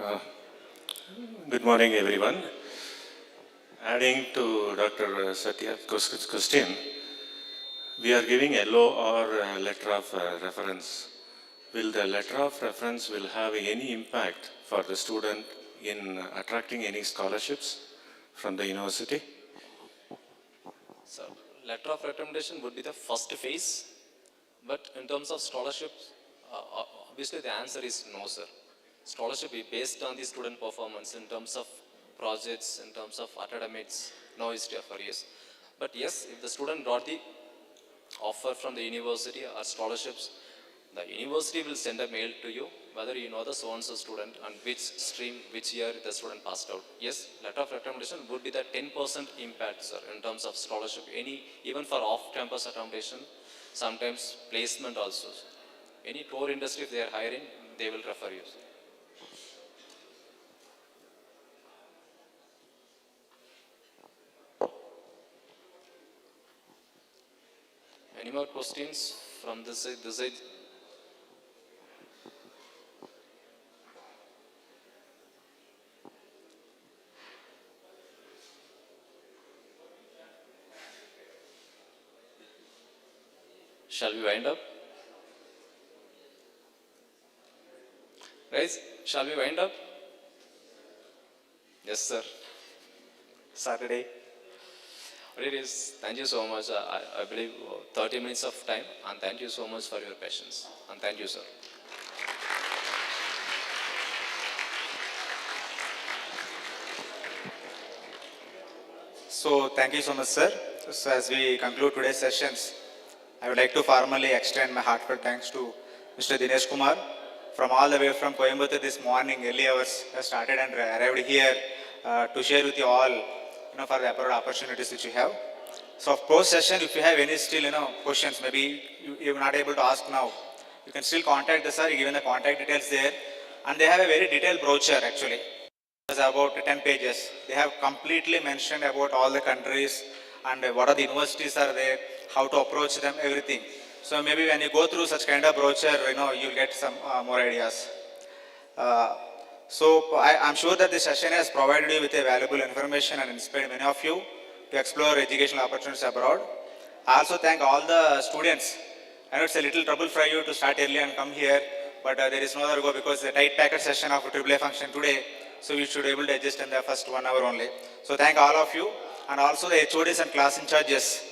Uh, Good morning, everyone. Adding to Dr. Satya's question, we are giving LO or letter of reference. Will the letter of reference will have any impact for the student in attracting any scholarships from the university? So, letter of recommendation would be the first phase, but in terms of scholarships, obviously the answer is no, sir. Scholarship is based on the student performance in terms of projects, in terms of academics, no history of careers. But yes, if the student got the offer from the university or scholarships, the university will send a mail to you whether you know the so-and-so student and which stream, which year the student passed out. Yes, letter of recommendation would be the 10% impact, sir, in terms of scholarship. Even for off-campus accommodation, sometimes placement also. Any core industry, if they are hiring, they will refer you. Any more questions from this side? This side? Shall we wind up? Guys, shall we wind up? Yes, sir. Saturday. It is. Thank you so much. I believe 30 minutes of time, and thank you so much for your patience. And thank you, sir. So thank you so much, sir. So as we conclude today's sessions, I would like to formally extend my heartfelt thanks to Mr. Dinesh Kumar from all the way from Coimbatore this morning, early hours, has started and arrived here to share with you all, for the opportunities which you have. So of post session, if you have any still, questions, maybe you're not able to ask now, you can still contact the sir, given the contact details there. And they have a very detailed brochure actually. It's about 10 pages. They have completely mentioned about all the countries and what are the universities are there, how to approach them, everything. So maybe when you go through such kind of brochure, you'll get some more ideas. So I'm sure that this session has provided you with a valuable information and inspired many of you to explore educational opportunities abroad. I also thank all the students. I know it's a little trouble for you to start early and come here, but there is no other go because the tight packed session of AAA function today, so you should be able to adjust in the first 1 hour only. So thank all of you and also the HODs and class in charges,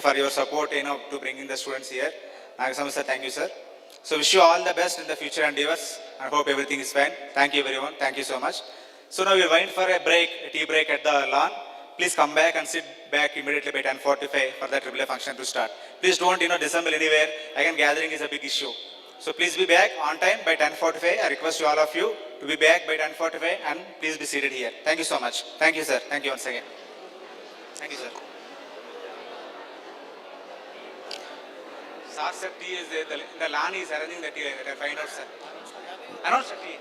for your support, to bringing the students here. Thank you, sir. So wish you all the best in the future endeavors. I hope everything is fine. Thank you everyone. Thank you so much. So now we're going for a break, a tea break at the lawn. Please come back and sit back immediately by 10:45 for the AAA function to start. Please don't, dissemble anywhere. Again, gathering is a big issue. So please be back on time by 10:45. I request you all of you to be back by 10:45 and please be seated here. Thank you so much. Thank you, sir. Thank you once again. Thank you, sir. Sir, tea is there. The lawn is arranging the tea. Find out, sir. Announce the tea.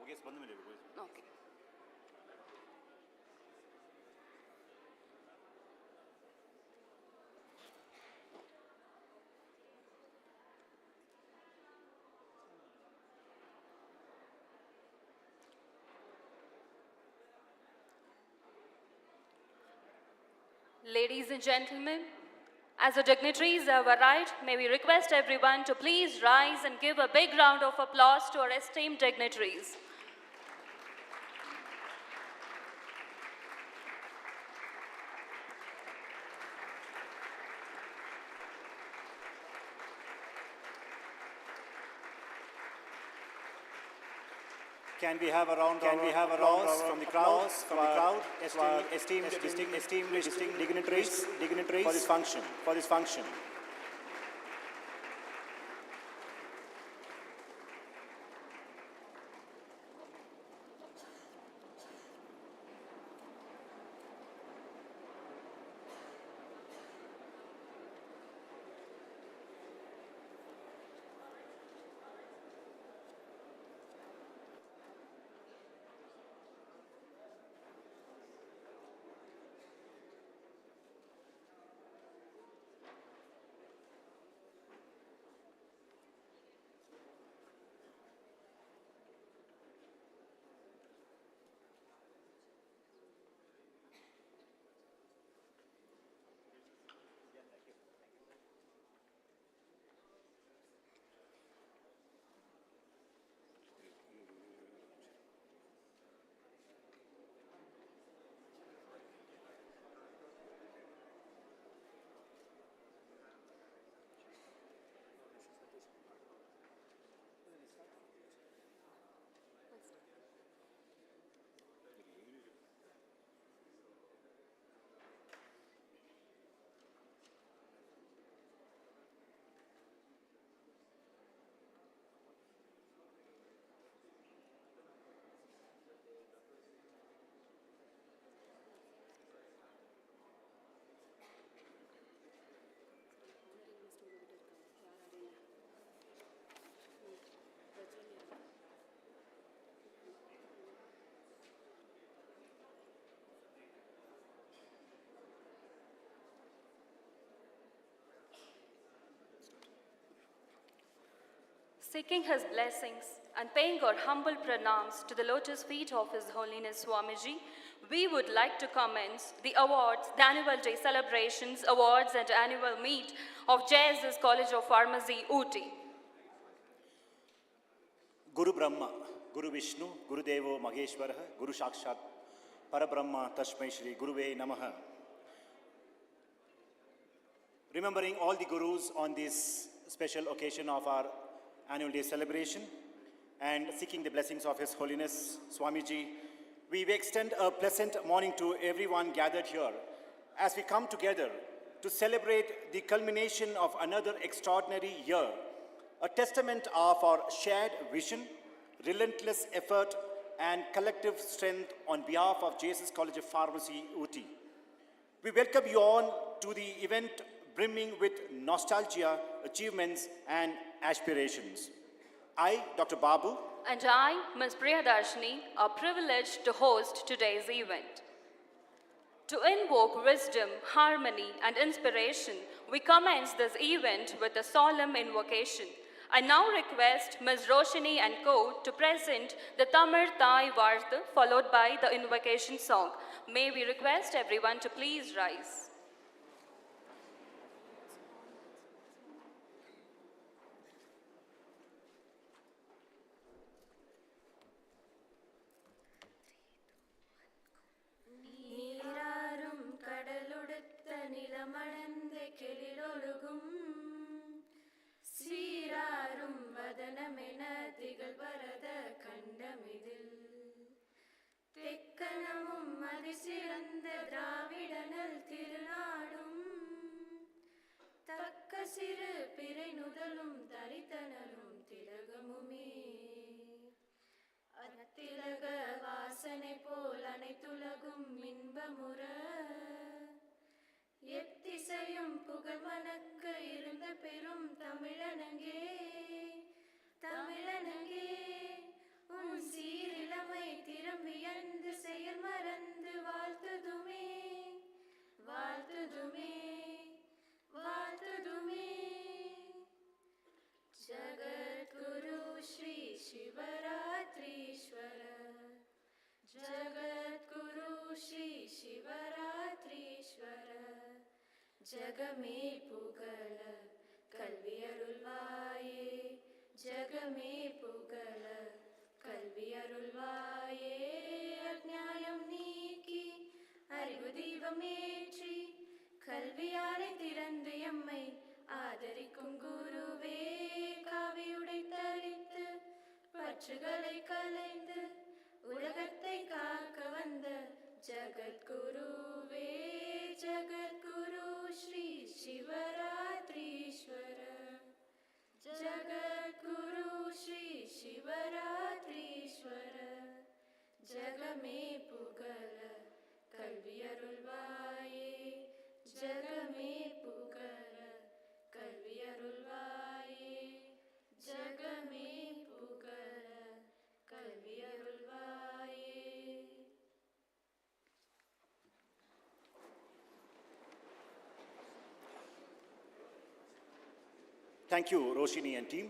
Okay. Ladies and gentlemen, as the dignitaries have arrived, may we request everyone to please rise and give a big round of applause to our esteemed dignitaries. Can we have a round of applause from the crowd, esteemed dignitaries for this function. Seeking his blessings and paying our humble pranams to the lotus feet of His Holiness Swamiji, we would like to commence the awards, the Annual Day Celebrations, Awards and Annual Meet of JSS College of Pharmacy, Ooty. Guru Brahma, Guru Vishnu, Guru Devo Maheshwara, Guru Shakshat, Parabrahma Tashmai Shri Guruve Namaha. Remembering all the Gurus on this special occasion of our Annual Day celebration and seeking the blessings of His Holiness Swamiji, we extend a pleasant morning to everyone gathered here as we come together to celebrate the culmination of another extraordinary year, a testament of our shared vision, relentless effort, and collective strength on behalf of JSS College of Pharmacy, Ooty. We welcome you all to the event brimming with nostalgia, achievements, and aspirations. I, Dr. Babu, And I, Ms. Priyadarshini, are privileged to host today's event. To invoke wisdom, harmony, and inspiration, we commence this event with a solemn invocation. I now request Ms. Roshini and Co. to present the Tamil Thai Vartha, followed by the invocation song. May we request everyone to please rise. நீராறும் கடலுடுத்த நிலமடந்த கெழிலொழுகும் சீராறும் வதனமென திகழ்வரத கண்டமிதில் தெக்கணமும் அதிசிறந்த திராவிடனல் திருநாடும் தக்க சிறு பிறை நுதலும் தரித்தனலும் திலகமுமே அத்திலக வாசனை போல் அனைத்துலகும் இன்பமுற எத்திசையும் புகழ் மணக்க இருந்த பெரும் தமிழனங்கே தமிழனங்கே உன் சீரி ஜகமே புகழ கல்வியருள்வாயே ஜகமே புகழ கல்வியருள்வாயே அஞ்ஞானம் நீக்கி அறிவு தீபமேற்றி கல்வியாலை திறந்து எம்மை ஆதரிக்கும் குருவே காவியுடை தரித்து பற்றுகளை கலைந்து உலகத்தை காக்க வந்த ஜகத்குருவே ஜகத்குரு ஸ்ரீ சிவராத்ரீஸ்வர ஜகத்குரு ஸ்ரீ சிவராத்ரீஸ்வர ஜகமே புகழ கல்வியருள்வாயே ஜகமே புகழ கல்வியருள்வாயே ஜகமே புகழ கல்வியருள்வாயே. Thank you, Roshini and team.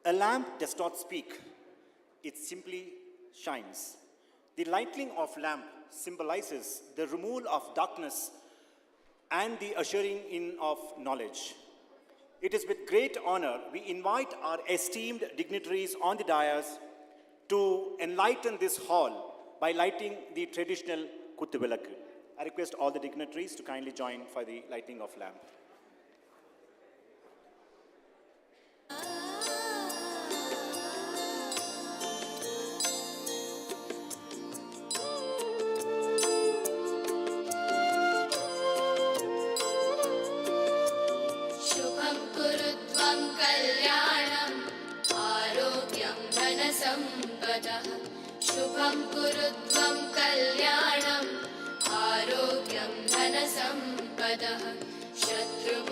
A lamp does not speak, it simply shines. The lighting of lamp symbolizes the removal of darkness and the ushering in of knowledge. It is with great honor we invite our esteemed dignitaries on the dais to enlighten this hall by lighting the traditional kuttuvilakku. I request all the dignitaries to kindly join for the lighting of lamp. शुभं कुरुत्वं कल्याणम् आरोग्यं धनसम्पदः शुभं कुरुत्वं कल्याणम् आरोग्यं धनसम्पदः शत्रुबुद्धिविनाशाय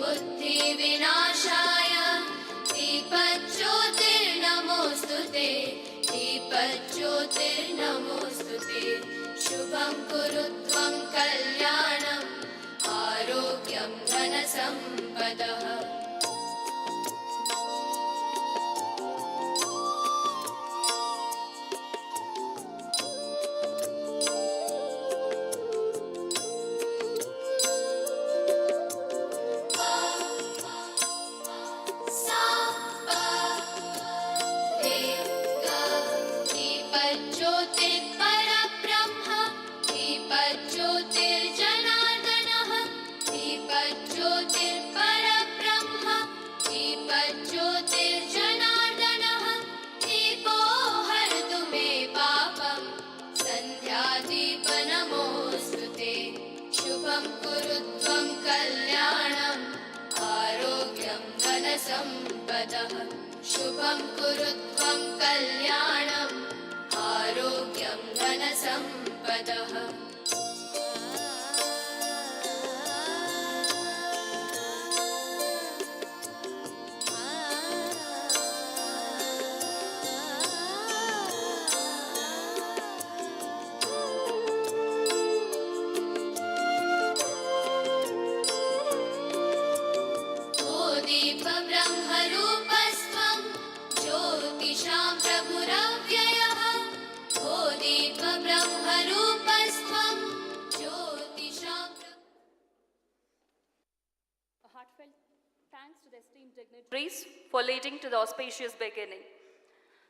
दीपज्योतिर्नमोऽस्तु ते दीपज्योतिर्नमोऽस्तु ते शुभं कुरुत्वं कल्याणम् आरोग्यं धनसम्पदः दीपज्योतिर्परब्रह्म दीपज्योतिर्जनार्दनः दीपज्योतिर्परब्रह्म दीपज्योतिर्जनार्दनः दीपो हरतु मे पापं सन्ध्यादीपनमोऽस्तु ते शुभं कुरुत्वं कल्याणम् आरोग्यं धनसम्पदः शुभं कुरुत्वं कल्याणम् आरोग्यं धनसम्पदः ओ दीपब्रह्मरूपस्त्वं ज्योतिषां प्रभुरव्ययः ओ दीपब्रह्मरूपस्त्वं ज्योतिषां A heartfelt thanks to the esteemed dignitaries for leading to the auspicious beginning.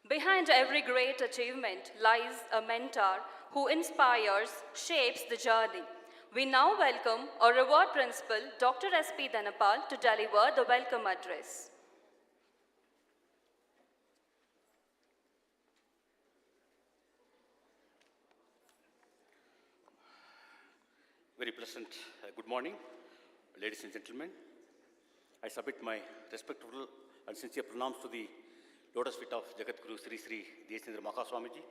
Behind every great achievement lies a mentor who inspires, shapes the journey. We now welcome our reward principal, Dr. S.P. Dhanapal, to deliver the welcome address. Very pleasant good morning, ladies and gentlemen. I submit my respectful and sincere pranams to the lotus feet of Jagadguru Sri Sri Deshindra Mahaswamiji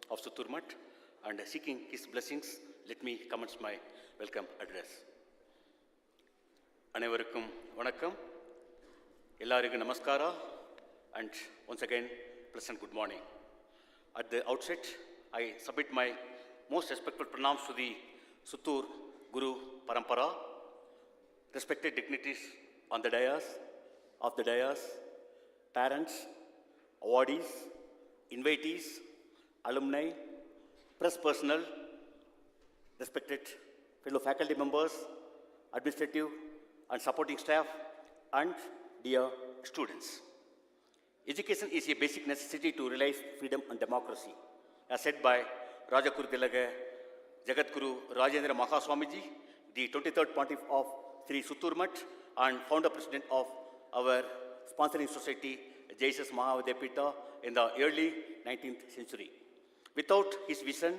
of Suturmat, and seeking his blessings, let me commence my welcome address. அனைவருக்கும் வணக்கம், எல்லாருக்கும் நமஸ்காரா, and once again, pleasant good morning. At the outset, I submit my most respectful pranams to the Sutur Guru Parampara, respected dignitaries on the dais, parents, awardees, invitees, alumni, press personnel, respected fellow faculty members, administrative and supporting staff, and dear students. Education is a basic necessity to realize freedom and democracy. As said by Rajakuru Tilaga Jagadguru Rajendra Mahaswamiji, the 23rd Pontiff of Sri Suturmat and founder president of our sponsoring society, Jesus Mahavidyapita, in the early 19th century. Without his vision,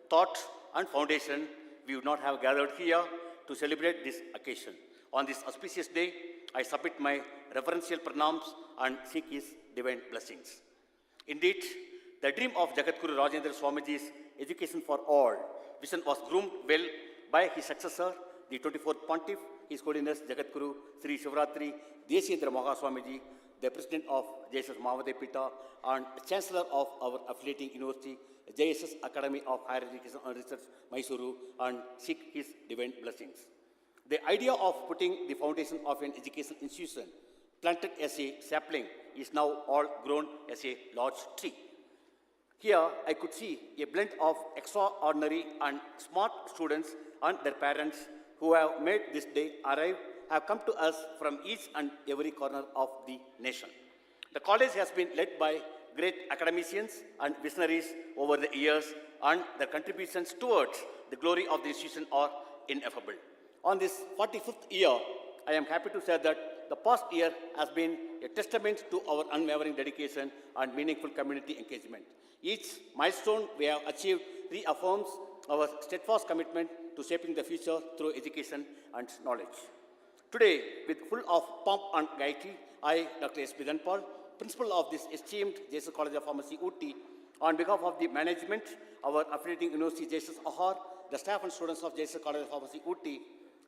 thought, and foundation, we would not have gathered here to celebrate this occasion. On this auspicious day, I submit my reverential pranams and seek his divine blessings. Indeed, the dream of Jagadguru Rajendra Swamiji's education for all vision was groomed well by his successor, the 24th Pontiff, His Holiness Jagadguru Sri Shivratri Deshendra Mahaswamiji, the President of JSS Mahavidyapita and Chancellor of our affiliating university, JSS Academy of Higher Education and Research, Mysuru, and seek his divine blessings. The idea of putting the foundation of an education institution planted as a sapling is now all grown as a large tree. Here, I could see a blend of extraordinary and smart students and their parents who have made this day arrive have come to us from each and every corner of the nation. The college has been led by great academicians and visionaries over the years, and their contributions towards the glory of the institution are ineffable. On this 45th year, I am happy to say that the past year has been a testament to our unwavering dedication and meaningful community engagement. Each milestone we have achieved reaffirms our steadfast commitment to shaping the future through education and knowledge. Today, with full of pomp and gaiety, I, Dr. S. Bidanpal, principal of this esteemed JSS College of Pharmacy, Ooty, on behalf of the management, our affiliating university, JSS Ahar, the staff and students of JSS College of Pharmacy, Ooty,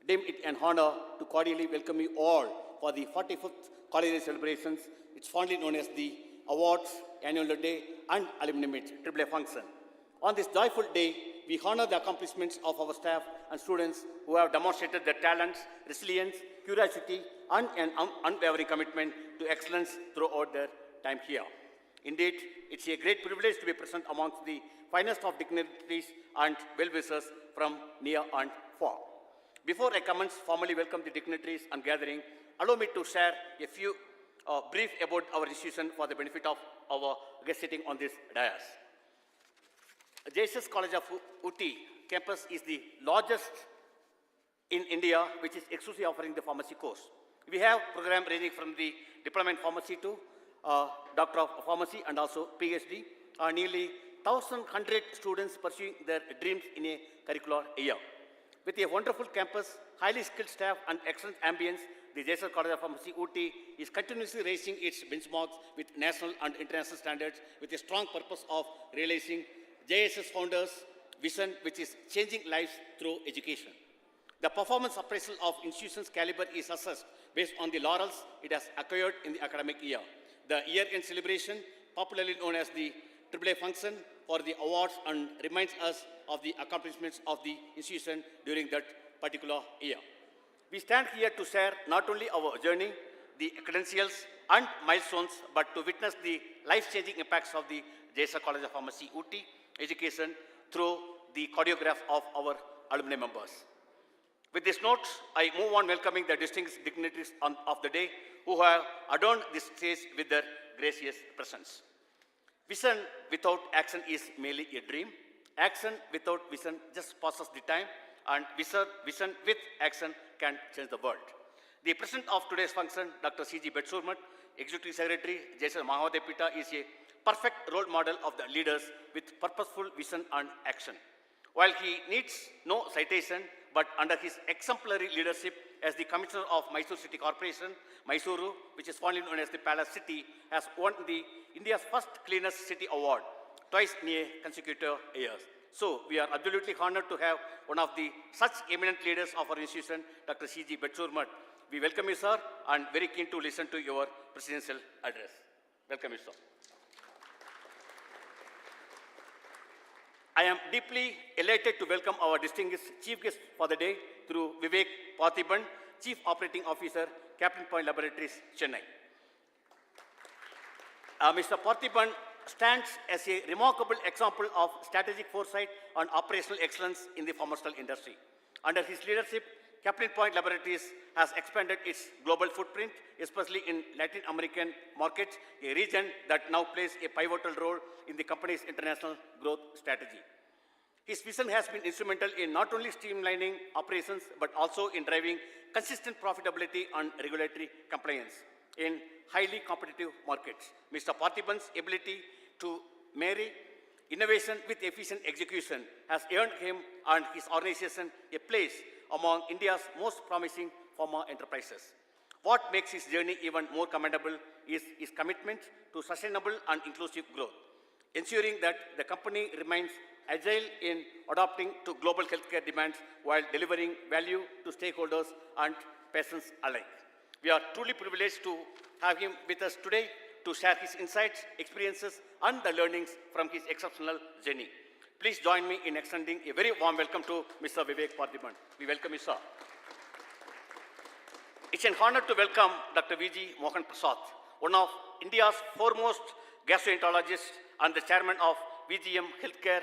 deem it an honor to cordially welcome you all for the 45th College Celebrations. It's fondly known as the Awards, Annual Day, and Alumni Meet, AAA function. On this joyful day, we honor the accomplishments of our staff and students who have demonstrated their talents, resilience, curiosity, and an unwavering commitment to excellence throughout their time here. Indeed, it's a great privilege to be present amongst the finest of dignitaries and well-wishers from near and far. Before I commence formally welcome the dignitaries and gathering, allow me to share a few brief about our institution for the benefit of our guests sitting on this dais. JSS College of Ooty campus is the largest in India, which is exclusively offering the pharmacy course. We have program ranging from the diploma in pharmacy to Doctor of Pharmacy and also PhD, nearly 1,100 students pursuing their dreams in a curricular year. With a wonderful campus, highly skilled staff, and excellent ambience, the JSS College of Pharmacy, Ooty is continuously raising its benchmarks with national and international standards with a strong purpose of realizing JSS founders' vision, which is changing lives through education. The performance appraisal of institution's caliber is assessed based on the laurels it has acquired in the academic year. The year-end celebration, popularly known as the AAA function for the awards, and reminds us of the accomplishments of the institution during that particular year. We stand here to share not only our journey, the credentials and milestones, but to witness the life-changing impacts of the JSS College of Pharmacy, Ooty education through the choreograph of our alumni members. With this note, I move on welcoming the distinguished dignitaries of the day who have adorned this stage with their gracious presence. Vision without action is merely a dream. Action without vision just passes the time, and vision with action can change the world. The president of today's function, Dr. C.G. Betsurmat, Executive Secretary, JSS Mahavidyapita, is a perfect role model of the leaders with purposeful vision and action. While he needs no citation, but under his exemplary leadership as the Commissioner of Mysore City Corporation, Mysuru, which is fondly known as the Palace City, has won the India's first cleanest city award twice in a consecutive years. So we are absolutely honored to have one of the such eminent leaders of our institution, Dr. C.G. Betsurmat. We welcome you, sir, and very keen to listen to your presidential address. Welcome you, sir. I am deeply elated to welcome our distinguished chief guest for the day through Vivek Parthiban, Chief Operating Officer, Captain Point Laboratories, Chennai. Mr. Parthiban stands as a remarkable example of strategic foresight and operational excellence in the pharmaceutical industry. Under his leadership, Captain Point Laboratories has expanded its global footprint, especially in Latin American markets, a region that now plays a pivotal role in the company's international growth strategy. His vision has been instrumental in not only streamlining operations, but also in driving consistent profitability and regulatory compliance in highly competitive markets. Mr. Parthiban's ability to marry innovation with efficient execution has earned him and his organization a place among India's most promising pharma enterprises. What makes his journey even more commendable is his commitment to sustainable and inclusive growth, ensuring that the company remains agile in adapting to global healthcare demands while delivering value to stakeholders and patients alike. We are truly privileged to have him with us today to share his insights, experiences, and the learnings from his exceptional journey. Please join me in extending a very warm welcome to Mr. Vivek Parthiban. We welcome you, sir. It's an honor to welcome Dr. V.G. Mohan Prasad, one of India's foremost gastroenterologists and the chairman of VGM Healthcare,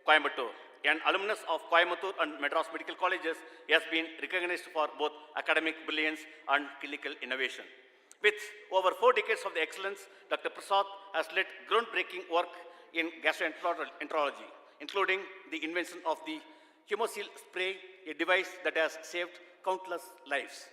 Coimbatore. An alumnus of Coimbatore and Madras Medical Colleges, he has been recognized for both academic brilliance and clinical innovation. With over 4 decades of the excellence, Dr. Prasad has led groundbreaking work in gastroenterology, including the invention of the Hemosil spray, a device that has saved countless lives.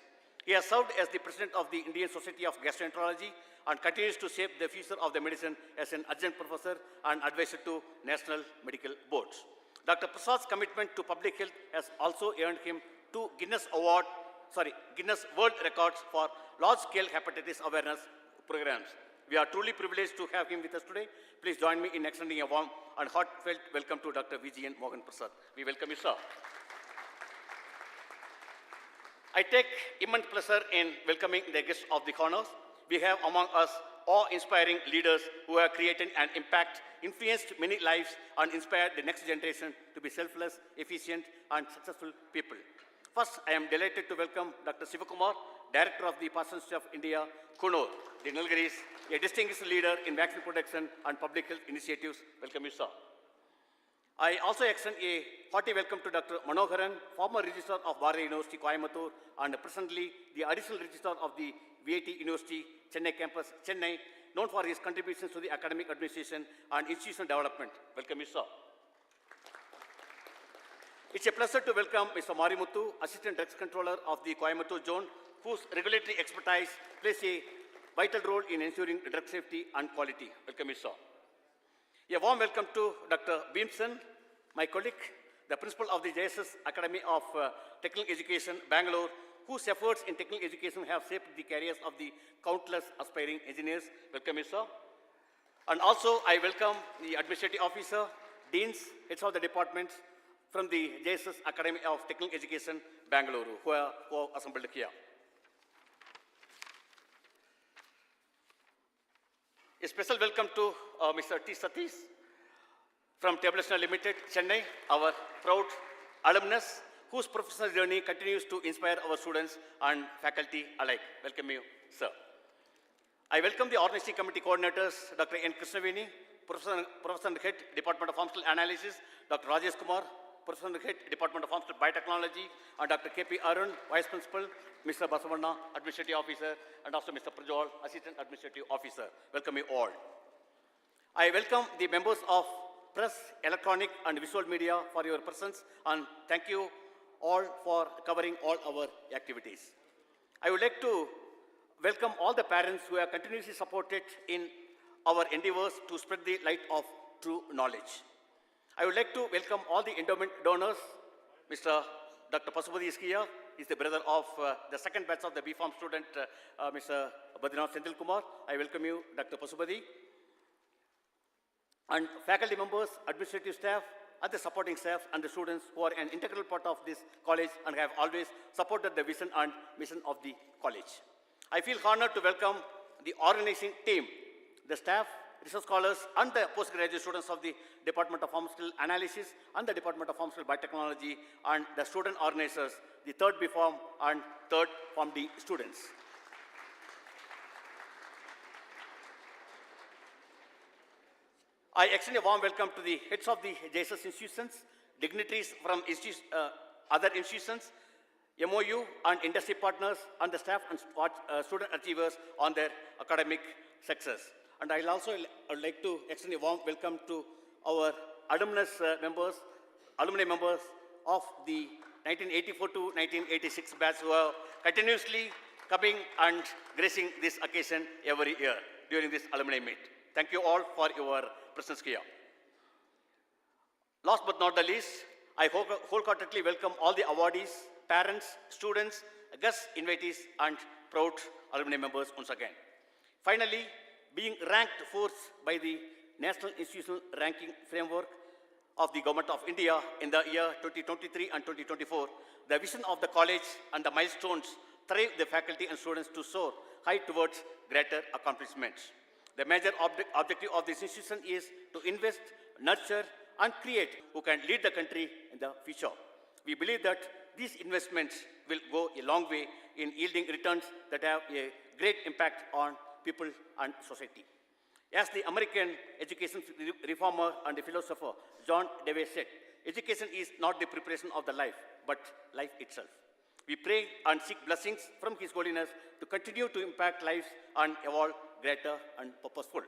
He has served as the president of the Indian Society of Gastroenterology and continues to shape the future of the medicine as an adjunct professor and advisor to national medical boards. Dr. Prasad's commitment to public health has also earned him 2 Guinness World Records for large-scale hepatitis awareness programs. We are truly privileged to have him with us today. Please join me in extending a warm and heartfelt welcome to Dr. V.G. Mohan Prasad. We welcome you, sir. I take immense pleasure in welcoming the guests of the honors. We have among us awe-inspiring leaders who have created an impact, influenced many lives, and inspired the next generation to be selfless, efficient, and successful people. First, I am delighted to welcome Dr. Sivakumar, Director of the Parsonage of India, Kunur, the Nilgiris, a distinguished leader in vaccine production and public health initiatives. Welcome you, sir. I also extend a hearty welcome to Dr. Manoharan, former Registrar of Bharati University, Coimbatore, and presently the Additional Registrar of the VIT University, Chennai campus, Chennai, known for his contributions to the academic administration and institutional development. Welcome you, sir. It's a pleasure to welcome Mr. Marimuthu, Assistant Drugs Controller of the Coimbatore Zone, whose regulatory expertise plays a vital role in ensuring drug safety and quality. Welcome you, sir. A warm welcome to Dr. Bhimsen, my colleague, the principal of the JSS Academy of Technical Education, Bangalore, whose efforts in technical education have shaped the careers of the countless aspiring engineers. Welcome you, sir. And also, I welcome the administrative officer, deans, heads of the departments from the JSS Academy of Technical Education, Bangalore, who are assembled here. A special welcome to Mr. T. Satish from Tabletional Limited, Chennai, our proud alumnus, whose professional journey continues to inspire our students and faculty alike. Welcome you, sir. I welcome the organizing committee coordinators, Dr. N. Krishnaveni, Professor and Head, Department of Pharmaceutical Analysis, Dr. Rajesh Kumar, Professor and Head, Department of Pharmaceutical Biotechnology, and Dr. K.P. Arun, Vice Principal, Mr. Basavanna, Administrative Officer, and also Mr. Prajwal, Assistant Administrative Officer. Welcome you all. I welcome the members of press, electronic, and visual media for your presence, and thank you all for covering all our activities. I would like to welcome all the parents who have continuously supported in our endeavors to spread the light of true knowledge. I would like to welcome all the endowment donors. Mr. Dr. Pasupati is here. He's the brother of the second batch of the B.Pharm student, Mr. Badrinath Senthil Kumar. I welcome you, Dr. Pasupati. And faculty members, administrative staff, other supporting staff, and the students who are an integral part of this college and have always supported the vision and mission of the college. I feel honored to welcome the organizing team, the staff, research scholars, and the postgraduate students of the Department of Pharmaceutical Analysis and the Department of Pharmaceutical Biotechnology, and the student organizers, the third B.Pharm and third Pharm D students. I extend a warm welcome to the heads of the JSS institutions, dignitaries from other institutions, MOU and industry partners, and the staff and student achievers on their academic success. And I'll also like to extend a warm welcome to our alumni members of the 1984 to 1986 batch who are continuously coming and gracing this occasion every year during this alumni meet. Thank you all for your presence here. Last but not the least, I wholeheartedly welcome all the awardees, parents, students, guest invitees, and proud alumni members once again. Finally, being ranked fourth by the National Institutional Ranking Framework of the Government of India in the year 2023 and 2024, the vision of the college and the milestones drive the faculty and students to soar high towards greater accomplishments. The major objective of this institution is to invest, nurture, and create who can lead the country in the future. We believe that these investments will go a long way in yielding returns that have a great impact on people and society. As the American education reformer and philosopher John Dewey said, education is not the preparation of the life, but life itself. We pray and seek blessings from His Holiness to continue to impact lives and evolve greater and purposeful.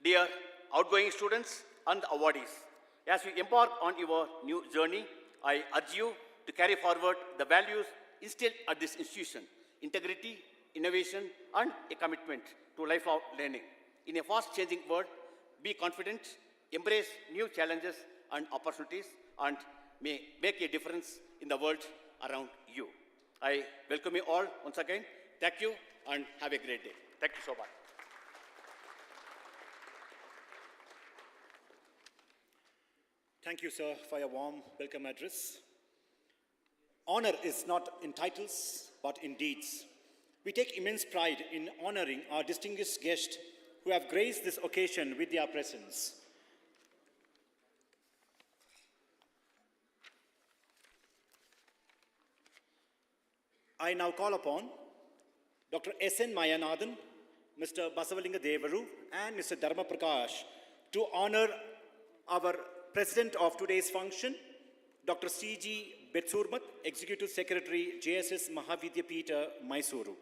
Dear outgoing students and awardees, as you embark on your new journey, I urge you to carry forward the values instilled at this institution: integrity, innovation, and a commitment to lifelong learning. In a fast-changing world, be confident, embrace new challenges and opportunities, and may make a difference in the world around you. I welcome you all once again. Thank you and have a great day. Thank you so much. Thank you, sir, for your warm welcome address. Honor is not in titles, but in deeds. We take immense pride in honoring our distinguished guests who have graced this occasion with their presence. I now call upon Dr. S.N. Mayanathan, Mr. Basavalinga Devaru, and Mr. Dharma Prakash to honor our President of today's function, Dr. C.G. Betsurmat, Executive Secretary, JSS Mahavidyapita, Mysuru.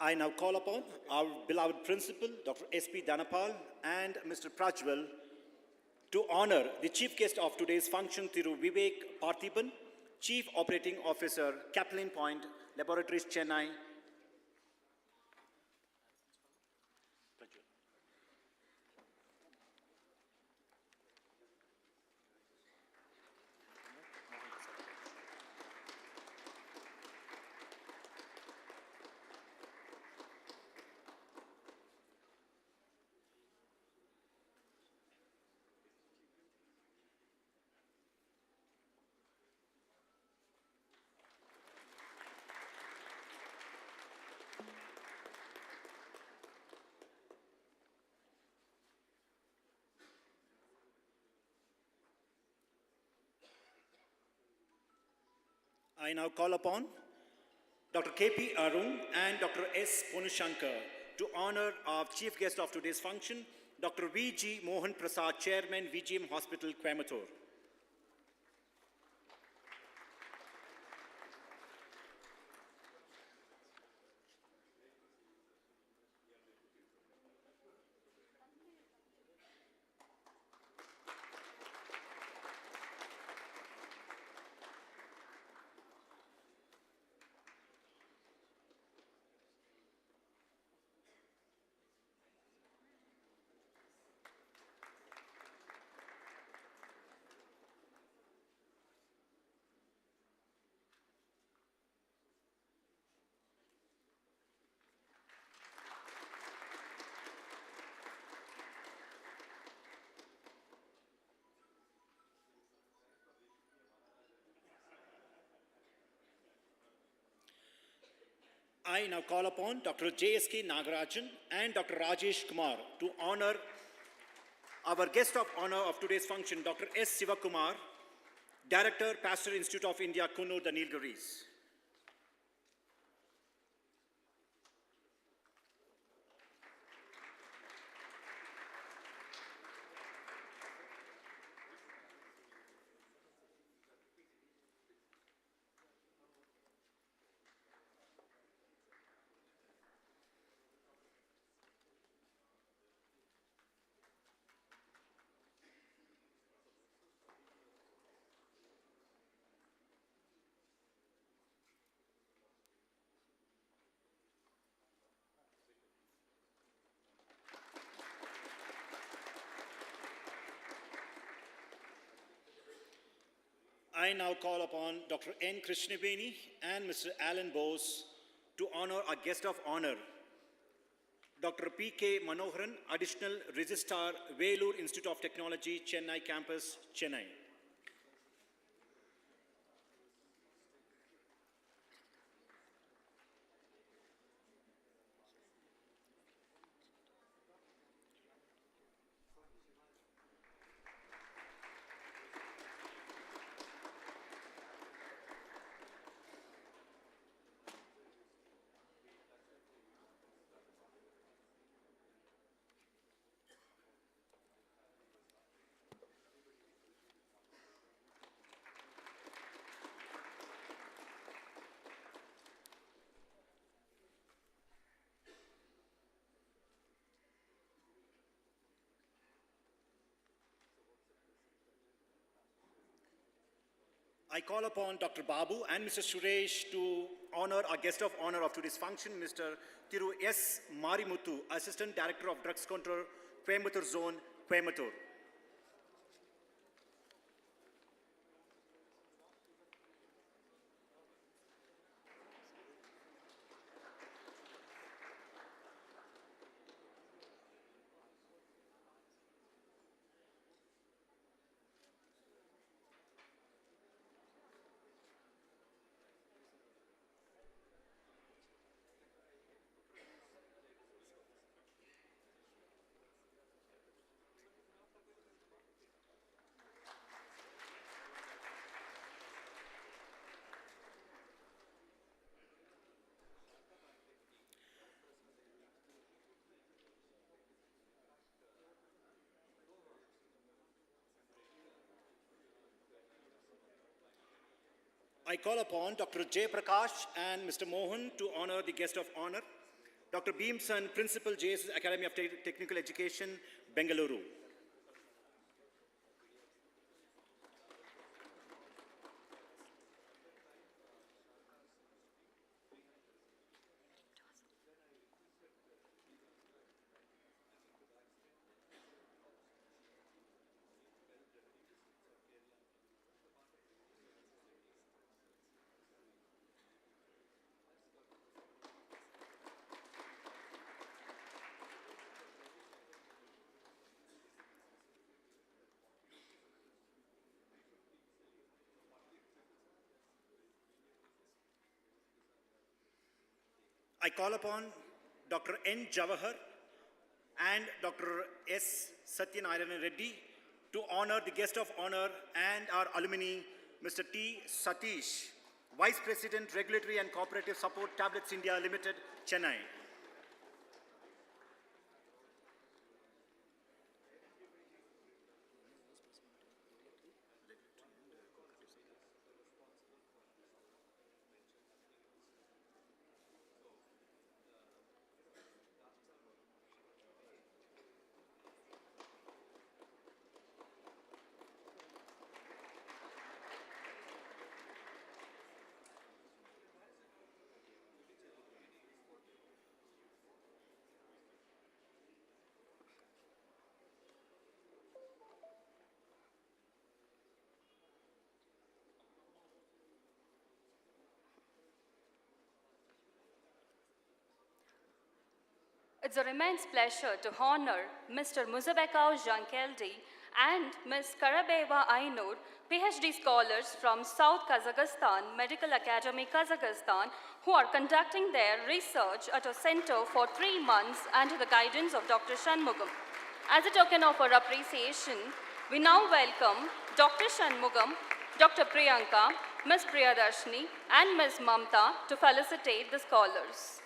I now call upon our beloved principal, Dr. S.P. Dhanapal, and Mr. Prajwal to honor the chief guest of today's function, Thiru Vivek Parthiban, Chief Operating Officer, Kaplan Point Laboratories, Chennai. I now call upon Dr. K.P. Arun and Dr. S. Ponushankar to honor our chief guest of today's function, Dr. V.G. Mohan Prasad, Chairman, VGM Hospital, Coimbatore. I now call upon Dr. J.S.K. Nagarajan and Dr. Rajesh Kumar to honor our guest of honor of today's function, Dr. S. Sivakumar, Director, Pasteur Institute of India, Kunnur, the Nilgiris. I now call upon Dr. N. Krishnaveni and Mr. Alan Bose to honor our guest of honor, Dr. P.K. Manoharan, Additional Registrar, Velur Institute of Technology, Chennai Campus, Chennai. I call upon Dr. Babu and Mr. Suresh to honor our guest of honor of today's function, Mr. Thiru S. Marimuthu, Assistant Director of Drugs Control, Coimbatore Zone, Coimbatore. I call upon Dr. Jay Prakash and Mr. Mohan to honor the guest of honor, Dr. Bhimsan, Principal, JSS Academy of Technical Education, Bengaluru. I call upon Dr. N. Javahar and Dr. S. Satyanarayana Reddy to honor the guest of honor and our alumni, Mr. T. Satish, Vice President, Regulatory and Cooperative Support, Tablets India Limited, Chennai. It's an immense pleasure to honor Mr. Muzabekau Jankeldi and Ms. Karabeva Ainur, PhD scholars from South Kazakhstan Medical Academy, Kazakhstan, who are conducting their research at a center for 3 months under the guidance of Dr. Shanmugam. As a token of our appreciation, we now welcome Dr. Shanmugam, Dr. Priyanka, Ms. Priyadarshini, and Ms. Mamta to felicitate the scholars.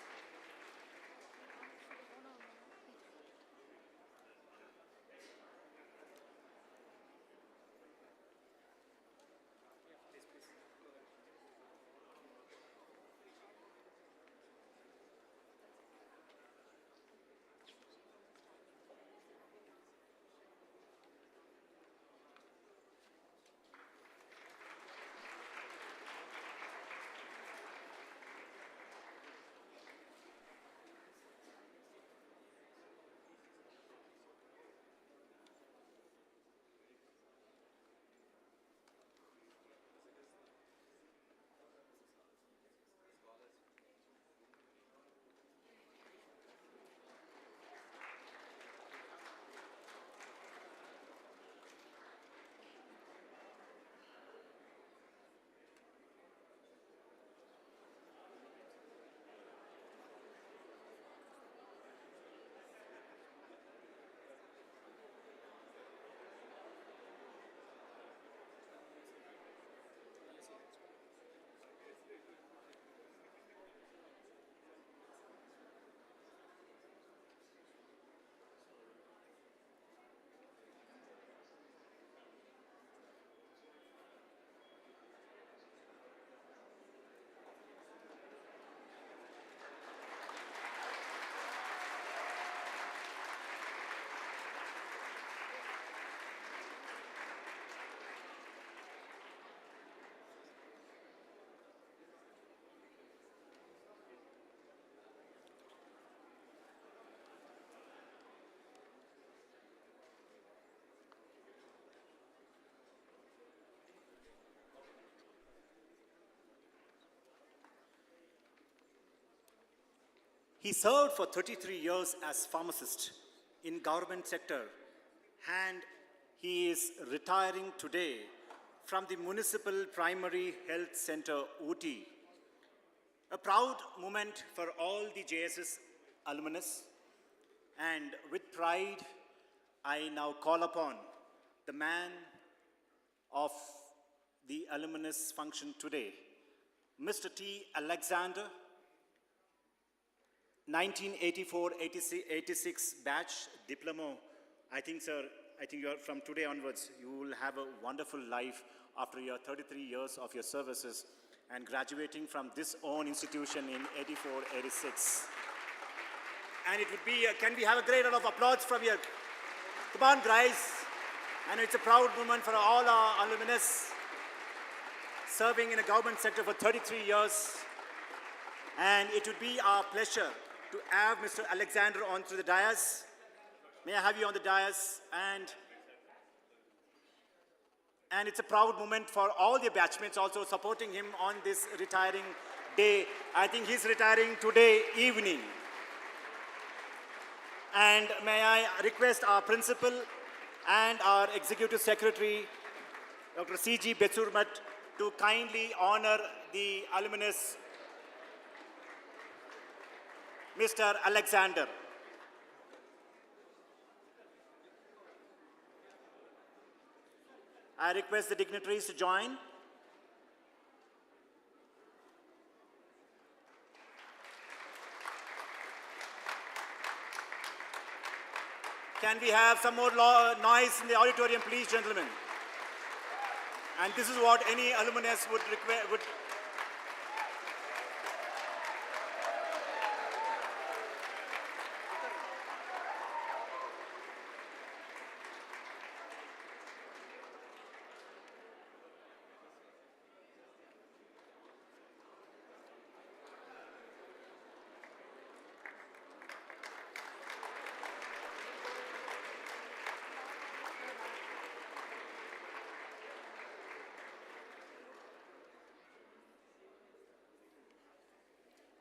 He served for 33 years as pharmacist in government sector, and he is retiring today from the Municipal Primary Health Center, Ooty. A proud moment for all the JSS alumnus, and with pride, I now call upon the man of the alumnus function today, Mr. T. Alexander, 1984-86 batch diploma. I think, sir, you're from today onwards, you will have a wonderful life after your 33 years of your services and graduating from this own institution in 84-86. And it would be, can we have a great round of applause from your, come on guys. And it's a proud moment for all our alumnus serving in a government sector for 33 years. And it would be our pleasure to have Mr. Alexander onto the dais. May I have you on the dais? And it's a proud moment for all the batchmates also supporting him on this retiring day. I think he's retiring today evening. And may I request our principal and our executive secretary, Dr. C.G. Betsurmat, to kindly honor the alumnus, Mr. Alexander. I request the dignitaries to join. Can we have some more noise in the auditorium, please, gentlemen? And this is what any alumnus would request.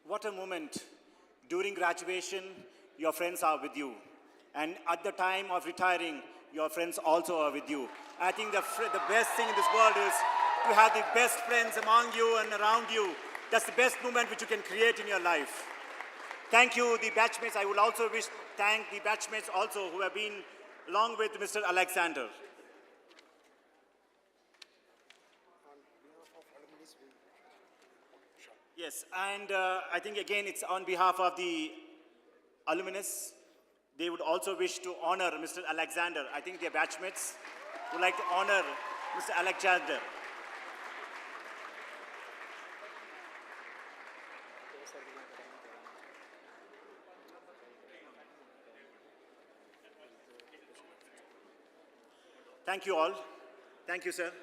What a moment. During graduation, your friends are with you. And at the time of retiring, your friends also are with you. I think the best thing in this world is to have the best friends among you and around you. That's the best moment which you can create in your life. Thank you, the batchmates. I would also thank the batchmates also who have been along with Mr. Alexander. Yes, and I think again it's on behalf of the alumnus. They would also wish to honor Mr. Alexander. I think their batchmates would like to honor Mr. Alexander. Thank you all. Thank you, sir.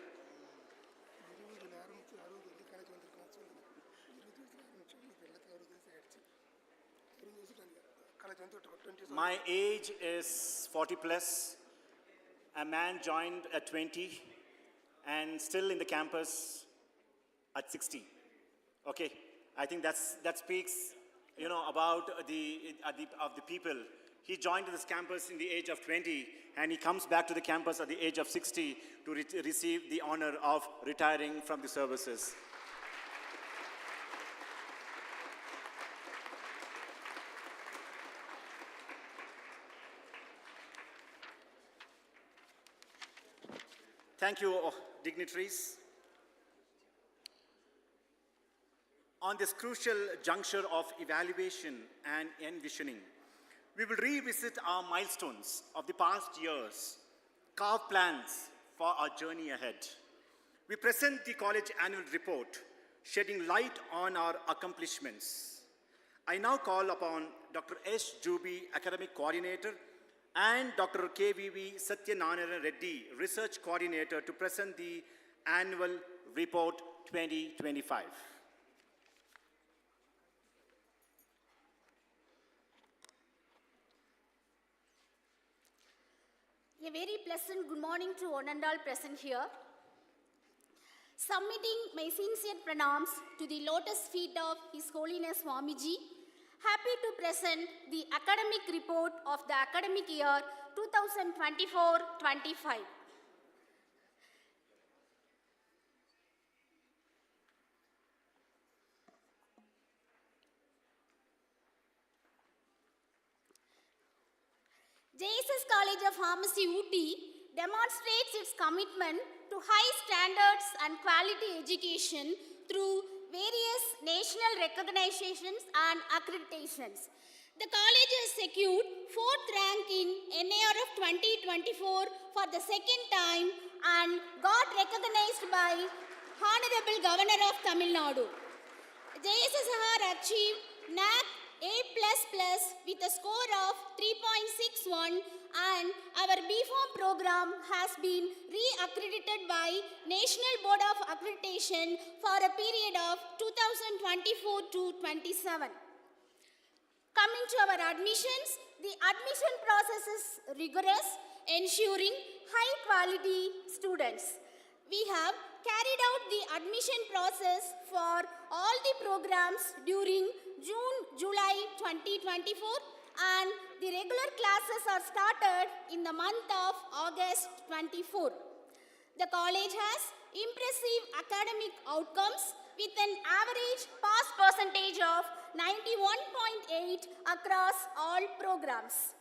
My age is 40 plus. A man joined at 20 and still in the campus at 60. Okay, I think that speaks, about the people. He joined this campus in the age of 20 and he comes back to the campus at the age of 60 to receive the honor of retiring from the services. Thank you, dignitaries. On this crucial juncture of evaluation and envisioning, we will revisit our milestones of the past years, carve plans for our journey ahead. We present the college annual report, shedding light on our accomplishments. I now call upon Dr. S. Jubi, Academic Coordinator, and Dr. KVV Satyanarayana Reddy, Research Coordinator, to present the Annual Report 2025. A very pleasant good morning to one and all present here. Submitting my sincere pranams to the lotus feet of His Holiness Swamiji, happy to present the academic report of the academic year 2024-25. JSS College of Pharmacy Ooty demonstrates its commitment to high standards and quality education through various national recognitions and accreditations. The college has secured 4th rank in NAR of 2024 for the second time and got recognized by Honorable Governor of Tamil Nadu. JSSR achieved NAC A++ with a score of 3.61 and our BPharm program has been re-accredited by National Board of Accreditation for a period of 2024 to 27. Coming to our admissions, the admission process is rigorous, ensuring high quality students. We have carried out the admission process for all the programs during June-July 2024 and the regular classes are started in the month of August 24. The college has impressive academic outcomes with an average pass percentage of 91.8 across all programs.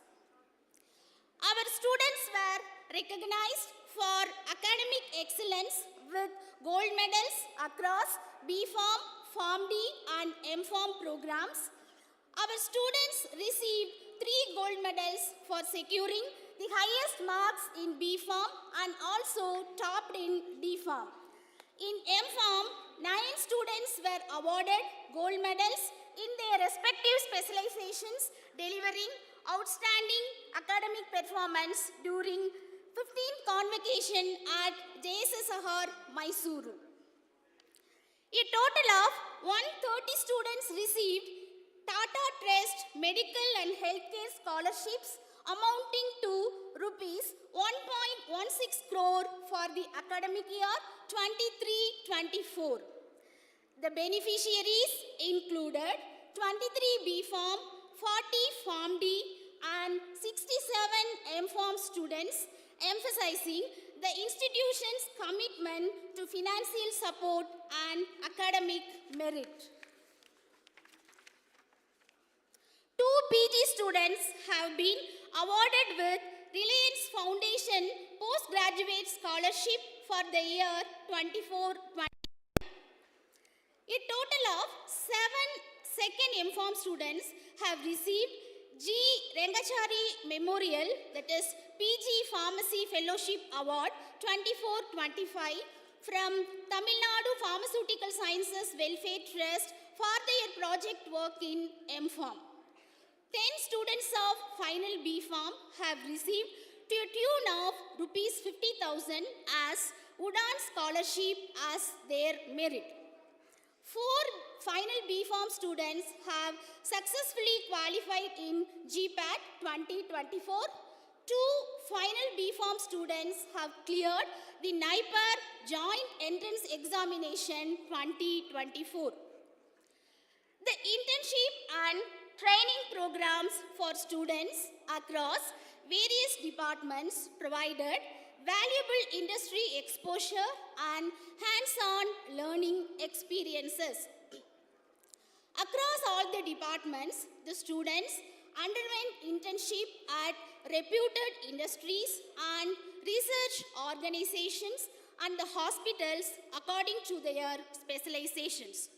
Our students were recognized for academic excellence with gold medals across BPharm, PharmD and MPharm programs. Our students received 3 gold medals for securing the highest marks in BPharm and also topped in DPharm. In MPharm, 9 students were awarded gold medals in their respective specializations, delivering outstanding academic performance during 15th convocation at JSSR, Mysuru. A total of 130 students received Tata Trust Medical and Healthcare Scholarships amounting to rupees 1.16 crore for the academic year 23-24. The beneficiaries included 23 BPharm, 40 PharmD and 67 MPharm students emphasizing the institution's commitment to financial support and academic merit. Two PG students have been awarded with Reliance Foundation Postgraduate Scholarship for the year 24-25. A total of 7 second M.Pharm students have received G. Rengachari Memorial, that is PG Pharmacy Fellowship Award 24-25 from Tamil Nadu Pharmaceutical Sciences Welfare Trust for their project work in M.Pharm. 10 students of final B.Pharm have received to a tune of rupees 50,000 as Udan Scholarship as their merit. 4 final B.Pharm students have successfully qualified in GPAT 2024. 2 final B.Pharm students have cleared the NIPER Joint Entrance Examination 2024. The internship and training programs for students across various departments provided valuable industry exposure and hands-on learning experiences. Across all the departments, the students underwent internship at reputed industries and research organizations and the hospitals according to their specializations.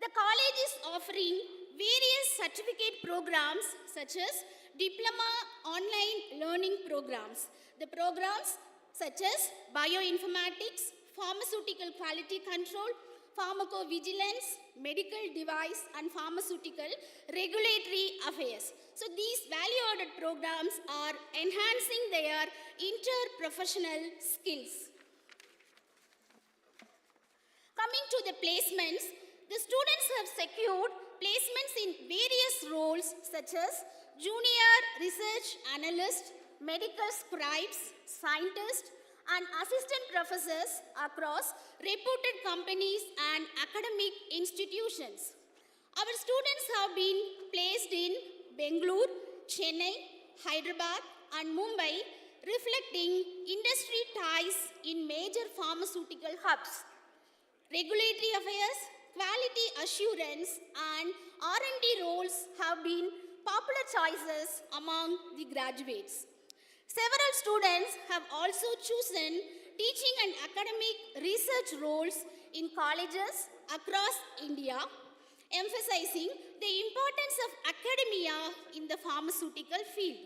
The college is offering various certificate programs such as diploma online learning programs. The programs such as bioinformatics, pharmaceutical quality control, pharmacovigilance, medical device and pharmaceutical regulatory affairs. So these value-added programs are enhancing their interprofessional skills. Coming to the placements, the students have secured placements in various roles such as junior research analyst, medical scribes, scientists, and assistant professors across reputed companies and academic institutions. Our students have been placed in Bangalore, Chennai, Hyderabad, and Mumbai, reflecting industry ties in major pharmaceutical hubs. Regulatory affairs, quality assurance, and R&D roles have been popular choices among the graduates. Several students have also chosen teaching and academic research roles in colleges across India, emphasizing the importance of academia in the pharmaceutical field.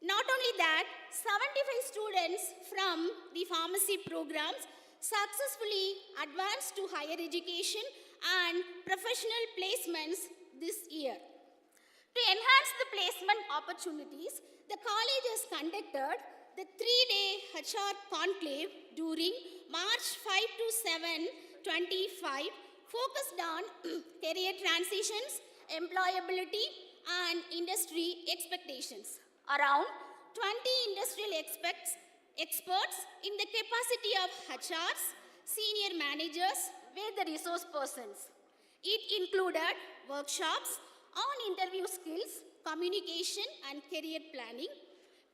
Not only that, 75 students from the pharmacy programs successfully advanced to higher education and professional placements this year. To enhance the placement opportunities, the college has conducted the 3-day HR conclave during March 5 to 7, 25, focused on career transitions, employability, and industry expectations. Around 20 industrial experts in the capacity of HRs, senior managers were the resource persons. It included workshops on interview skills, communication, and career planning.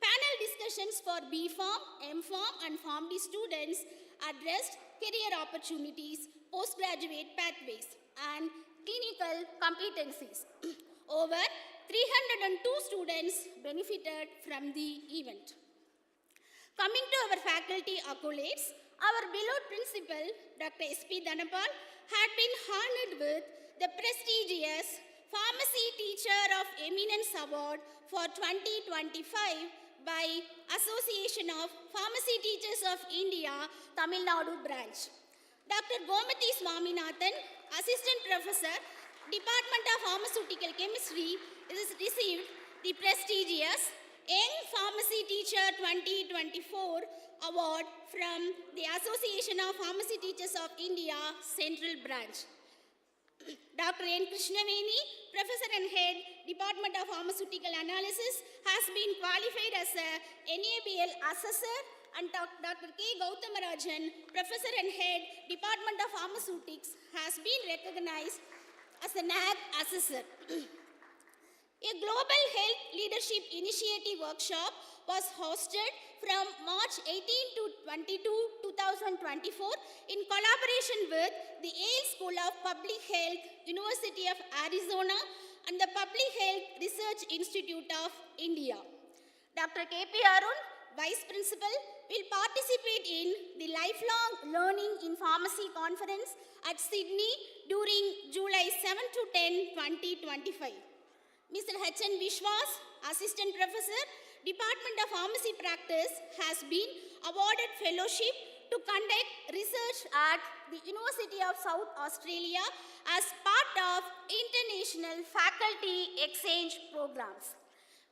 Panel discussions for B.Pharm, M.Pharm, and PharmD students addressed career opportunities, postgraduate pathways, and clinical competencies. Over 302 students benefited from the event. Coming to our faculty accolades, our beloved principal, Dr. S.P. Dhanapal, had been honored with the prestigious Pharmacy Teacher of Eminence Award for 2025 by Association of Pharmacy Teachers of India, Tamil Nadu branch. Dr. Gomati Swaminathan, Assistant Professor, Department of Pharmaceutical Chemistry, received the prestigious Young Pharmacy Teacher 2024 Award from the Association of Pharmacy Teachers of India, Central Branch. Dr. N. Krishnaveni, Professor and Head, Department of Pharmaceutical Analysis, has been qualified as a NABL Assessor, and Dr. K. Gautamarajan, Professor and Head, Department of Pharmaceutics, has been recognized as a NAB Assessor. A Global Health Leadership Initiative workshop was hosted from March 18 to 22, 2024 in collaboration with the Yale School of Public Health, University of Arizona and the Public Health Research Institute of India. Dr. K.P. Arun, Vice Principal, will participate in the Lifelong Learning in Pharmacy Conference at Sydney during July 7 to 10, 2025. Mr. H.N. Vishwas, Assistant Professor, Department of Pharmacy Practice, has been awarded fellowship to conduct research at the University of South Australia as part of international faculty exchange programs.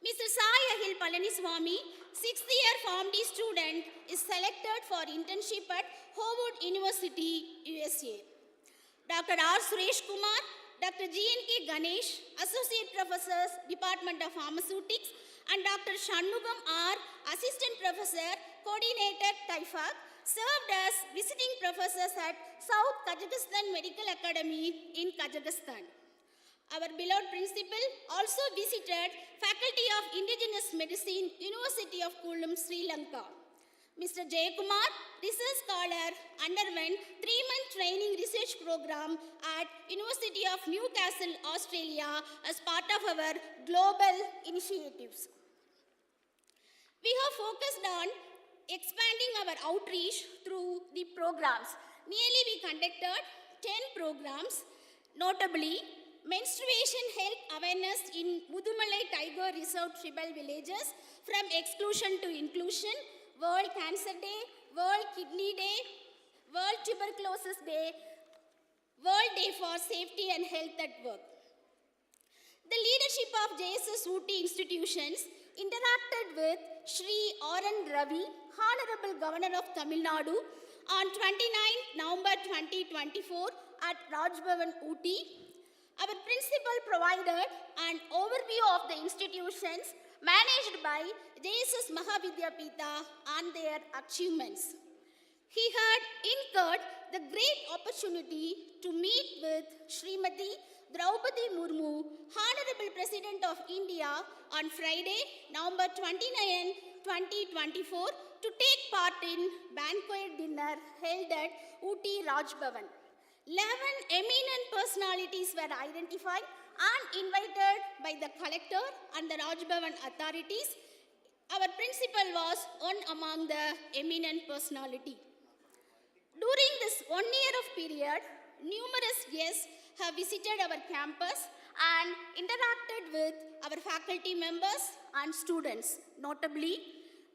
Mr. Sai Ahil Palaniswamy, 6th year PharmD student, is selected for internship at Howard University, USA. Dr. R. Suresh Kumar, Dr. G.N.K. Ganesh, Associate Professors, Department of Pharmaceutics, and Dr. Shanmugam R., Assistant Professor, Coordinator, TIFAC, served as visiting professors at South Kazakhstan Medical Academy in Kazakhstan. Our beloved principal also visited Faculty of Indigenous Medicine, University of Kollam, Sri Lanka. Mr. Jayakumar, research scholar, underwent 3-month training research program at University of Newcastle, Australia as part of our global initiatives. We have focused on expanding our outreach through the programs. Nearly we conducted 10 programs, notably menstruation health awareness in Mudumalai Tiger Reserve tribal villages from exclusion to inclusion, World Cancer Day, World Kidney Day, World Tuberculosis Day, World Day for Safety and Health at Work. The leadership of JSS Ooty institutions interacted with Shri R.N. Ravi, Honorable Governor of Tamil Nadu, on 29 November 2024 at Raj Bhavan Ooty. Our principal provided an overview of the institutions managed by JSS Mahavidyapita and their achievements. He had incurred the great opportunity to meet with Srimati Draupadi Murmu, Honorable President of India, on Friday, November 29, 2024, to take part in banquet dinner held at Ooty Raj Bhavan. 11 eminent personalities were identified and invited by the collector and the Raj Bhavan authorities. Our principal was one among the eminent personality. During this 1 year of period, numerous guests have visited our campus and interacted with our faculty members and students. Notably,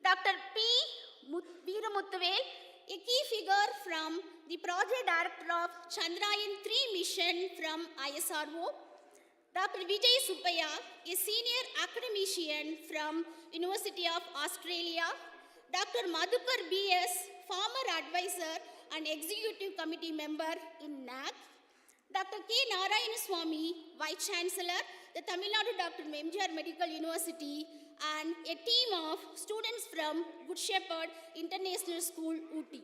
Dr. P. Veeramuthuvel, a key figure from the project director of Chandrayaan-3 mission from ISRO, Dr. Vijay Suppaya, a senior academician from University of Australia, Dr. Madhukar B.S., former advisor and executive committee member in NAC, Dr. K. Narayanaswamy, Vice-chancellor, the Tamil Nadu Dr. MGR Medical University, and a team of students from Good Shepherd International School, Ooty.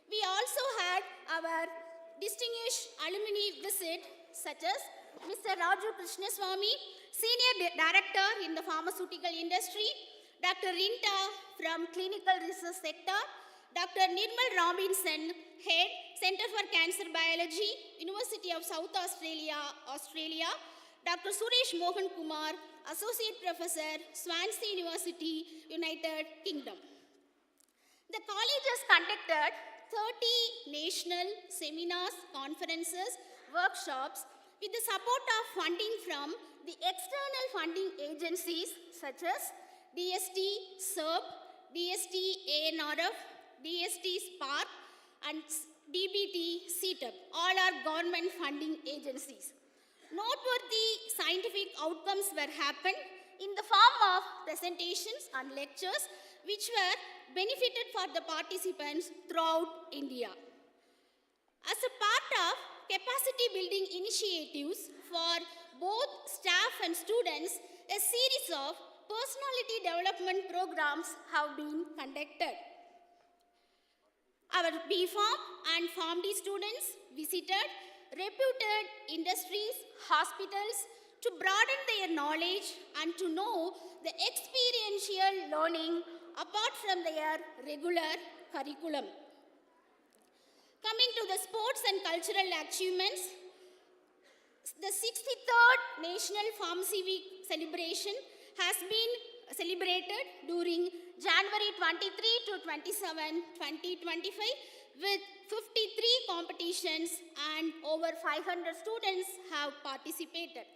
We also had our distinguished alumni visit, such as Mr. Raju Krishnaswamy, Senior Director in the pharmaceutical industry, Dr. Rinta from Clinical Research Sector, Dr. Nirmal Robinson, Head, Center for Cancer Biology, University of South Australia, Australia, Dr. Suresh Mohan Kumar, Associate Professor, Swansea University, United Kingdom. The college has conducted 30 national seminars, conferences, workshops with the support of funding from the external funding agencies such as DST, SERB, DST, ANRF, DST, SPARK, and DBT, CETUP. All are government funding agencies. Noteworthy scientific outcomes were happened in the form of presentations and lectures which were benefited for the participants throughout India. As a part of capacity building initiatives for both staff and students, a series of personality development programs have been conducted. Our BPharm and PharmD students visited reputed industries, hospitals to broaden their knowledge and to know the experience experiential learning apart from their regular curriculum. Coming to the sports and cultural achievements, the 63rd National Pharmacy Week celebration has been celebrated during January 23 to 27, 2025 with 53 competitions and over 500 students have participated.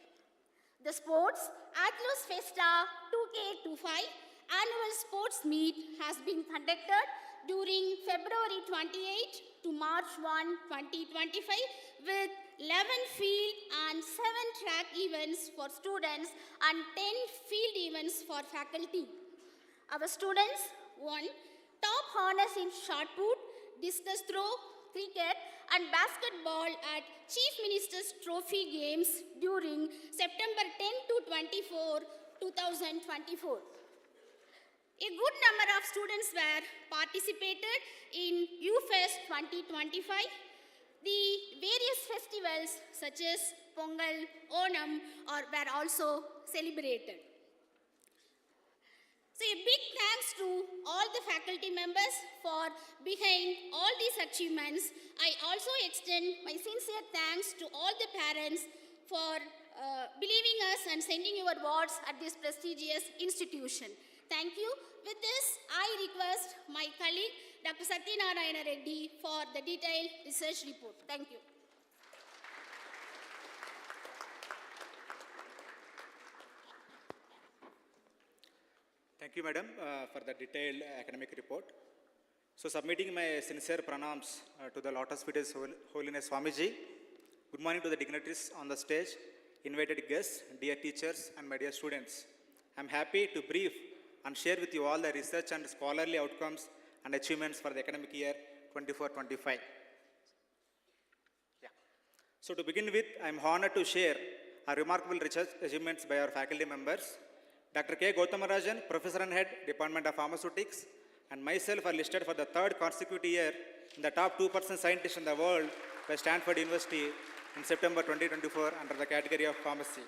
The sports Atlas Festa 2K25 annual sports meet has been conducted during February 28 to March 1, 2025 with 11 field and 7 track events for students and 10 field events for faculty. Our students won top honors in shot put, discus throw, cricket and basketball at Chief Minister's Trophy Games during September 10 to 24, 2024. A good number of students were participated in UFest 2025. The various festivals such as Pongal, Onam were also celebrated. So a big thanks to all the faculty members for behind all these achievements. I also extend my sincere thanks to all the parents for believing us and sending your awards at this prestigious institution. Thank you. With this, I request my colleague, Dr. Satyanarayana Reddy, for the detailed research report. Thank you. Thank you, Madam, for the detailed academic report. So, submitting my sincere pranams to the Lotus Feet His Holiness Swamiji. Good morning to the dignitaries on the stage, invited guests, dear teachers, and my dear students. I am happy to brief and share with you all the research and scholarly outcomes and achievements for the academic year 24-25. So, to begin with, I am honored to share our remarkable research achievements by our faculty members. Dr. K. Gautamarajan, Professor and Head, Department of Pharmaceutics, and myself are listed for the third consecutive year in the top 2% scientists in the world by Stanford University in September 2024 under the category of pharmacy.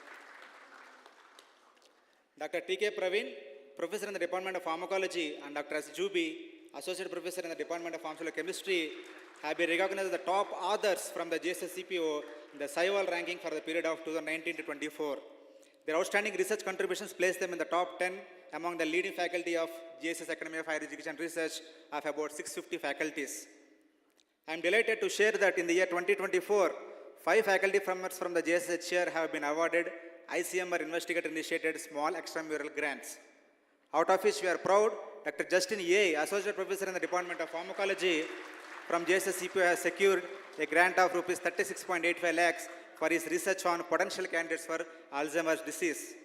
Dr. T.K. Praveen, Professor in the Department of Pharmacology, and Dr. S. Jubi, Associate Professor in the Department of Pharmaceutical Chemistry, have been recognized as the top authors from the JSS-CPO in the SciVal ranking for the period of 2019 to 24. Their outstanding research contributions place them in the top 10 among the leading faculty of JSS Academy of Higher Education Research of about 650 faculties. I am delighted to share that in the year 2024, 5 faculty members from the JSS chair have been awarded ICMR investigator-initiated small extramural grants. Out of which we are proud, Dr. Justin A., Associate Professor in the Department of Pharmacology from JSS-CPO has secured a grant of Rs 36.85 lakhs for his research on potential candidates for Alzheimer's disease.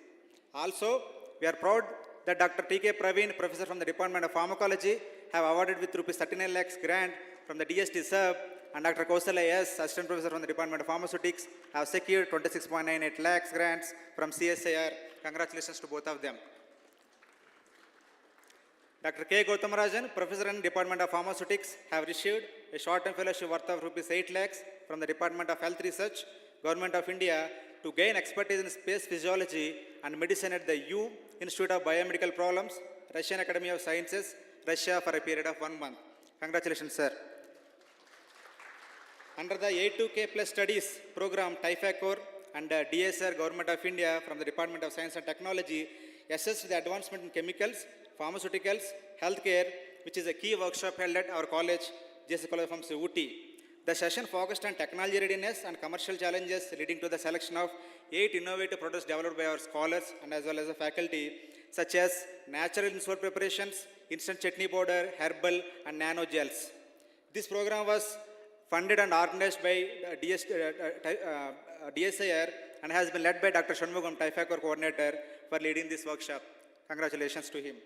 Also, we are proud that Dr. T.K. Praveen, Professor from the Department of Pharmacology, have awarded with Rs 39 lakhs grant from the DST SUB, and Dr. Kausalya S., Assistant Professor from the Department of Pharmaceutics, have secured 26.98 lakhs grants from CSIR. Congratulations to both of them. Dr. K. Gautamarajan, Professor in Department of Pharmaceutics, have received a short-term fellowship worth of Rs 8 lakhs from the Department of Health Research, Government of India, to gain expertise in space physiology and medicine at the U Institute of Biomedical Problems, Russian Academy of Sciences, Russia, for a period of 1 month. Congratulations, sir. Under the A2K Plus Studies program, TIFACOR and DSR, Government of India, from the Department of Science and Technology, assessed the advancement in chemicals, pharmaceuticals, healthcare, which is a key workshop held at our college, JSS College of Pharmacy, Ooty. The session focused on technology readiness and commercial challenges, leading to the selection of 8 innovative products developed by our scholars and as well as the faculty, such as natural insole preparations, instant chutney powder, herbal, and nano gels. This program was funded and organized by DSIR and has been led by Dr. Shanmugam, TIFACOR coordinator, for leading this workshop. Congratulations to him.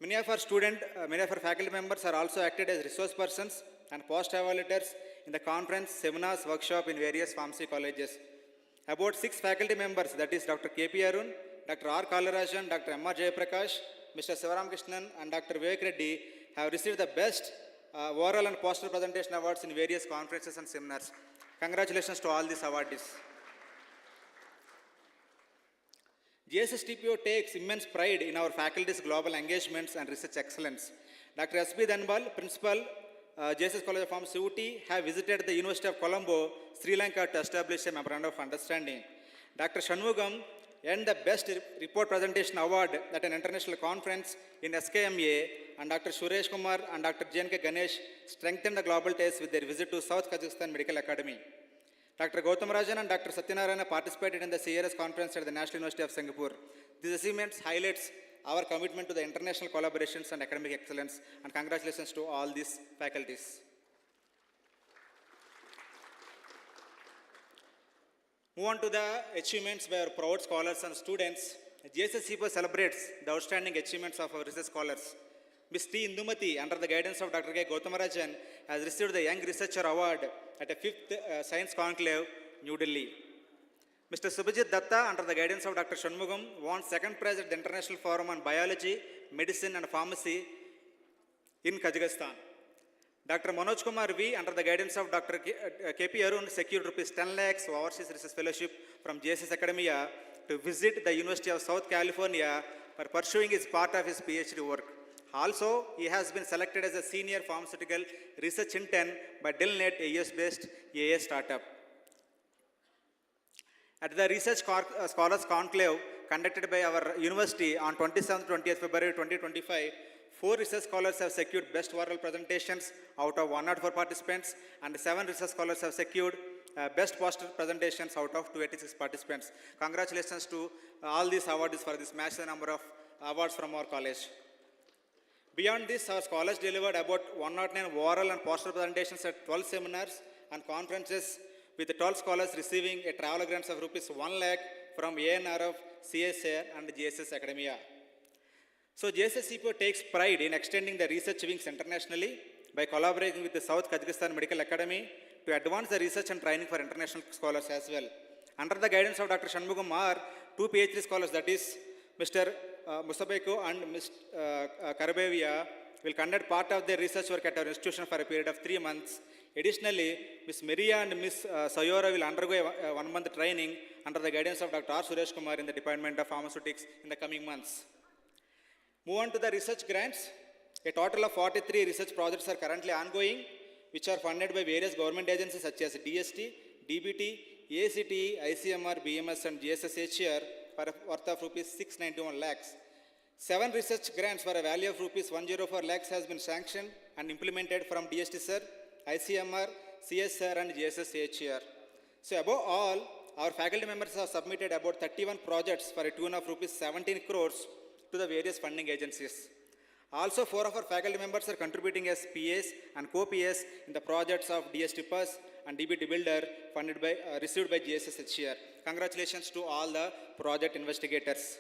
Many of our faculty members are also acted as resource persons and post-evaluators in the conference, seminars, workshop in various pharmacy colleges. About 6 faculty members, that is Dr. K.P. Arun, Dr. R. Kalarajan, Dr. M.R. Jayaprakash, Mr. Sivaram Krishnan, and Dr. Vivek Reddy have received the best oral and poster presentation awards in various conferences and seminars. Congratulations to all these awardees. JSSTPO takes immense pride in our faculty's global engagements and research excellence. Dr. S.B. Dhanbal, Principal, JSS College of Pharmacy, UT, have visited the University of Colombo, Sri Lanka to establish a memorandum of understanding. Dr. Shanmugam earned the Best Report Presentation Award at an international conference in SKMA, and Dr. Suresh Kumar and Dr. J.N.K. Ganesh strengthened the global ties with their visit to South Kazakhstan Medical Academy. Dr. Gautam Rajan and Dr. Satyanarayana participated in the CRS conference at the National University of Singapore. These achievements highlights our commitment to the international collaborations and academic excellence, and congratulations to all these faculties. Move on to the achievements by our proud scholars and students. JSSCPO celebrates the outstanding achievements of our research scholars. Ms. T. Indumati, under the guidance of Dr. K. Gautamarajan, has received the Young Researcher Award at a 5th Science Conclave, New Delhi. Mr. Subhajit Datta, under the guidance of Dr. Shanmugam, won second prize at the International Forum on Biology, Medicine and Pharmacy in Kazakhstan. Dr. Manoj Kumar V, under the guidance of Dr. K.P. Arun, secured Rs 10 lakhs Overseas Research Fellowship from JSS Academia to visit the University of South California for pursuing his part of his PhD work. Also, he has been selected as a senior pharmaceutical research intern by deliighted, a US-based AA startup. At the Research Scholars Conclave conducted by our university on 27th 20th February 2025, 4 research scholars have secured best oral presentations out of 104 participants, and 7 research scholars have secured best poster presentations out of 286 participants. Congratulations to all these awardees for this massive number of awards from our college. Beyond this, our scholars delivered about 109 oral and poster presentations at 12 seminars and conferences, with the 12 scholars receiving a travel grants of rupees 1 lakh from ANRF, CSIR and JSS Academia. So JSSCPO takes pride in extending the research wings internationally by collaborating with the South Kazakhstan Medical Academy to advance the research and training for international scholars as well. Under the guidance of Dr. Shanmugam R, 2 PhD scholars, that is Mr. Musabeko and Ms. Karabevia, will conduct part of their research work at our institution for a period of 3 months. Additionally, Ms. Maria and Ms. Sayora will undergo a 1-month training under the guidance of Dr. R. Suresh Kumar in the Department of Pharmaceutics in the coming months. Move on to the research grants. A total of 43 research projects are currently ongoing, which are funded by various government agencies such as DST, DBT, ACTE, ICMR, BMS and GSSHR for a worth of rupees 691 lakhs. 7 research grants for a value of rupees 104 lakhs has been sanctioned and implemented from DST Sir, ICMR, CSR and GSSHR. So above all, our faculty members have submitted about 31 projects for a tune of rupees 17 crores to the various funding agencies. Also, 4 of our faculty members are contributing as PAs and co-PAs in the projects of DST PUS and DBT Builder funded by, received by GSSHR. Congratulations to all the project investigators.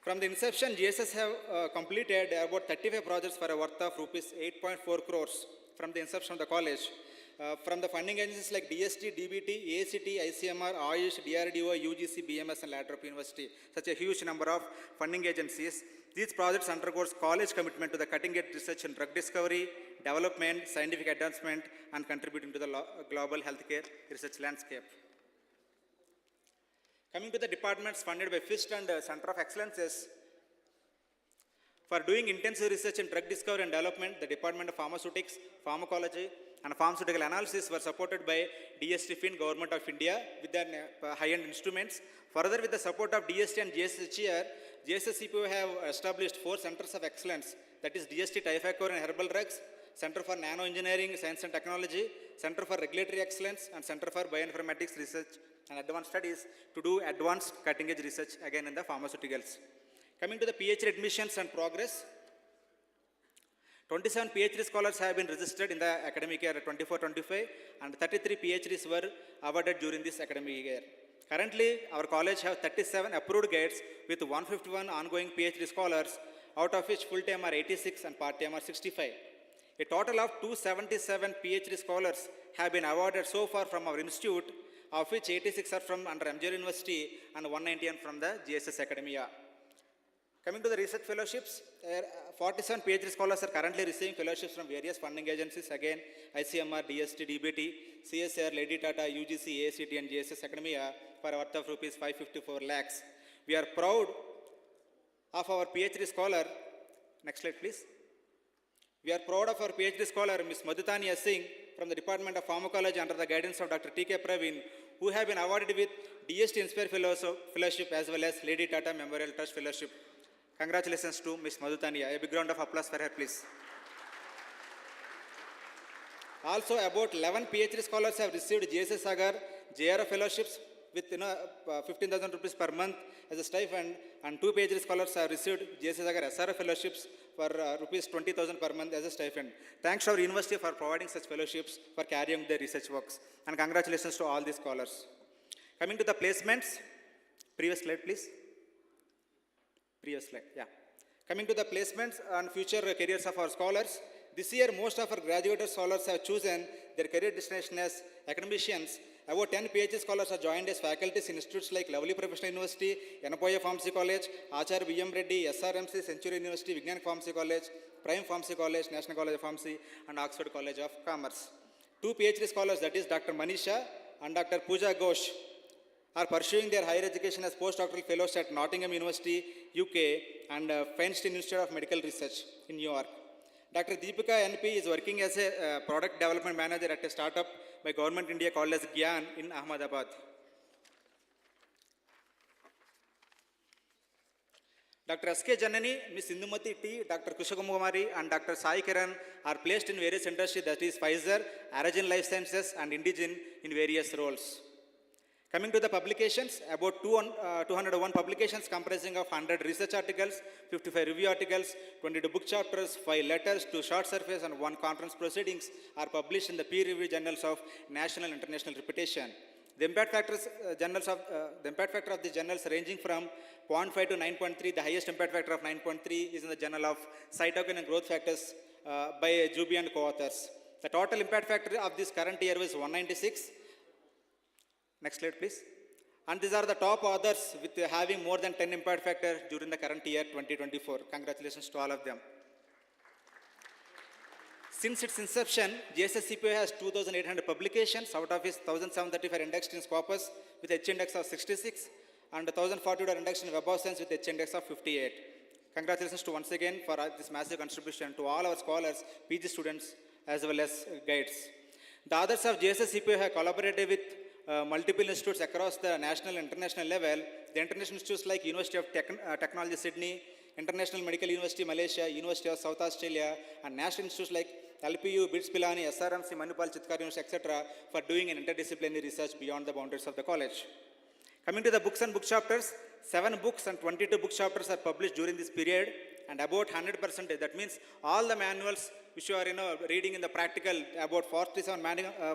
From the inception, GSS have completed about 35 projects for a worth of rupees 8.4 crores from the inception of the college. From the funding agencies like DST, DBT, ACT, ICMR, AYUSH, DRDO, UGC, BMS and Lathrop University, such a huge number of funding agencies. These projects undergoes college commitment to the cutting-edge research in drug discovery, development, scientific advancement and contributing to the global healthcare research landscape. Coming to the departments funded by FIST and Center of Excellences, for doing intensive research in drug discovery and development, the Department of Pharmaceutics, Pharmacology and Pharmaceutical Analysis were supported by DST Fin, Government of India with their high-end instruments. Further, with the support of DST and JSSHR, JSSCPO have established 4 centers of excellence, that is DST Typhacor and Herbal Drugs, Center for Nano Engineering, Science and Technology, Center for Regulatory Excellence and Center for Bioinformatics Research and Advanced Studies to do advanced cutting-edge research again in the pharmaceuticals. Coming to the PhD admissions and progress, 27 PhD scholars have been registered in the academic year 24-25 and 33 PhDs were awarded during this academic year. Currently, our college have 37 approved guides with 151 ongoing PhD scholars, out of which full-time are 86 and part-time are 65. A total of 277 PhD scholars have been awarded so far from our institute, of which 86 are from under MGR University and 191 from the GSS Academia. Coming to the research fellowships, 47 PhD scholars are currently receiving fellowships from various funding agencies, again ICMR, DST, DBT, CSR, Lady Tata, UGC, ACT and GSS Academia for a worth of rupees 554 lakhs. We are proud of our PhD scholar. Next slide, please. We are proud of our PhD scholar, Ms. Madhutani Singh, from the Department of Pharmacology under the guidance of Dr. T.K. Praveen, who have been awarded with DST Inspire Fellowship as well as Lady Tata Memorial Trust Fellowship. Congratulations to Ms. Madhutani. A big round of applause for her, please. Also, about 11 PhD scholars have received JSS Sagar JR Fellowships with 15,000 rupees per month as a stipend, and 2 PhD scholars have received JSS Sagar SR Fellowships for rupees 20,000 per month as a stipend. Thanks to our university for providing such fellowships for carrying their research works, and congratulations to all these scholars. Coming to the placements, previous slide, please. Previous slide, yeah. Coming to the placements and future careers of our scholars, this year most of our graduated scholars have chosen their career destination as academicians. About 10 PhD scholars are joined as faculties in institutes like Lovely Professional University, Yanapoya Pharmacy College, Achar B.M. Reddy, SRMC, Century University, Vignan Pharmacy College, Prime Pharmacy College, National College of Pharmacy, and Oxford College of Commerce. 2 PhD scholars, that is Dr. Manisha and Dr. Pooja Ghosh, are pursuing their higher education as postdoctoral fellows at Nottingham University, UK, and Feinstein Institute of Medical Research in New York. Dr. Deepika NP is working as a product development manager at a startup by Government India called as Gyan in Ahmedabad. Dr. S.K. Janani, Ms. Indumati T, Dr. Kushakumari, and Dr. Sai Kiran are placed in various industries, that is Pfizer, Aragen Life Sciences, and Indigen in various roles. Coming to the publications, about 201 publications comprising of 100 research articles, 55 review articles, 22 book chapters, 5 letters, 2 short surveys, and 1 conference proceedings are published in the peer-reviewed journals of national and international reputation. The impact factor of these journals ranging from 0.5 to 9.3. The highest impact factor of 9.3 is in the Journal of Cytokine and Growth Factors by Juby and co-authors. The total impact factor of this current year was 196. Next slide, please. And these are the top authors with having more than 10 impact factor during the current year 2024. Congratulations to all of them. Since its inception, JSSCPO has 2,800 publications, out of which 1,735 indexed in Scopus with H-index of 66 and 1,042 are indexed in Web of Science with H-index of 58. Congratulations to once again for this massive contribution to all our scholars, PG students, as well as guides. The authors of JSSCPO have collaborated with multiple institutes across the national and international level. The international institutes like University of Technology Sydney, International Medical University Malaysia, University of South Australia, and national institutes like LPU, BITS Pilani, SRMC, Manipal, Chitkar University, etc. for doing an interdisciplinary research beyond the boundaries of the college. Coming to the books and book chapters, 7 books and 22 book chapters are published during this period, and about 100%, that means all the manuals which you are reading in the practical, about 47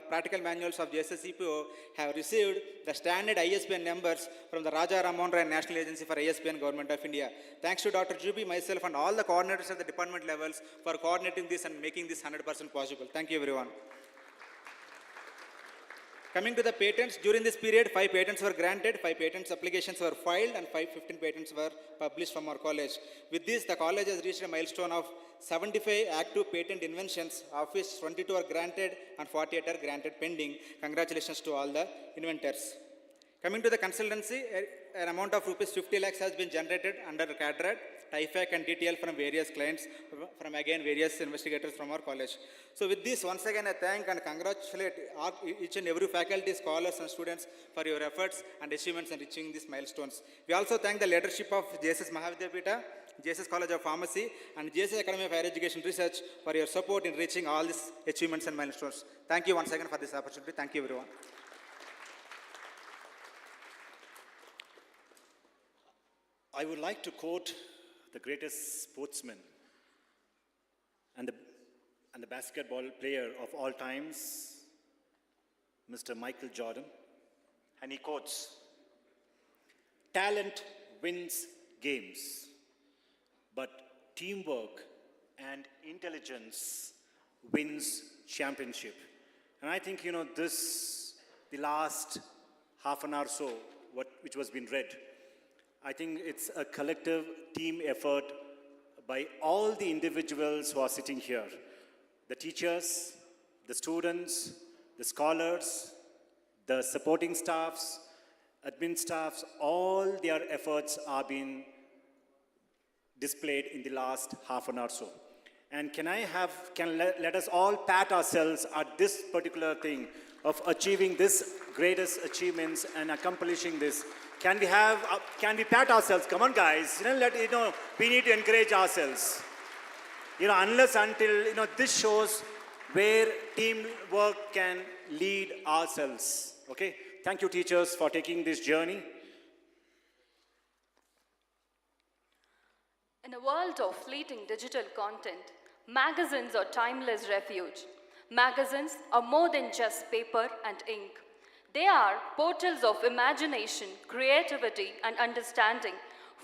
practical manuals of JSSCPO have received the standard ISBN numbers from the Raja Rammohn Rai National Agency for ISBN Government of India. Thanks to Dr. Juby, myself, and all the coordinators at the department levels for coordinating this and making this 100% possible. Thank you, everyone. Coming to the patents, during this period, 5 patents were granted, 5 patents applications were filed, and 15 patents were published from our college. With this, the college has reached a milestone of 75 active patent inventions, of which 22 are granted and 48 are granted pending. Congratulations to all the inventors. Coming to the consultancy, an amount of rupees 50 lakhs has been generated under CADRAT, TIFAC and DTL from various clients, from again various investigators from our college. So with this, once again I thank and congratulate each and every faculty, scholars and students for your efforts and achievements in reaching these milestones. We also thank the leadership of JSS Mahavidyapita, JSS College of Pharmacy and JSS Academy of Higher Education Research for your support in reaching all these achievements and milestones. Thank you once again for this opportunity. Thank you, everyone. I would like to quote the greatest sportsman and the basketball player of all times, Mr. Michael Jordan. And he quotes, "Talent wins games, but teamwork and intelligence wins championship." And I think, the last half an hour or so, which was being read, I think it's a collective team effort by all the individuals who are sitting here. The teachers, the students, the scholars, the supporting staffs, admin staffs, all their efforts are being displayed in the last half an hour or so. And let us all pat ourselves at this particular thing of achieving this greatest achievements and accomplishing this. Can we pat ourselves? Come on, guys. We need to encourage ourselves. Unless until, this shows where teamwork can lead ourselves. Okay? Thank you, teachers, for taking this journey. In a world of fleeting digital content, magazines are timeless refuge. Magazines are more than just paper and ink. They are portals of imagination, creativity, and understanding.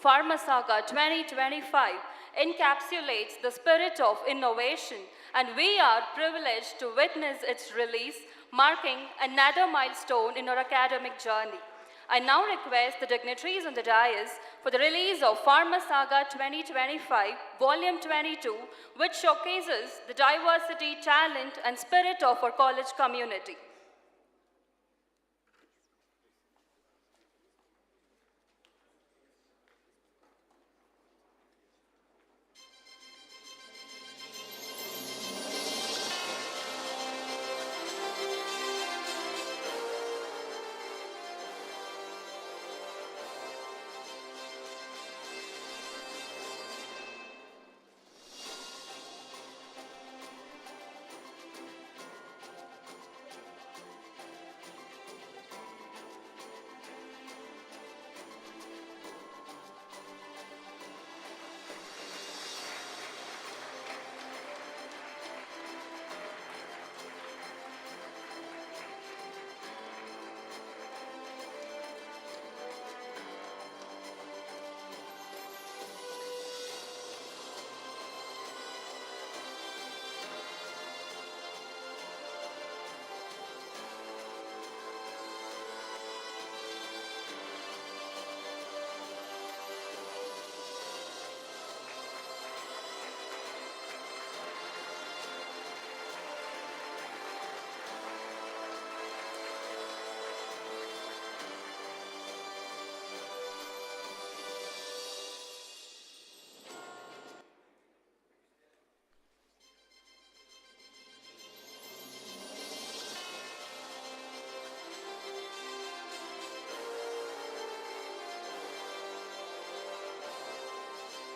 Pharmasaga 2025 encapsulates the spirit of innovation, and we are privileged to witness its release, marking another milestone in our academic journey. I now request the dignitaries on the dais for the release of Pharmasaga 2025, Volume 22, which showcases the diversity, talent, and spirit of our college community.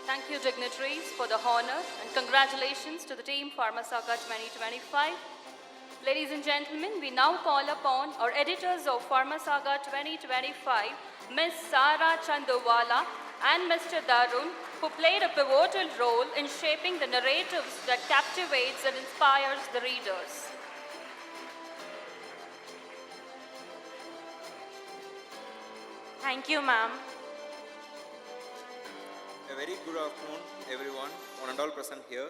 Thank you, dignitaries, for the honor, and congratulations to the team Pharmasaga 2025. Ladies and gentlemen, we now call upon our editors of Pharmasaga 2025, Ms. Sara Chanduwala and Mr. Darun, who played a pivotal role in shaping the narratives that captivates and inspires the readers. Thank you, ma'am. A very good afternoon, everyone, one and all present here,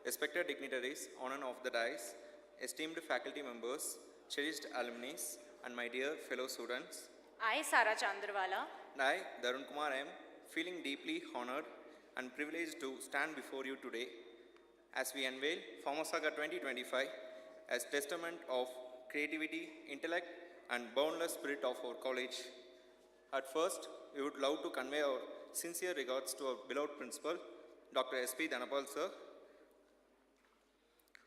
respected dignitaries on and off the dais, esteemed faculty members, cherished alumni, and my dear fellow students. I, Sara Chandrawala, And I, Darun Kumar, am feeling deeply honored and privileged to stand before you today as we unveil Pharmasaga 2025 as testament of creativity, intellect, and boundless spirit of our college. At first, we would love to convey our sincere regards to our beloved principal, Dr. S.P. Dhanapal sir,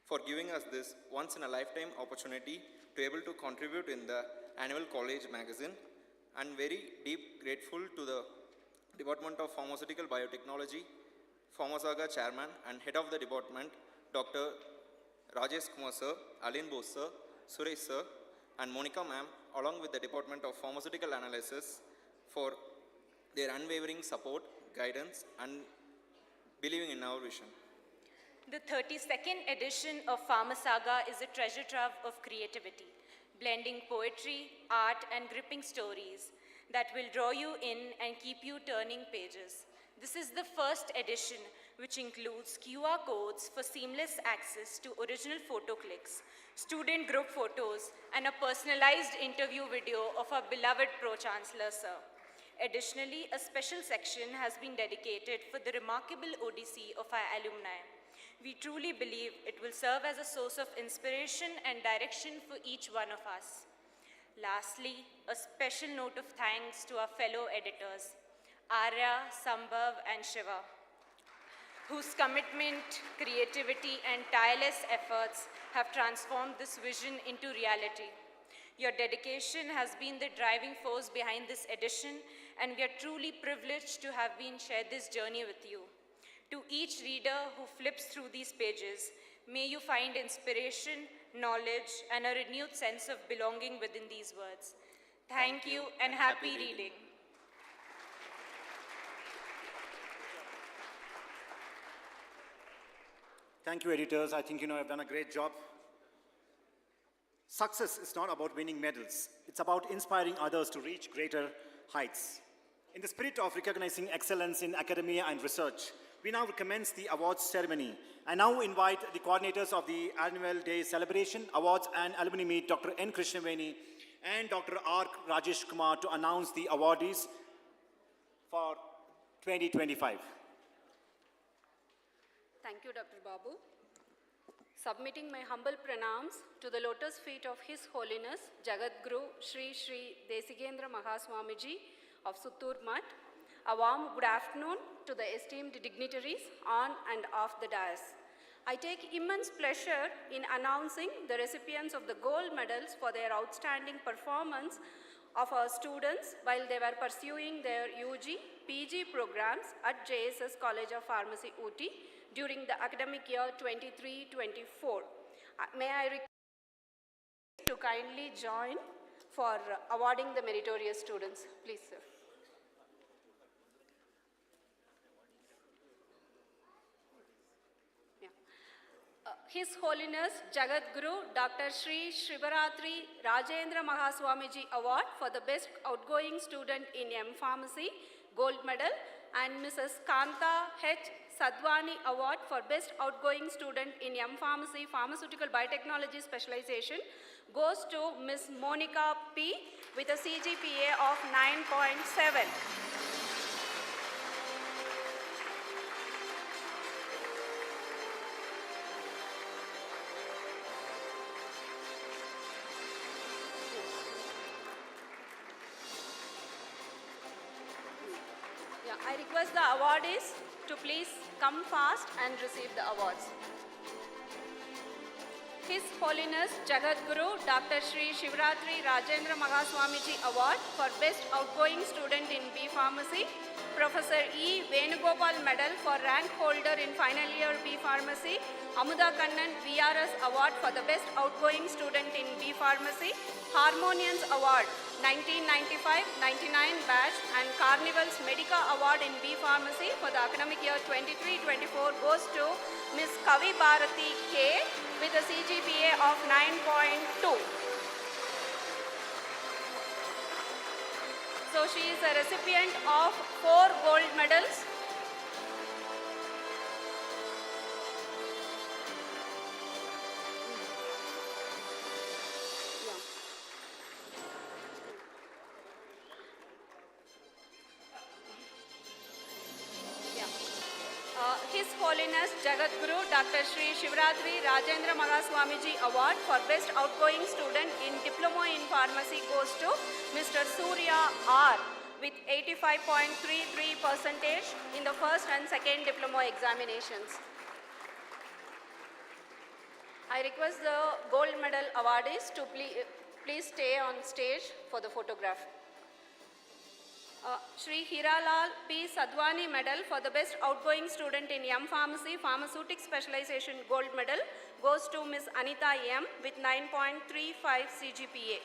for giving us this once-in-a-lifetime opportunity to be able to contribute in the annual college magazine, and very deep grateful to the Department of Pharmaceutical Biotechnology, Pharmasaga Chairman and Head of the Department, Dr. Rajesh Kumar sir, Alin Bose sir, Suresh sir, and Monica ma'am, along with the Department of Pharmaceutical Analysis, for their unwavering support, guidance, and believing in our vision. the 32nd edition of Pharmasaga is a treasure trove of creativity, blending poetry, art, and gripping stories that will draw you in and keep you turning pages. This is the first edition, which includes QR codes for seamless access to original photo clicks, student group photos, and a personalized interview video of our beloved Pro-Chancellor, sir. Additionally, a special section has been dedicated for the remarkable odyssey of our alumni. We truly believe it will serve as a source of inspiration and direction for each one of us. Lastly, a special note of thanks to our fellow editors, Arya, Sambhav, and Shiva, whose commitment, creativity, and tireless efforts have transformed this vision into reality. Your dedication has been the driving force behind this edition, and we are truly privileged to have been shared this journey with you. To each reader who flips through these pages, may you find inspiration, knowledge, and a renewed sense of belonging within these words. Thank you and happy reading. Thank you, editors. I think you've done a great job. Success is not about winning medals. It's about inspiring others to reach greater heights. In the spirit of recognizing excellence in academia and research, we now commence the awards ceremony. I now invite the coordinators of the annual day celebration, awards and alumni meet, Dr. N. Krishnaveni and Dr. R. Rajesh Kumar, to announce the awardees for 2025. Thank you, Dr. Babu. Submitting my humble pranams to the lotus feet of His Holiness Jagadguru Sri Sri Desigendra Mahaswamiji of Suttur Mutt. A warm good afternoon to the esteemed dignitaries on and off the dais. I take immense pleasure in announcing the recipients of the gold medals for their outstanding performance of our students while they were pursuing their UG, PG programs at JSS College of Pharmacy, Ooty during the academic year 23-24. May I request to kindly join for awarding the meritorious students. Please, sir. His Holiness Jagadguru Dr. Sri Shivaratri Rajendra Mahaswamiji Award for the Best Outgoing Student in M Pharmacy, Gold Medal, and Mrs. Kanta H. Sadwani Award for Best Outgoing Student in M Pharmacy, Pharmaceutical Biotechnology Specialization goes to Ms. Monica P. with a CGPA of 9.7. I request the awardees to please come fast and receive the awards. His Holiness Jagadguru Dr. Sri Shivaratri Rajendra Mahaswamiji Award for Best Outgoing Student in B Pharmacy, Professor E. Venugopal Medal for Rank Holder in Final Year B Pharmacy, Amuda Kannan VRS Award for the Best Outgoing Student in B Pharmacy, Harmonians Award 1995-99 batch, and Carnival's Medica Award in B Pharmacy for the academic year 23-24 goes to Ms. Kavi Bharati K. with a CGPA of 9.2. So she is a recipient of 4 gold medals. His Holiness Jagadguru Dr. Sri Shivaratri Rajendra Mahaswamiji Award for Best Outgoing Student in Diploma in Pharmacy goes to Mr. Surya R. with 85.33% in the first and second diploma examinations. I request the gold medal awardees to please stay on stage for the photograph. Shri Hiralal P. Sadwani Medal for the Best Outgoing Student in M Pharmacy, Pharmaceutics Specialization Gold Medal goes to Ms. Anita M. with 9.35 CGPA.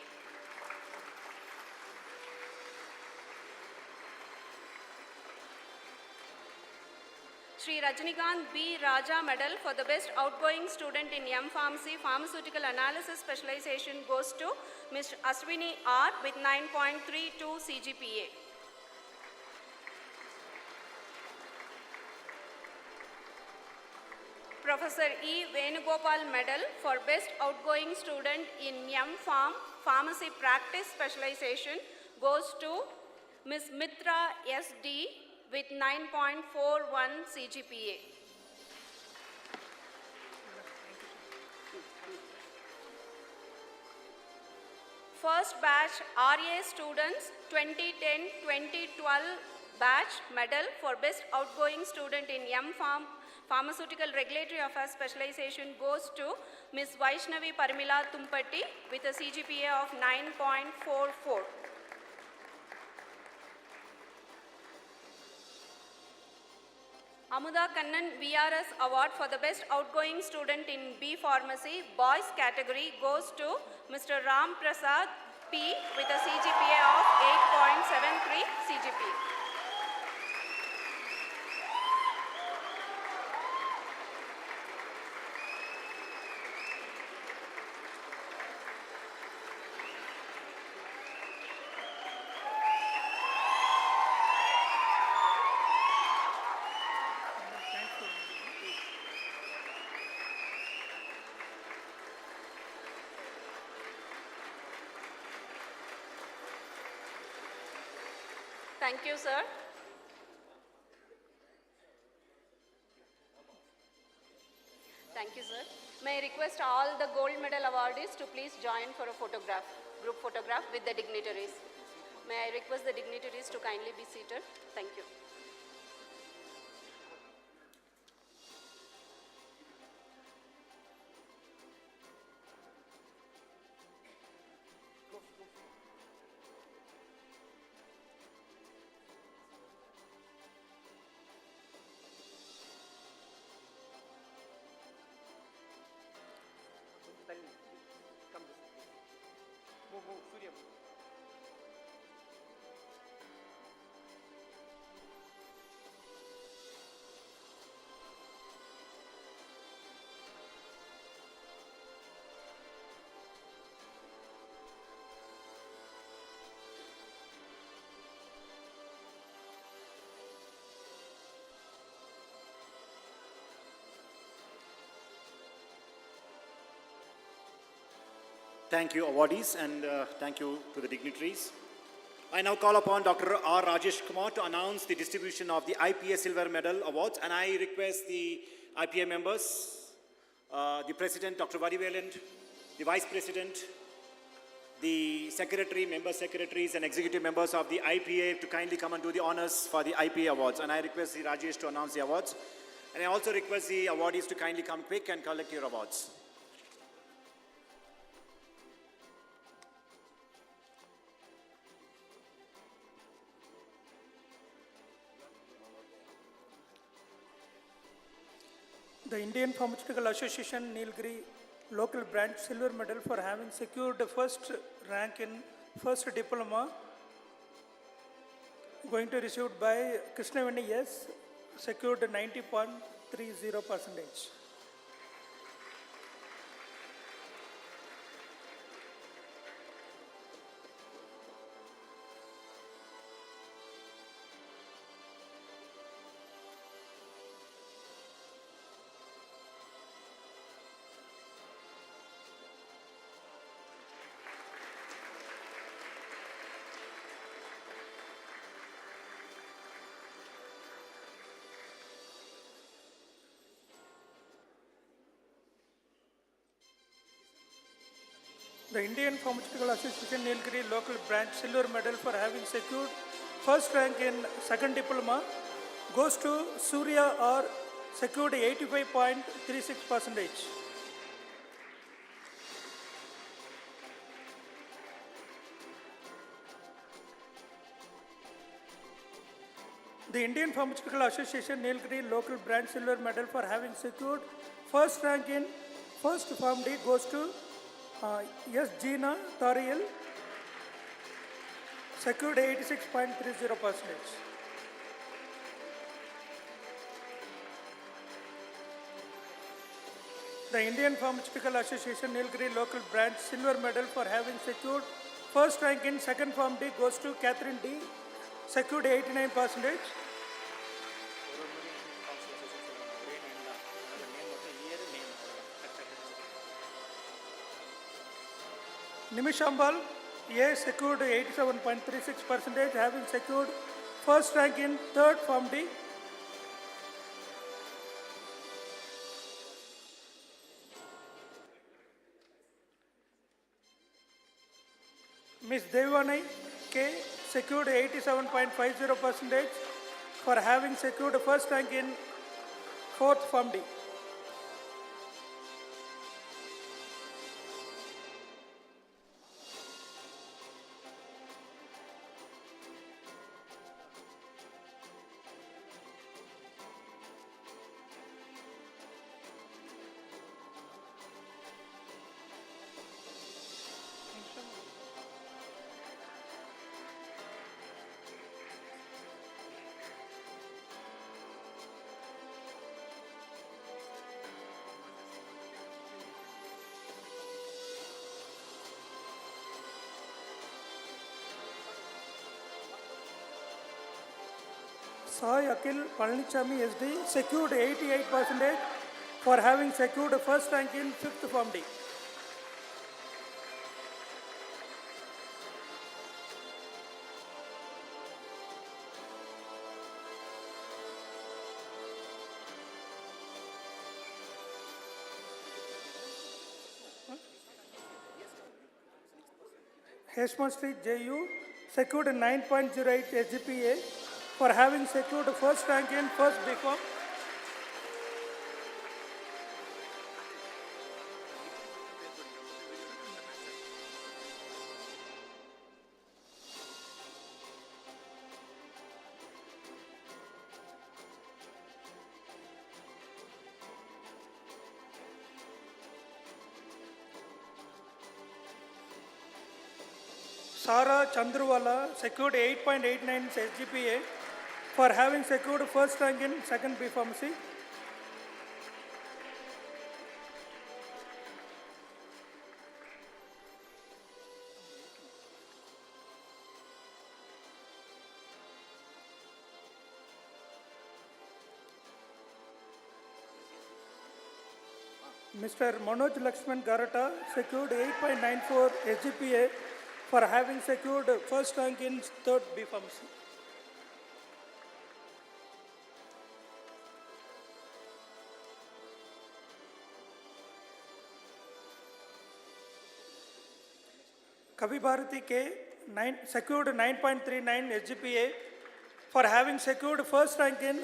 Shri Rajnikant B. Raja Medal for the Best Outgoing Student in M Pharmacy, Pharmaceutical Analysis Specialization goes to Ms. Aswini R. with 9.32 CGPA. Professor E. Venugopal Medal for Best Outgoing Student in M Pharm, Pharmacy Practice Specialization goes to Ms. Mitra S.D. with 9.41 CGPA. First batch RA students 2010-2012 batch medal for best outgoing student in M.Pharm Pharmaceutical Regulatory Affairs specialization goes to Ms. Vaishnavi Parimila Tumpatti with a CGPA of 9.44. Amuda Kannan VRS Award for the Best Outgoing Student in B Pharmacy Boys category goes to Mr. Ram Prasad P with a CGPA of 8.73 CGPA. Thank you, sir. Thank you, sir. May I request all the gold medal awardees to please join for a photograph, group photograph with the dignitaries. May I request the dignitaries to kindly be seated. Thank you. Thank you, awardees, and thank you to the dignitaries. I now call upon Dr. R. Rajesh Kumar to announce the distribution of the IPA Silver Medal Awards, and I request the IPA members, the President, Dr. Variveland, the Vice President, the Secretary, Member Secretaries, and Executive Members of the IPA to kindly come and do the honors for the IPA Awards. And I request the Rajesh to announce the awards. And I also request the awardees to kindly come quick and collect your awards. The Indian Pharmaceutical Association Nilgiri local branch silver medal for having secured the first rank in first diploma going to received by Krishnaveni S, secured 90.30%. The Indian Pharmaceutical Association Nilgiri local branch silver medal for having secured first rank in second diploma goes to Surya R, secured 85.36%. The Indian Pharmaceutical Association Nilgiri local branch silver medal for having secured first rank in first Form D goes to S. Gina Tariel, secured 86.30%. The Indian Pharmaceutical Association Nilgiri local branch silver medal for having secured first rank in second Form D goes to Catherine D, secured 89%. Nimishambal A secured 87.36%, having secured first rank in third Form D. Ms. Devani K secured 87.50% for having secured first rank in 4th Form D. Sai Akil Palanichami SD secured 88% for having secured first rank in 5th Form D. Heshma Street JU secured 9.08 SGPA for having secured first rank in first B Form. Sara Chandruwala secured 8.89 SGPA for having secured first rank in second B Pharmacy. Mr. Manoj Lakshman Garata secured 8.94 SGPA for having secured first rank in third B Pharmacy. Kavi Bharati K secured 9.39 SGPA for having secured first rank in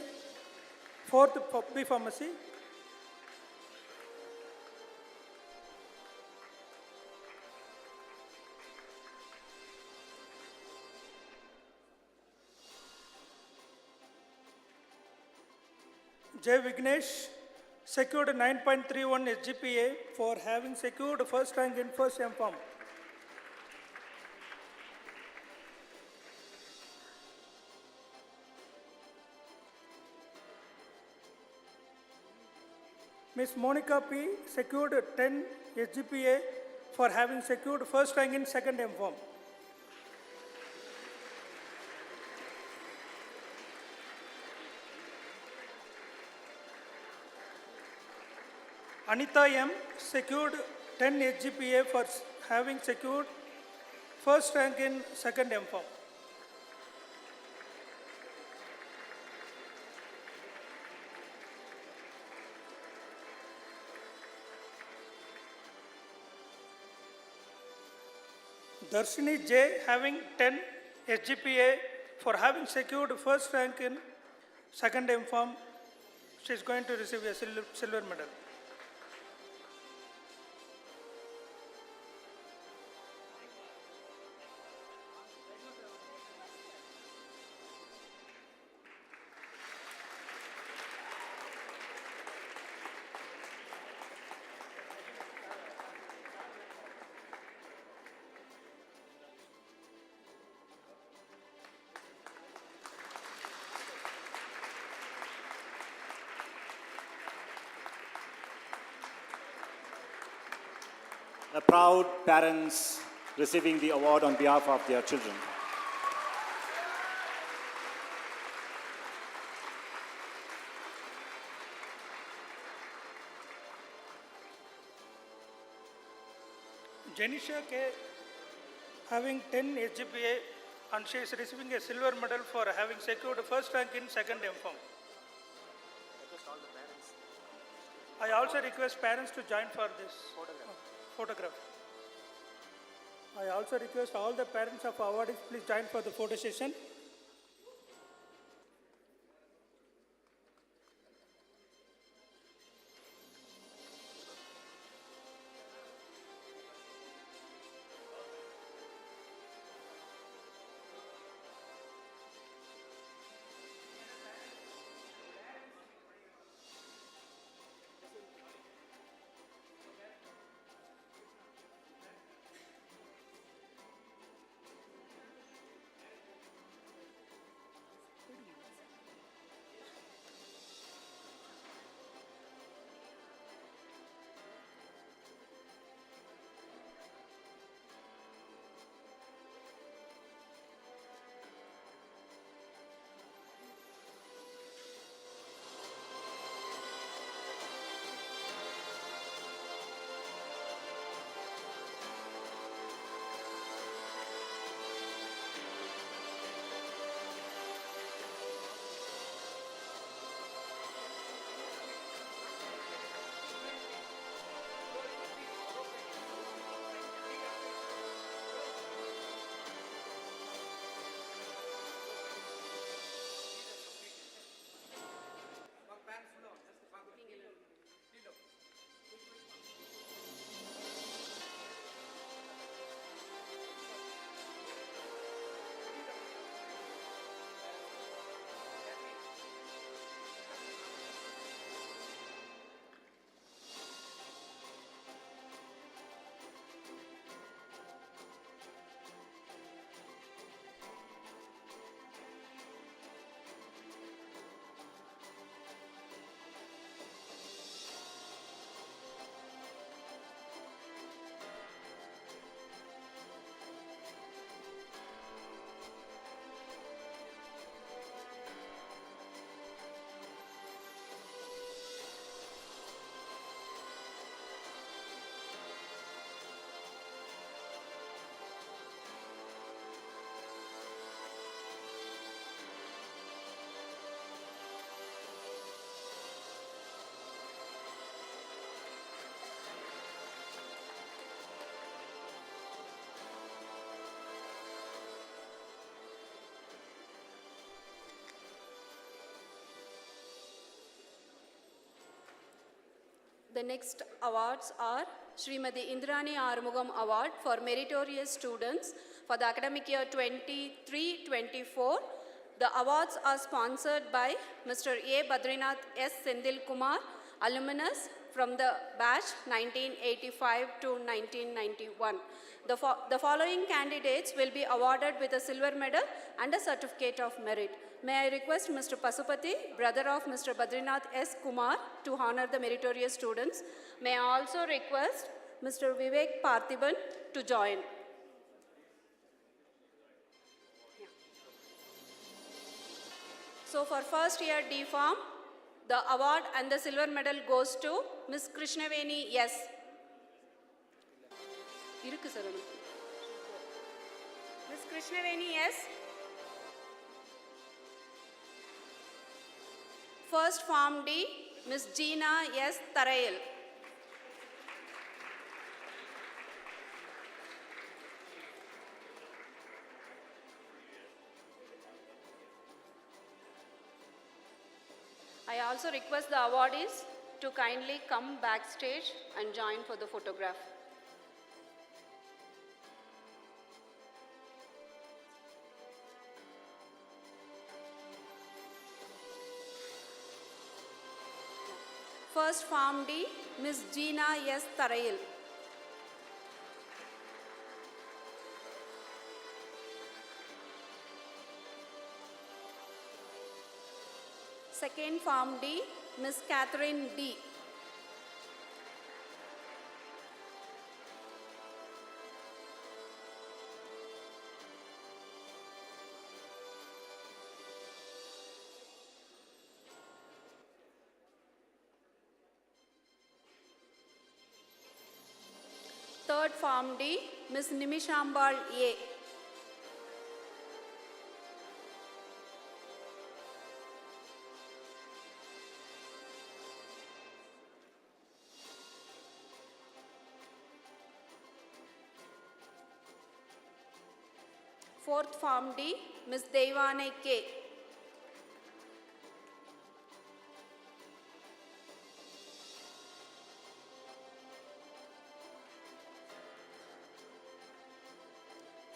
fourth B Pharmacy. J. Vignesh secured 9.31 SGPA for having secured first rank in first M Form. Ms. Monica P. secured 10 SGPA for having secured first rank in second M Form. Anita M. secured 10 SGPA for having secured first rank in second M Form. Darshini J. having 10 SGPA for having secured first rank in second M Form. She is going to receive a silver medal. The proud parents receiving the award on behalf of their children. Janisha K. having 10 SGPA and she is receiving a silver medal for having secured first rank in second M Form. I also request parents to join for this photograph. I also request all the parents of awardees please join for the photo session. The next awards are Srimati Indrani Armugam Award for Meritorious Students for the academic year 23-24. The awards are sponsored by Mr. A. Badrinath S. Sendil Kumar, alumnus from the batch 1985 to 1991. The following candidates will be awarded with a silver medal and a certificate of merit. May I request Mr. Pasupati, brother of Mr. Badrinath S. Kumar, to honor the meritorious students. May I also request Mr. Vivek Parthiban to join. So for first year D Farm, the award and the silver medal goes to Ms. Krishnaveni S. Irukku sir. Ms. Krishnaveni S. First Form D, Ms. Jeena S. Tarayal. I also request the awardees to kindly come backstage and join for the photograph. First Form D, Ms. Jeena S. Tarayal. Second Form D, Ms. Catherine D. Third Form D, Ms. Nimishambal A. Fourth Form D, Ms. Devane K.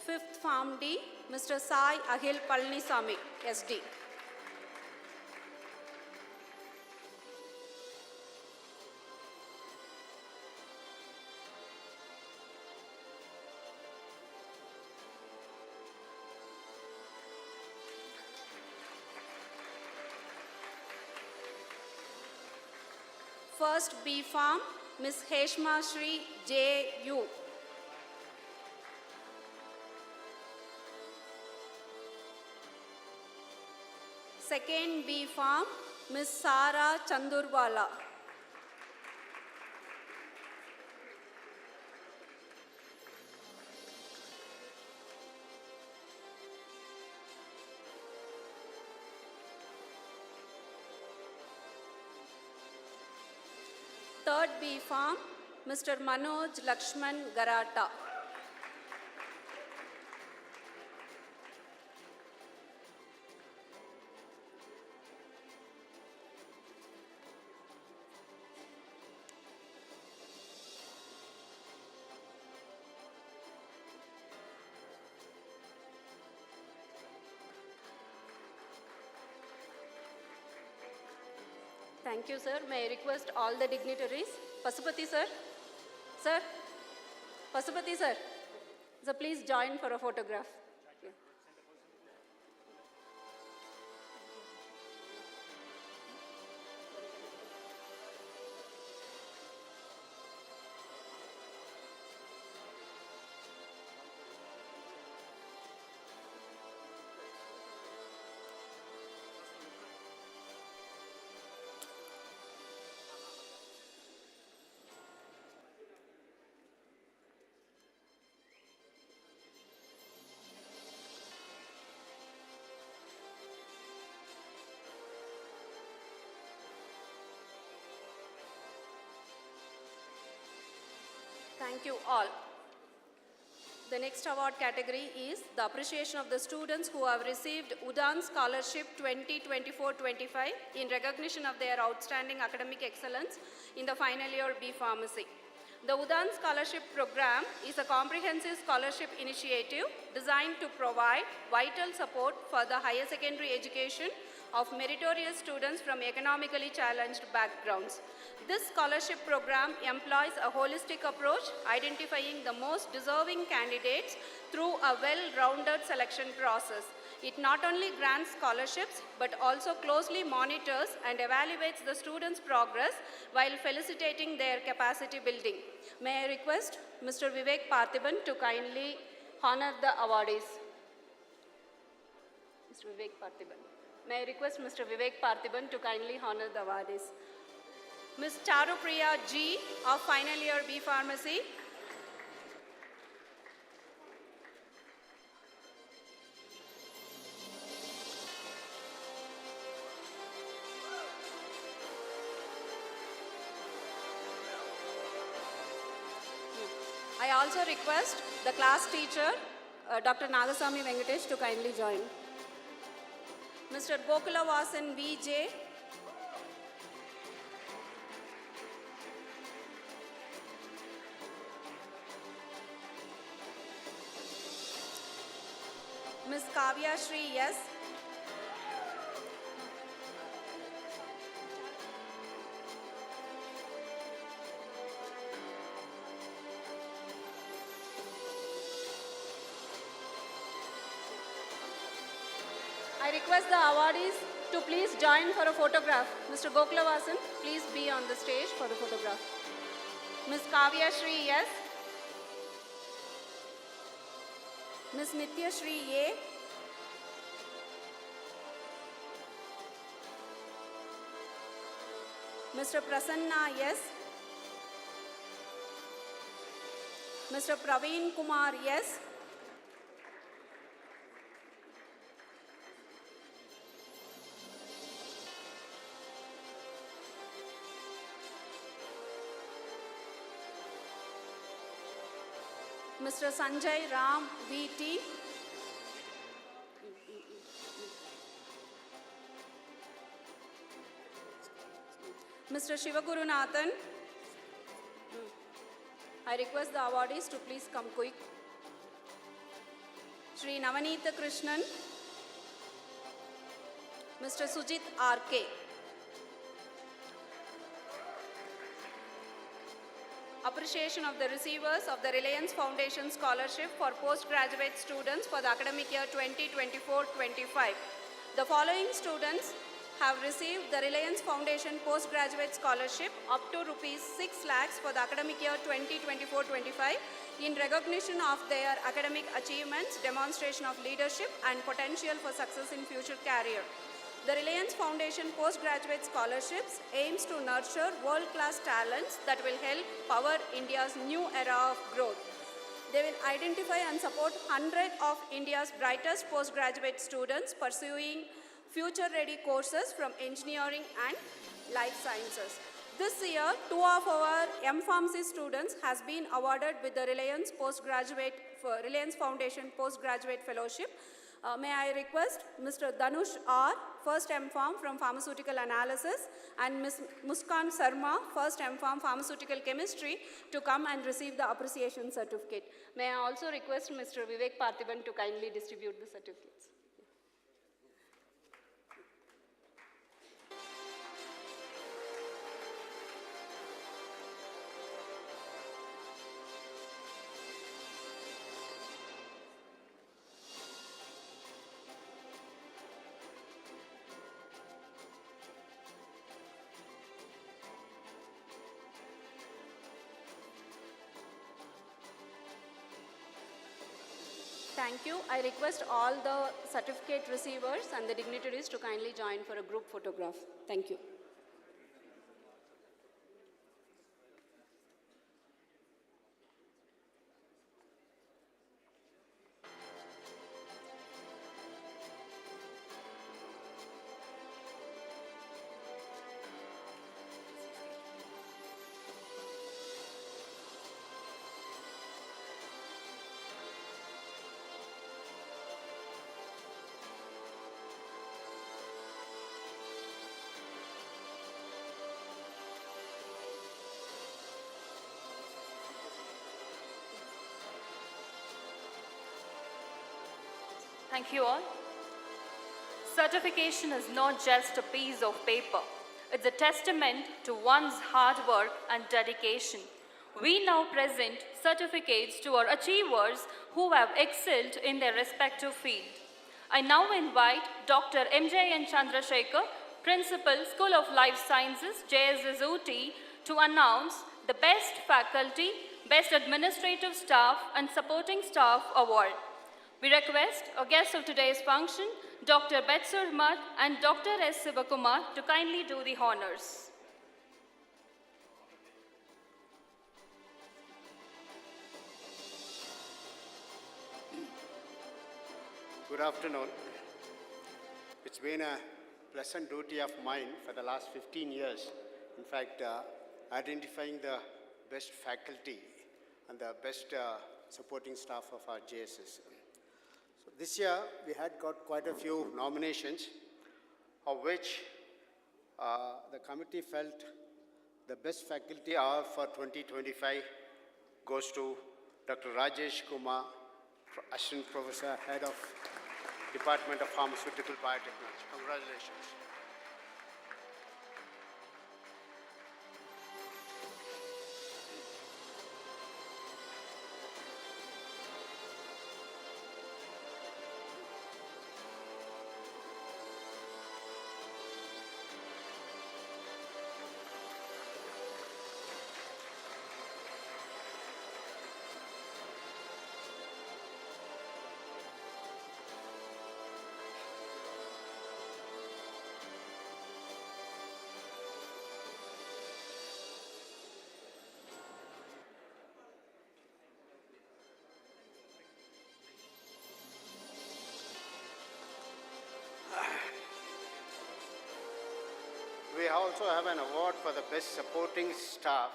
Fifth Form D, Mr. Sai Ahil Palanisamy, SD. First B Farm, Ms. Heshma Shri J.U. Second B Farm, Ms. Sara Chandurwala. Third B Farm, Mr. Manoj Lakshman Garata. Thank you, sir. May I request all the dignitaries? Pasupati, sir. Sir. Pasupati, sir. So please join for a photograph. Yeah. Thank you all. The next award category is the appreciation of the students who have received Udan Scholarship 2024-25 in recognition of their outstanding academic excellence in the final year B Pharmacy. The Udan Scholarship Program is a comprehensive scholarship initiative designed to provide vital support for the higher secondary education of meritorious students from economically challenged backgrounds. This scholarship program employs a holistic approach, identifying the most deserving candidates through a well-rounded selection process. It not only grants scholarships, but also closely monitors and evaluates the students' progress while felicitating their capacity building. May I request Mr. Vivek Parthiban to kindly honor the awardees. Mr. Vivek Parthiban. May I request Mr. Vivek Parthiban to kindly honor the awardees. Ms. Charupriya G. of final year B Pharmacy. I also request the class teacher, Dr. Nagasamy Venkatesh, to kindly join. Mr. Gokula Vasan V.J. Ms. Kavya Shri S. I request the awardees to please join for a photograph. Mr. Gokula Vasan, please be on the stage for the photograph. Ms. Kavya Shri S. Ms. Nitya Shri A. Mr. Prasanna S. Mr. Praveen Kumar S. Mr. Sanjay Ram V.T. Mr. Shivagurunathan. I request the awardees to please come quick. Shri Navanitha Krishnan. Mr. Sujit R.K. Appreciation of the receivers of the Reliance Foundation Scholarship for postgraduate students for the academic year 2024-25. The following students have received the Reliance Foundation Postgraduate Scholarship up to Rs 6 lakhs for the academic year 2024-25 in recognition of their academic achievements, demonstration of leadership and potential for success in future career. The Reliance Foundation Postgraduate Scholarships aims to nurture world-class talents that will help power India's new era of growth. They will identify and support 100 of India's brightest postgraduate students pursuing future-ready courses from engineering and life sciences. This year, 2 of our M.Pharmacy students has been awarded with the Reliance Foundation Postgraduate Fellowship. May I request Mr. Dhanush R., First M.Pharm from Pharmaceutical Analysis, and Ms. Muskan Sarma, First M.Pharm Pharmaceutical Chemistry, to come and receive the appreciation certificate. May I also request Mr. Vivek Parthiban to kindly distribute the certificates. Thank you. I request all the certificate receivers and the dignitaries to kindly join for a group photograph. Thank you. Thank you all. Certification is not just a piece of paper. It's a testament to one's hard work and dedication. We now present certificates to our achievers who have excelled in their respective field. I now invite Dr. M.J.N. Chandrasekhar, Principal, School of Life Sciences, JSS OT, to announce the Best Faculty, Best Administrative Staff and Supporting Staff Award. We request our guests of today's function, Dr. Betsur Mat and Dr. S. Sivakumar, to kindly do the honors. Good afternoon. It's been a pleasant duty of mine for the last 15 years. In fact, identifying the best faculty and the best supporting staff of our JSS. So this year, we had got quite a few nominations, of which the committee felt the best faculty award for 2025 goes to Dr. Rajesh Kumar, Assistant Professor, Head of Department of Pharmaceutical Biotechnology. Congratulations. We also have an award for the best supporting staff.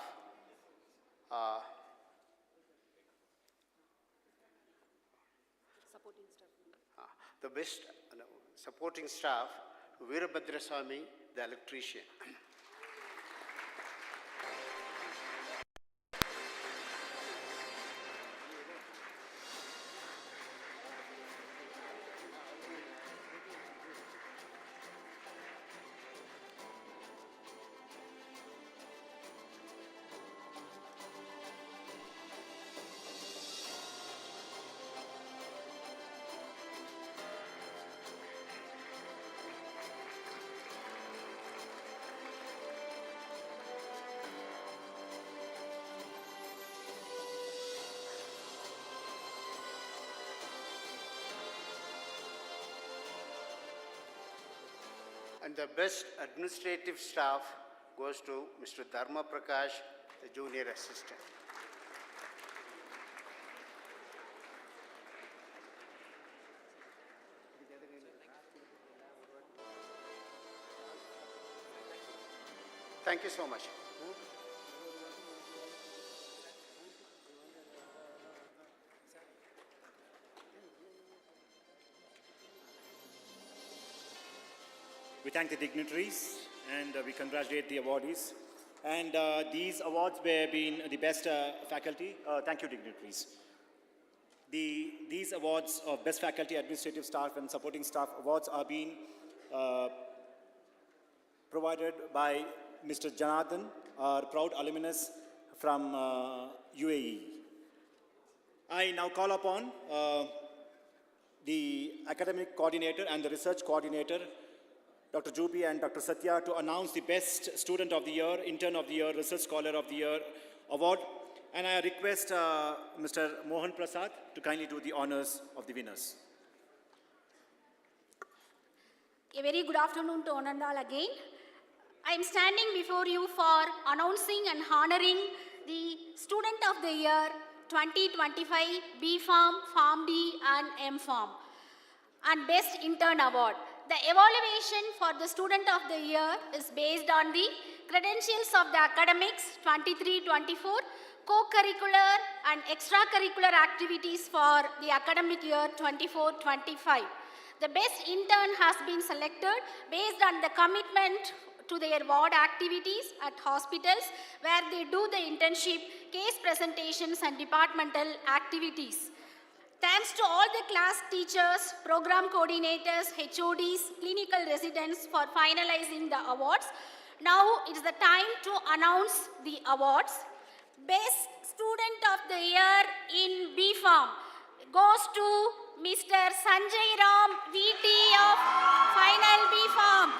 The best supporting staff, Veerabhadraswamy, the electrician. And the best administrative staff goes to Mr. Dharma Prakash, the junior assistant. Thank you so much. We thank the dignitaries and we congratulate the awardees. And these awards were being the best faculty. Thank you, dignitaries. These awards of best faculty, administrative staff, and supporting staff awards are being provided by Mr. Janardhan, our proud alumnus from UAE. I now call upon the academic coordinator and the research coordinator, Dr. Jubi and Dr. Satya, to announce the best student of the year, intern of the year, research scholar of the year award. And I request Mr. Mohan Prasad to kindly do the honors of the winners. A very good afternoon to Anandal again. I am standing before you for announcing and honoring the Student of the Year 2025 B Farm, Farm D and M Farm and Best Intern Award. The evaluation for the Student of the Year is based on the credentials of the academics 23-24, co-curricular and extracurricular activities for the academic year 24-25. The best intern has been selected based on the commitment to their ward activities at hospitals where they do the internship, case presentations and departmental activities. Thanks to all the class teachers, program coordinators, HODs, clinical residents for finalizing the awards. Now it's the time to announce the awards. Best Student of the Year in B Farm goes to Mr. Sanjay Ram, VT of Final B Farm.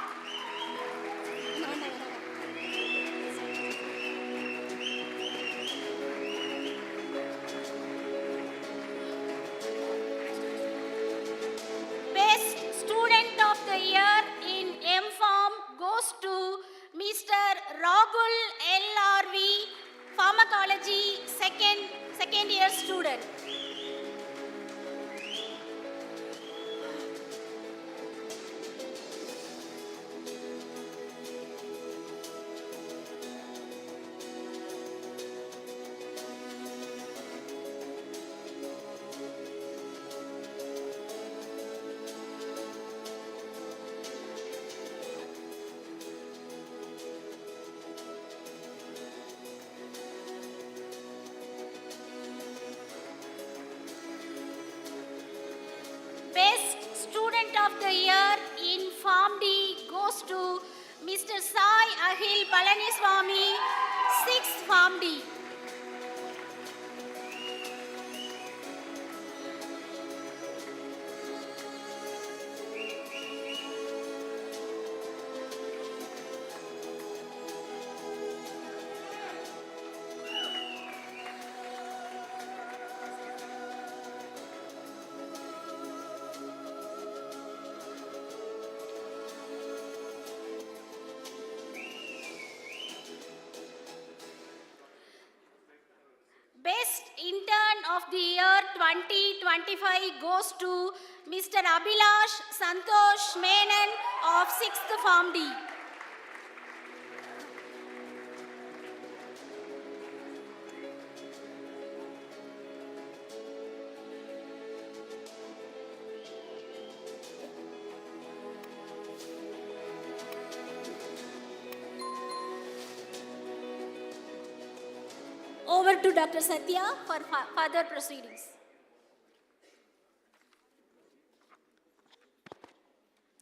Best Student of the Year in M Farm goes to Mr. Rahul LRV, Pharmacology second year student. Best Student of the Year in Farm D goes to Mr. Sai Ahil Palaniswamy, 6th Farm D. Best Intern of the Year 2025 goes to Mr. Abhilash Santosh Menon of 6th Farm D. Over to Dr. Satya for further proceedings.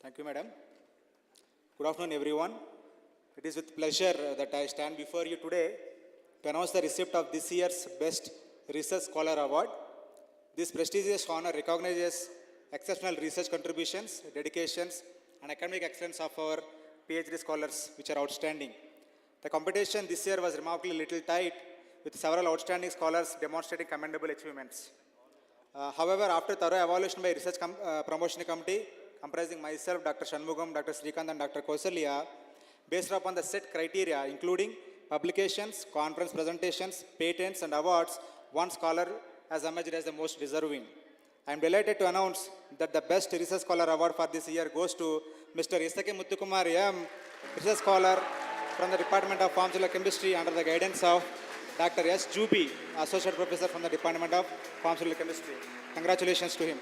Thank you, Madam. Good afternoon, everyone. It is with pleasure that I stand before you today to announce the receipt of this year's Best Research Scholar Award. This prestigious honor recognizes exceptional research contributions, dedications, and academic excellence of our PhD scholars, which are outstanding. The competition this year was remarkably little tight, with several outstanding scholars demonstrating commendable achievements. However, after thorough evaluation by Research Promotion Committee, comprising myself, Dr. Shanmugam, Dr. Srikanth, and Dr. Kausalya, based upon the set criteria, including publications, conference presentations, patents, and awards, one scholar has emerged as the most deserving. I am delighted to announce that the Best Research Scholar Award for this year goes to Mr. Isake Muthukumar M., Research Scholar from the Department of Pharmaceutical Chemistry under the guidance of Dr. S. Jubi, Associate Professor from the Department of Pharmaceutical Chemistry. Congratulations to him.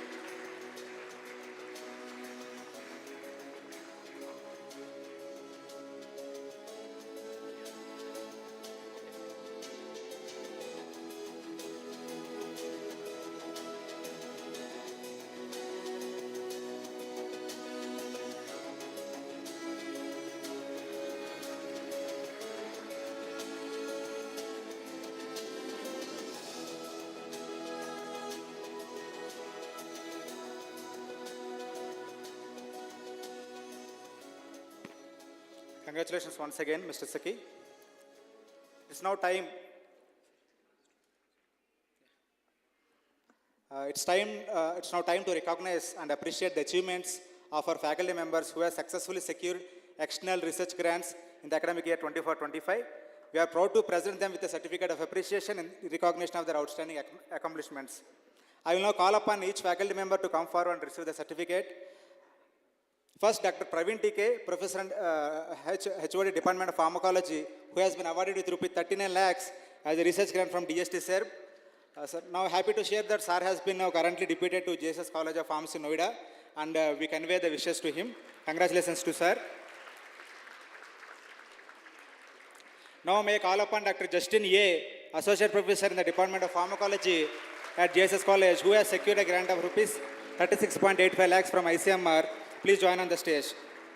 Congratulations once again, Mr. Saki. It's now time. It's now time to recognize and appreciate the achievements of our faculty members who have successfully secured external research grants in the academic year 24-25. We are proud to present them with a certificate of appreciation in recognition of their outstanding accomplishments. I will now call upon each faculty member to come forward and receive the certificate. First, Dr. Praveen TK, Professor and HOD Department of Pharmacology, who has been awarded with Rs 39 lakhs as a research grant from DST SERB. Sir, now happy to share that Sir has been now currently deputed to JSS College of Pharmacy, Noida, and we convey the wishes to him. Congratulations to Sir. Now may I call upon Dr. Justin A., Associate Professor in the Department of Pharmacology at JSS College, who has secured a grant of Rs 36.85 lakhs from ICMR. Please join on the stage.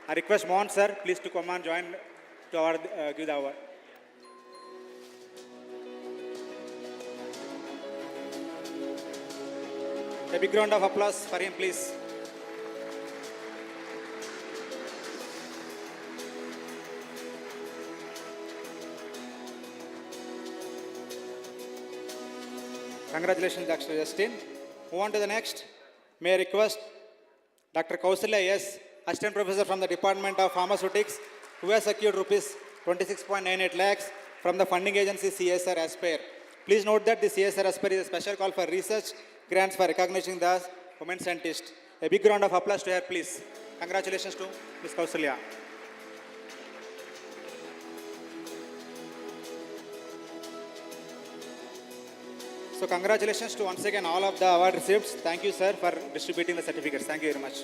I request Mohan sir, please to come and join to our give the award. A big round of applause for him, please. Congratulations, Dr. Justin. Move on to the next. May I request Dr. Kausalya S., Assistant Professor from the Department of Pharmaceutics, who has secured Rs 26.98 lakhs from the funding agency CSR Aspire. Please note that the CSR Aspire is a special call for research grants for recognizing the women scientist. A big round of applause to her, please. Congratulations to Ms. Kausalya. So congratulations to once again all of the award recipients. Thank you, sir, for distributing the certificates. Thank you very much.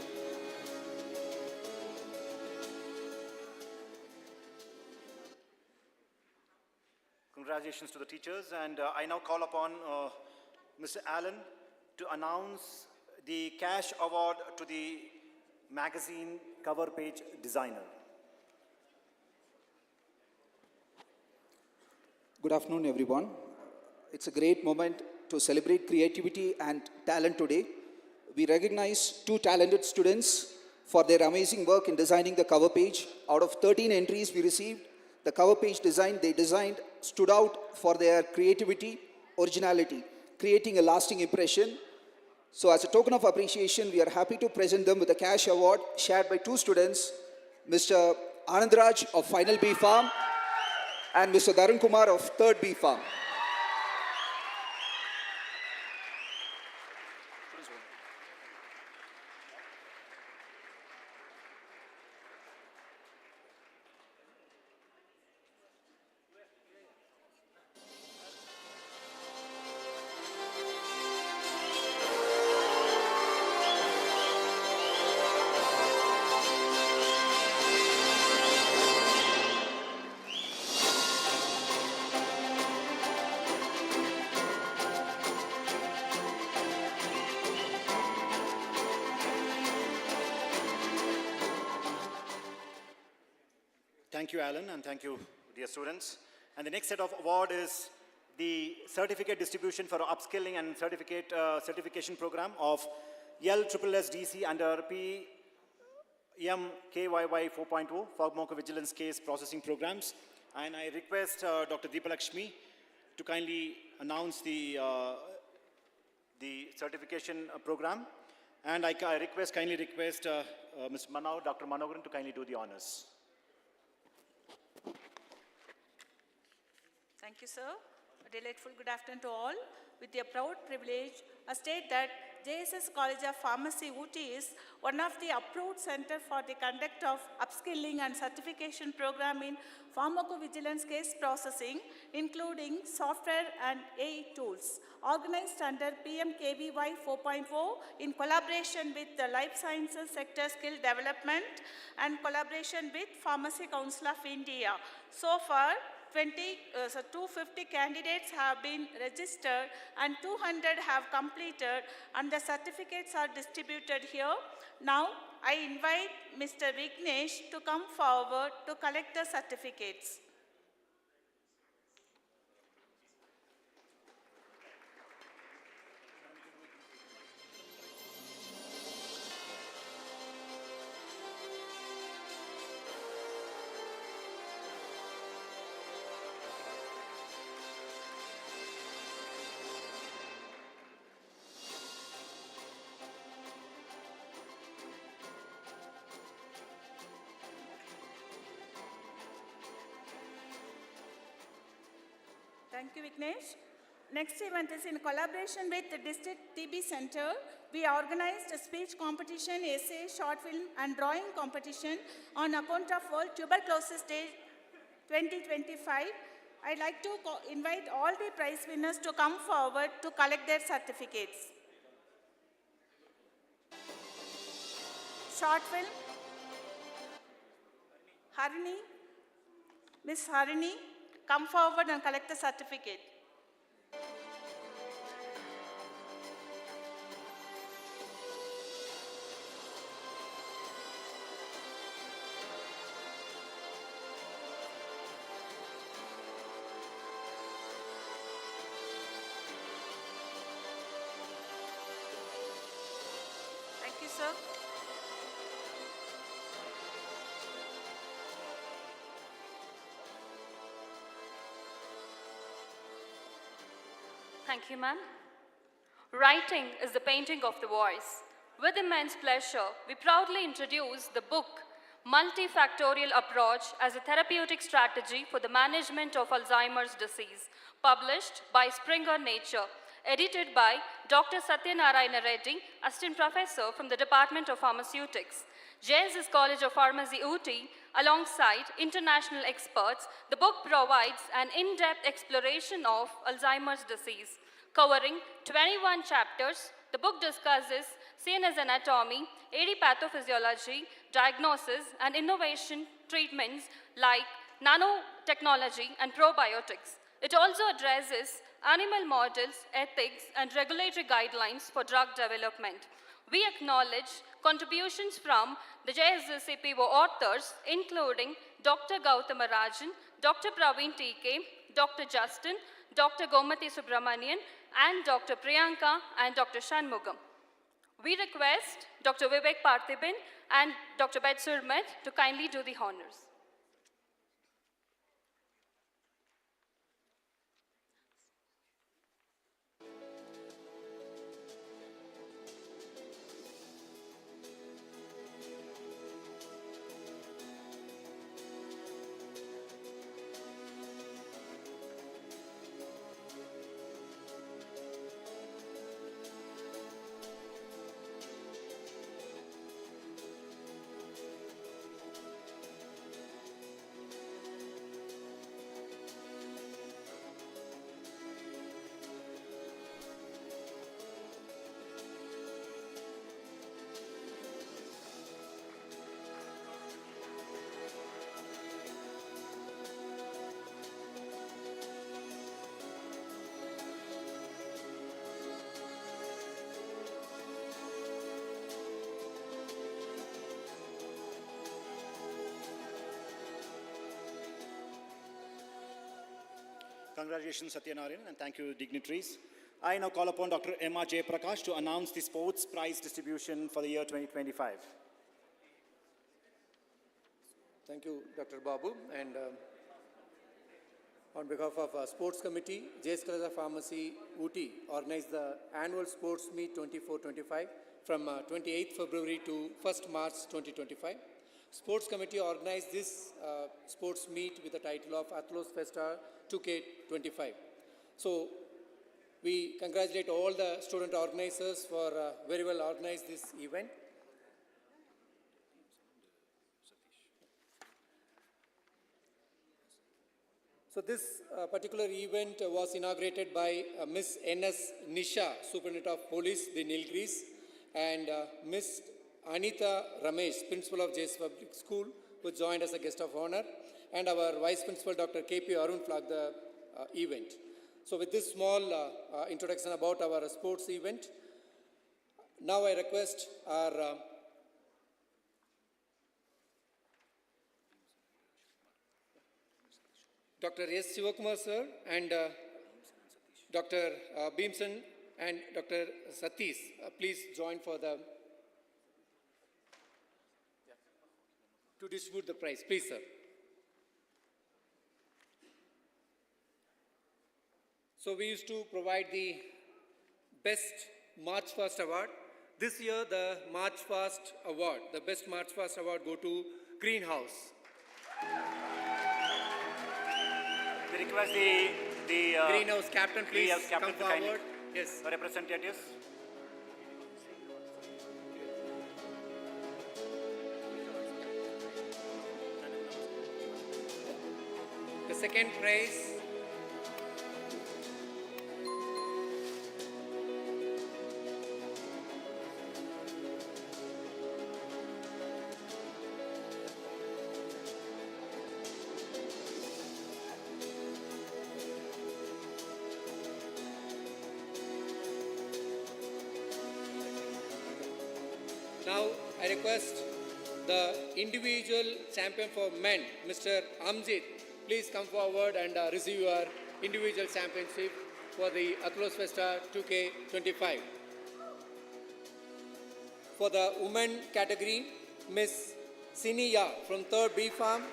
Congratulations to the teachers, and I now call upon Mr. Allen to announce the cash award to the magazine cover page designer. Good afternoon, everyone. It's a great moment to celebrate creativity and talent today. We recognize 2 talented students for their amazing work in designing the cover page. Out of 13 entries we received, the cover page design they designed stood out for their creativity, originality, creating a lasting impression. So as a token of appreciation, we are happy to present them with a cash award shared by 2 students, Mr. Anandraj of Final B Farm and Mr. Darun Kumar of 3rd B Farm. Thank you, Alan, and thank you, dear students. And the next set of award is the certificate distribution for upskilling and certification program of LSSDC under PMKYY 4.0 Pharmacovigilance Case Processing Programs. And I request Dr. Deepalakshmi to kindly announce the certification program. And I kindly request Mr. Manav, Dr. Manogaran to kindly do the honors. Thank you, sir. A delightful good afternoon to all. With a proud privilege, I state that JSS College of Pharmacy Ooty is one of the approved center for the conduct of upskilling and certification program in pharmacovigilance case processing, including software and AI tools, organized under PMKVY 4.0 in collaboration with the Life Sciences Sector Skill Development and collaboration with Pharmacy Council of India. So far, 250 candidates have been registered and 200 have completed, and the certificates are distributed here. Now, I invite Mr. Vignesh to come forward to collect the certificates. Thank you, Vignesh. Next event is in collaboration with the District TB Center. We organized a speech competition, essay, short film, and drawing competition on account of World Tuberculosis Day 2025. I'd like to invite all the prize winners to come forward to collect their certificates. Short film, Harini, Miss Harini, come forward and collect the certificate. Thank you, sir. Thank you, ma'am. Writing is the painting of the voice. With immense pleasure, we proudly introduce the book, Multifactorial Approach as a Therapeutic Strategy for the Management of Alzheimer's Disease, published by Springer Nature, edited by Dr. Satyanarayana Reddy, Assistant Professor from the Department of Pharmaceutics. JSS College of Pharmacy Ooty, alongside international experts, the book provides an in-depth exploration of Alzheimer's disease. Covering 21 chapters, the book discusses CNS anatomy, AD pathophysiology, diagnosis, and innovation treatments like nanotechnology and probiotics. It also addresses animal models, ethics, and regulatory guidelines for drug development. We acknowledge contributions from the JSS CPO authors, including Dr. Gautama Rajan, Dr. Praveen TK, Dr. Justin, Dr. Gomati Subramanian, and Dr. Priyanka and Dr. Shanmugam. We request Dr. Vivek Parthiban and Dr. Bet Surmet to kindly do the honors. Congratulations, Satyanarayan, and thank you, dignitaries. I now call upon Dr. M.R. Prakash to announce the sports prize distribution for the year 2025. Thank you, Dr. Babu. And on behalf of Sports Committee, JS College of Pharmacy Ooty organized the annual Sports Meet 24-25 from 28th February to 1st March 2025. Sports Committee organized this sports meet with the title of Athlos Festa 2K25. So we congratulate all the student organizers for very well organized this event. So this particular event was inaugurated by Miss N.S. Nisha, Superintendent of Police, the Nilgiris, and Miss Anita Ramesh, Principal of JS Public School, who joined as a guest of honor, and our Vice Principal, Dr. K.P. Arun, flagged the event. So with this small introduction about our sports event, now I request our Dr. S. Sivakumar sir and Dr. Beamson and Dr. Satish, please join for the to distribute the prize. Please, sir. So we used to provide the Best March Past Award. This year, the March Past Award, the Best March Past Award, go to Greenhouse. We request the Greenhouse captain, please Greenhouse captain come to forward. Yes. representatives. The second prize. Now, I request the individual champion for men, Mr. Amjit, please come forward and receive your individual championship for the Athlos Festa 2K25. For the women category, Miss Siniya from 3rd B Farm,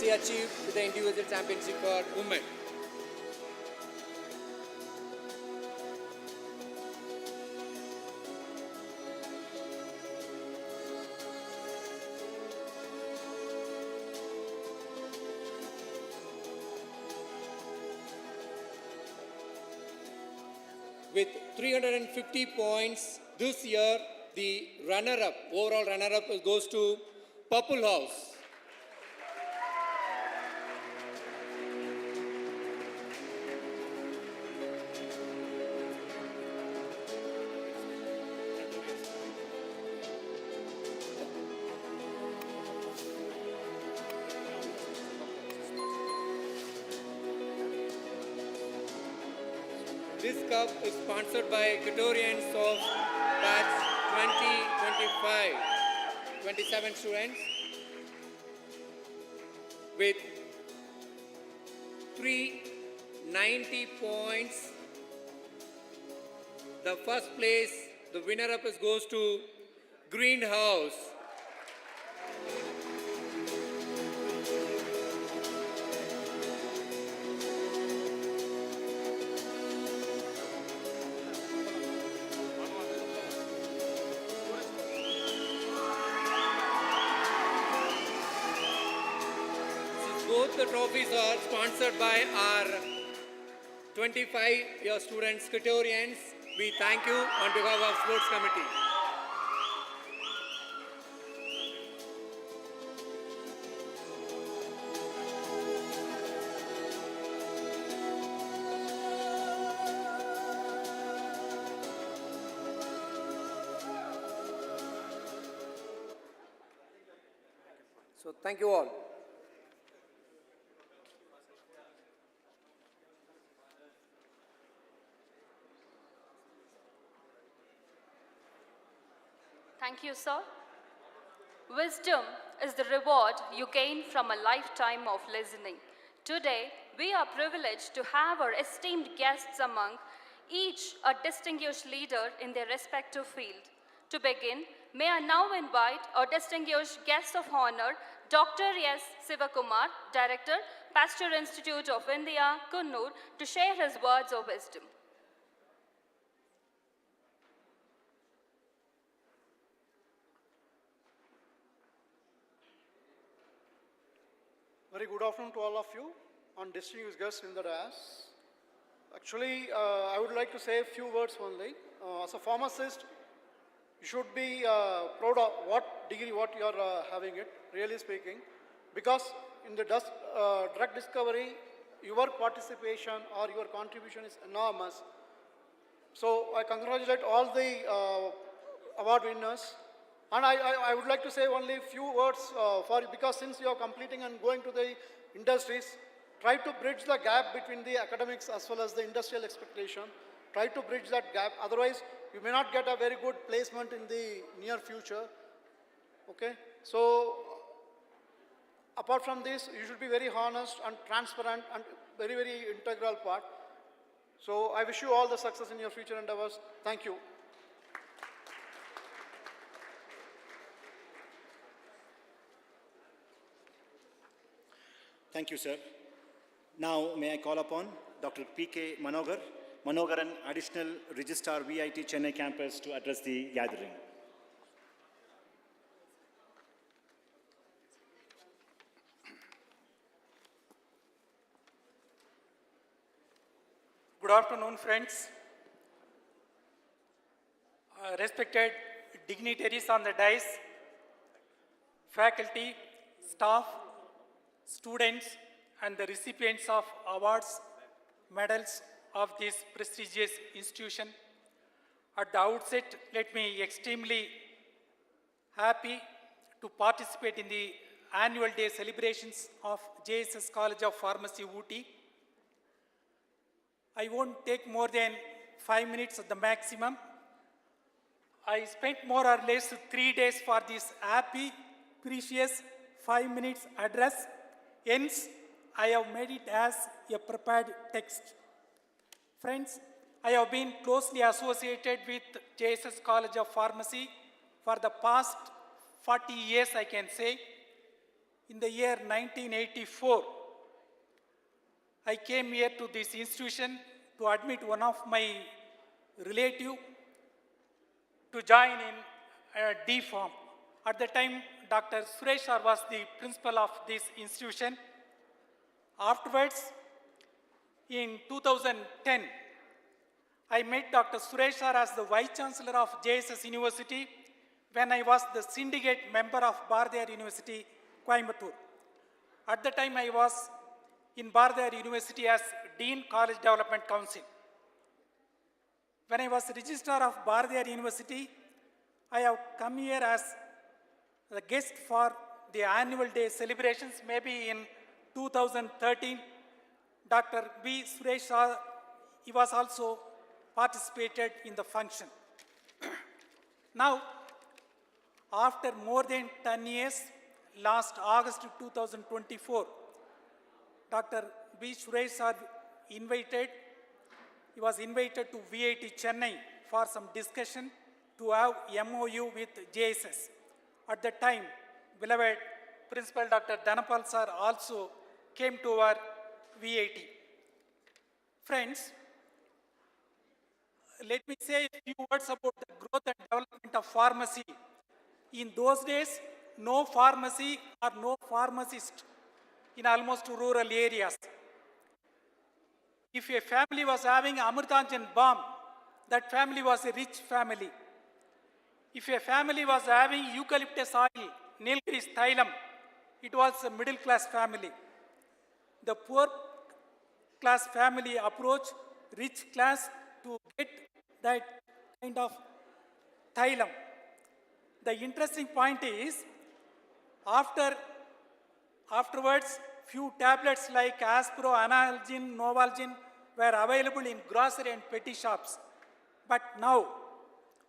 she achieved the individual championship for women. With 350 points this year, the runner-up, overall runner-up goes to Purple House. This cup is sponsored by Ecuadorians of batch 2025, 27 students with 390 points. The first place, the winner-up goes to Greenhouse. Both the trophies are sponsored by our 25-year students, Ecuadorians. We thank you on behalf of Sports Committee. So thank you all. Thank you, sir. Wisdom is the reward you gain from a lifetime of listening. Today, we are privileged to have our esteemed guests among each a distinguished leader in their respective field. To begin, may I now invite our distinguished guest of honor, Dr. S. Sivakumar, Director, Pasteur Institute of India, Kannur, to share his words of wisdom. Very good afternoon to all of you and distinguished guests in the dais. Actually, I would like to say a few words only. As a pharmacist, you should be proud of what degree what you are having it, really speaking, because in the drug discovery, your participation or your contribution is enormous. So I congratulate all the award winners. And I would like to say only a few words because since you are completing and going to the industries, try to bridge the gap between the academics as well as the industrial expectation. Try to bridge that gap. Otherwise, you may not get a very good placement in the near future. Okay? So, apart from this, you should be very honest and transparent and very, very integral part. So, I wish you all the success in your future endeavors. Thank you. Thank you, sir. Now, may I call upon Dr. P.K. Manogaran, Additional Registrar, VIT Chennai Campus, to address the gathering. Good afternoon, friends. Respected dignitaries on the dais, faculty, staff, students, and the recipients of awards, medals of this prestigious institution. At the outset, let me extremely happy to participate in the annual day celebrations of JSS College of Pharmacy, Ooty. I won't take more than 5 minutes at the maximum. I spent more or less 3 days for this happy, precious 5 minutes address. Hence, I have made it as a prepared text. Friends, I have been closely associated with JSS College of Pharmacy for the past 40 years, I can say. In the year 1984, I came here to this institution to admit one of my relative to join in D Farm. At the time, Dr. Suresh was the principal of this institution. Afterwards, in 2010, I met Dr. Suresh as the Vice-chancellor of JSS University when I was the syndicate member of Bharatiyar University, Coimbatore. At the time, I was in Bharatiyar University as Dean College Development Council. When I was registrar of Bharatiyar University, I have come here as the guest for the annual day celebrations. Maybe in 2013, Dr. B. Suresh, he was also participated in the function. Now, after more than 10 years, last August 2024, Dr. B. Suresh was invited to VIT Chennai for some discussion to have MOU with JSS. At the time, beloved Principal Dr. Dhanapal sir also came to our VIT. Friends, let me say a few words about the growth and development of pharmacy. In those days, no pharmacy or no pharmacist in almost rural areas. If a family was having Amritanjan balm, that family was a rich family. If a family was having eucalyptus oil, Nilgiris Thailam, it was a middle class family. The poor class family approached rich class to get that kind of Thailam. The interesting point is, afterwards, few tablets like Aspro, Analgin, Novalgin were available in grocery and petty shops. But now,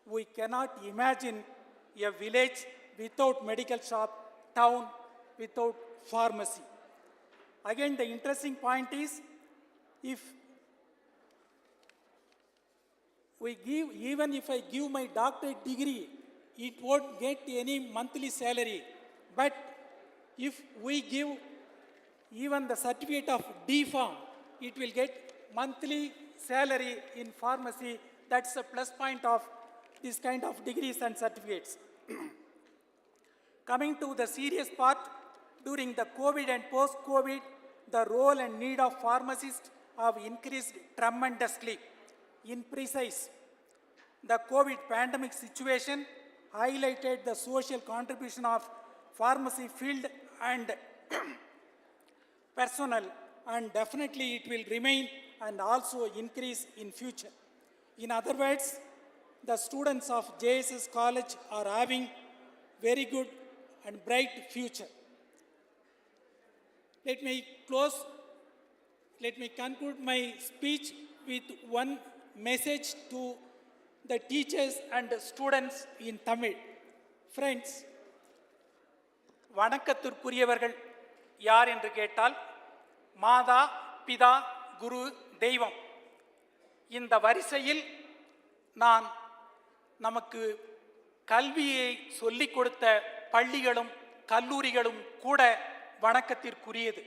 we cannot imagine a village without medical shop, town without pharmacy. Again, the interesting point is, if even if I give my doctorate degree, it won't get any monthly salary. But if we give even the certificate of D Farm, it will get monthly salary in pharmacy. That's a plus point of this kind of degrees and certificates. Coming to the serious part, during the COVID and post-COVID, the role and need of pharmacists have increased tremendously. In precise, the COVID pandemic situation highlighted the social contribution of pharmacy field and personnel, and definitely it will remain and also increase in future. In other words, the students of JSS College are having very good and bright future. Let me conclude my speech with one message to the teachers and students in Tamil. Friends, வணக்கத்திற்குரியவர்கள் யார் என்று கேட்டால் மாதா, பிதா, குரு, தெய்வம். இந்த வரிசையில் நான் நமக்கு கல்வியை சொல்லிக் கொடுத்த பள்ளிகளும் கல்லூரிகளும் கூட வணக்கத்திற்குரியது.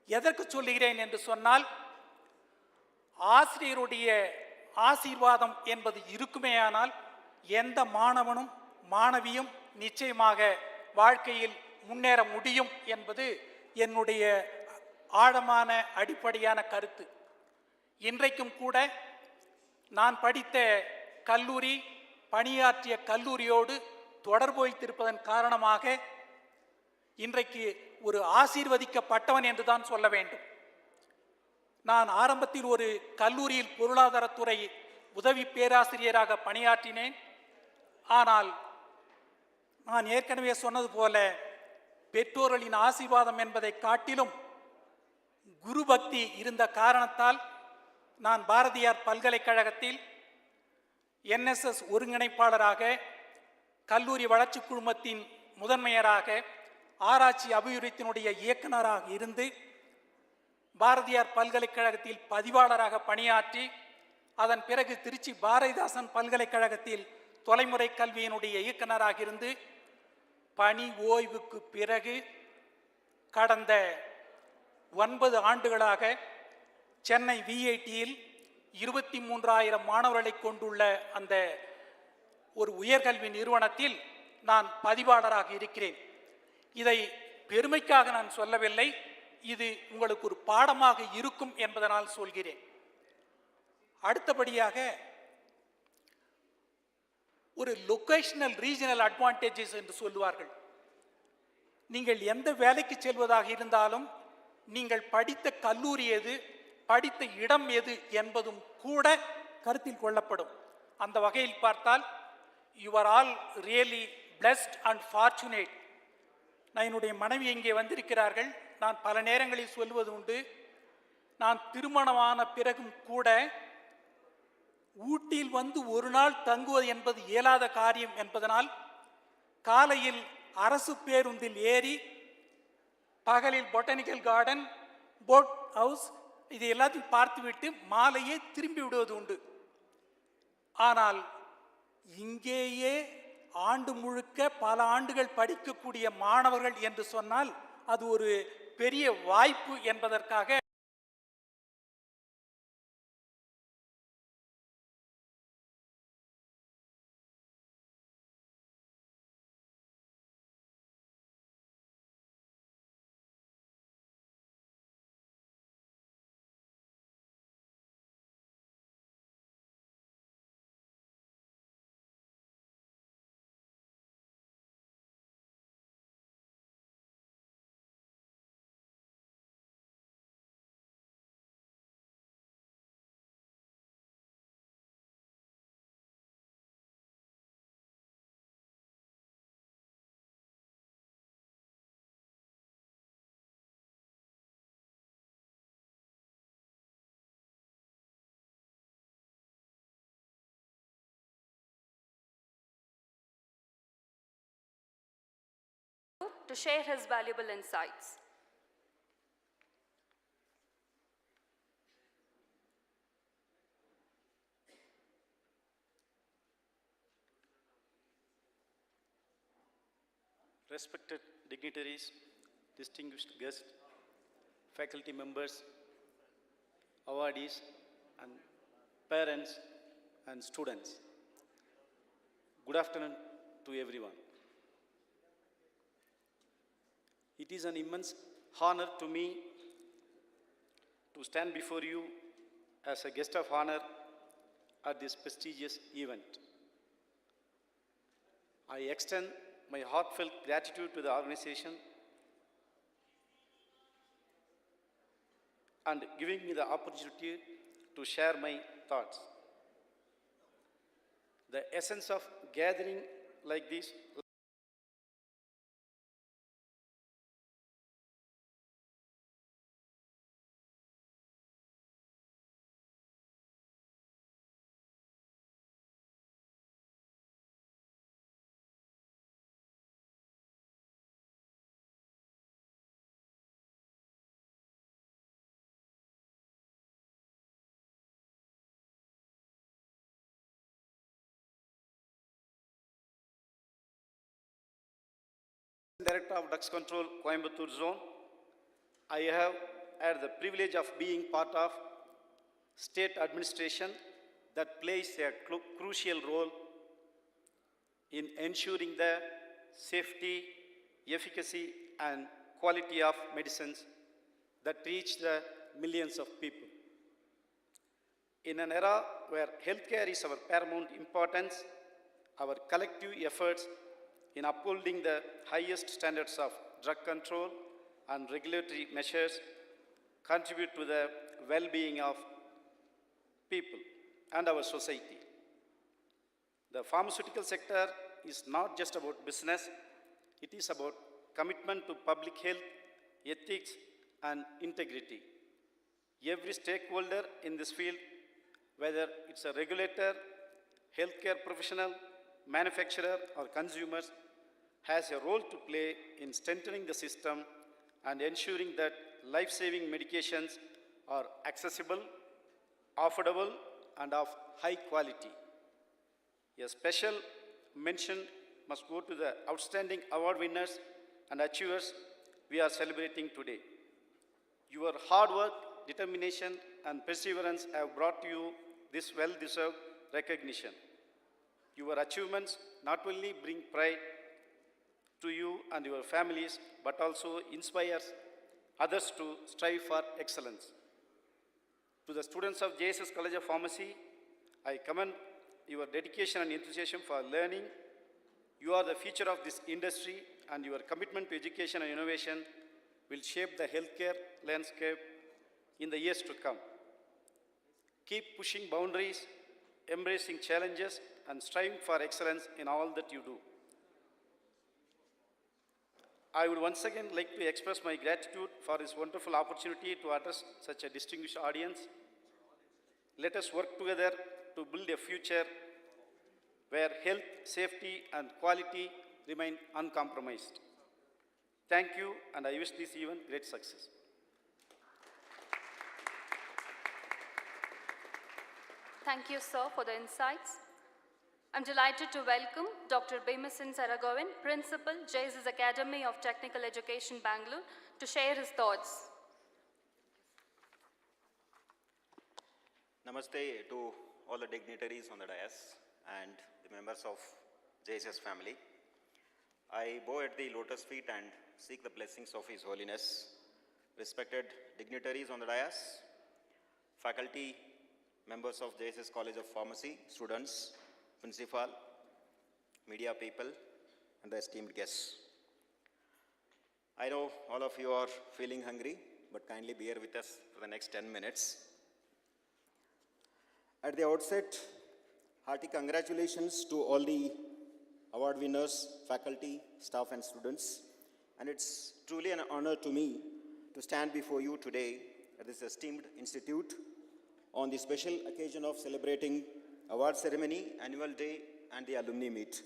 எதற்கு சொல்லுகிறேன் என்று சொன்னால், ஆசிரியருடைய ஆசீர்வாதம் என்பது இருக்குமேயானால் எந்த மாணவனும் மாணவியும் நிச்சயமாக வாழ்க்கையில் முன்னேற முடியும் என்பது என்னுடைய ஆழமான அடிப்படையான கருத்து. இன்றைக்கும் கூட நான் படித்த கல்லூரி, பணியாற்றிய கல்லூரியோடு தொடர்பு வைத்திருப்பதன் காரணமாக இன்றைக்கு ஒரு ஆசீர்வதிக்கப்பட்டவன் என்று தான் சொல்ல வேண்டும். நான் ஆரம்பத்தில் ஒரு கல்லூரியில் பொருளாதாரத்துறை உதவி பேராசிரியராக பணியாற்றினேன். ஆனால் நான் ஏற்கனவே சொன்னது போல பெற்றோர்களின் ஆசீர்வாதம் என்பதை காட்டிலும் குரு பக்தி இருந்த காரணத்தால் நான் பாரதியார் பல்கலைக்கழகத்தில் NSS ஒருங்கிணைப்பாளராக, கல்லூரி வளர்ச்சி குழுமத்தின் முதன்மையராக, ஆராய்ச்சி அபிவிருத்தியினுடைய இயக்குநராக இருந்து பாரதியார் பல்கலைக்கழகத்தில் பதிவாளராக பணியாற்றி, அதன் பிறகு திருச்சி பாரதிதாசன் பல்கலைக்கழகத்தில் தொலைமுறை கல்வியினுடைய இயக்குநராக இருந்து பணி ஓய்வுக்கு பிறகு கடந்த 9 ஆண்டுகளாக சென்னை VITயில் 23,000 மாணவர்களை கொண்டுள்ள அந்த ஒரு உயர்கல்வி நிறுவனத்தில் நான் பதிவாளராக இருக்கிறேன். இதை பெருமைக்காக நான் சொல்லவில்லை, இது உங்களுக்கு ஒரு பாடமாக இருக்கும் என்பதனால் சொல்கிறேன். அடுத்தபடியாக ஒரு லொகேஷனல் ரீஜனல் அட்வான்டேஜஸ் என்று சொல்லுவார்கள். நீங்கள் எந்த வேலைக்கு செல்வதாக இருந்தாலும் நீங்கள் படித்த கல்லூரி எது, படித்த இடம் எது என்பதும் கூட கருத்தில் கொள்ளப்படும். அந்த வகையில் பார்த்தால் you are all really blessed and fortunate. நான் என்னுடைய மனைவி இங்கே வந்திருக்கிறார்கள். நான் பல நேரங்களில் சொல்வது உண்டு, நான் திருமணமான பிறகும் கூட ஊட்டியில் வந்து ஒரு நாள் தங்குவது என்பது இயலாத காரியம் என்பதனால் காலையில் அரசு பேருந்தில் ஏறி பகலில் பொட்டானிக்கல் கார்டன், போட் ஹவுஸ் இது எல்லாத்தையும் பார்த்துவிட்டு மாலையே திரும்பி விடுவது உண்டு. ஆனால் இங்கேயே ஆண்டு முழுக்க பல ஆண்டுகள் படிக்கக்கூடிய மாணவர்கள் என்று சொன்னால் அது ஒரு பெரிய வாய்ப்பு என்பதற்காக to share his valuable insights. Respected dignitaries, distinguished guests, faculty members, awardees, and parents and students. Good afternoon to everyone. It is an immense honor to me to stand before you as a guest of honor at this prestigious event. I extend my heartfelt gratitude to the organization and giving me the opportunity to share my thoughts. The essence of gathering like this Director of Drugs Control, Coimbatore Zone. I have had the privilege of being part of state administration that plays a crucial role in ensuring the safety, efficacy, and quality of medicines that reach the millions of people. In an era where healthcare is our paramount importance, our collective efforts in upholding the highest standards of drug control and regulatory measures contribute to the well-being of people and our society. The pharmaceutical sector is not just about business, it is about commitment to public health, ethics, and integrity. Every stakeholder in this field, whether it's a regulator, healthcare professional, manufacturer, or consumers, has a role to play in strengthening the system and ensuring that life-saving medications are accessible, affordable, and of high quality. A special mention must go to the outstanding award winners and achievers we are celebrating today. Your hard work, determination, and perseverance have brought you this well-deserved recognition. Your achievements not only bring pride to you and your families, but also inspires others to strive for excellence. To the students of JSS College of Pharmacy, I commend your dedication and enthusiasm for learning. You are the future of this industry, and your commitment to education and innovation will shape the healthcare landscape in the years to come. Keep pushing boundaries, embracing challenges, and striving for excellence in all that you do. I would once again like to express my gratitude for this wonderful opportunity to address such a distinguished audience. Let us work together to build a future where health, safety, and quality remain uncompromised. Thank you, and I wish this event great success. Thank you, sir, for the insights. I'm delighted to welcome Dr. Bhimsen Saragovan, Principal, JSS Academy of Technical Education, Bangalore, to share his thoughts. Namaste to all the dignitaries on the dais and the members of JSS family. I bow at the lotus feet and seek the blessings of His Holiness. Respected dignitaries on the dais, faculty, members of JSS College of Pharmacy, students, principal, media people, and the esteemed guests. I know all of you are feeling hungry, but kindly bear with us for the next 10 minutes. At the outset, hearty congratulations to all the award winners, faculty, staff, and students. And it's truly an honor to me to stand before you today at this esteemed institute on the special occasion of celebrating award ceremony, annual day, and the Alumni Meet.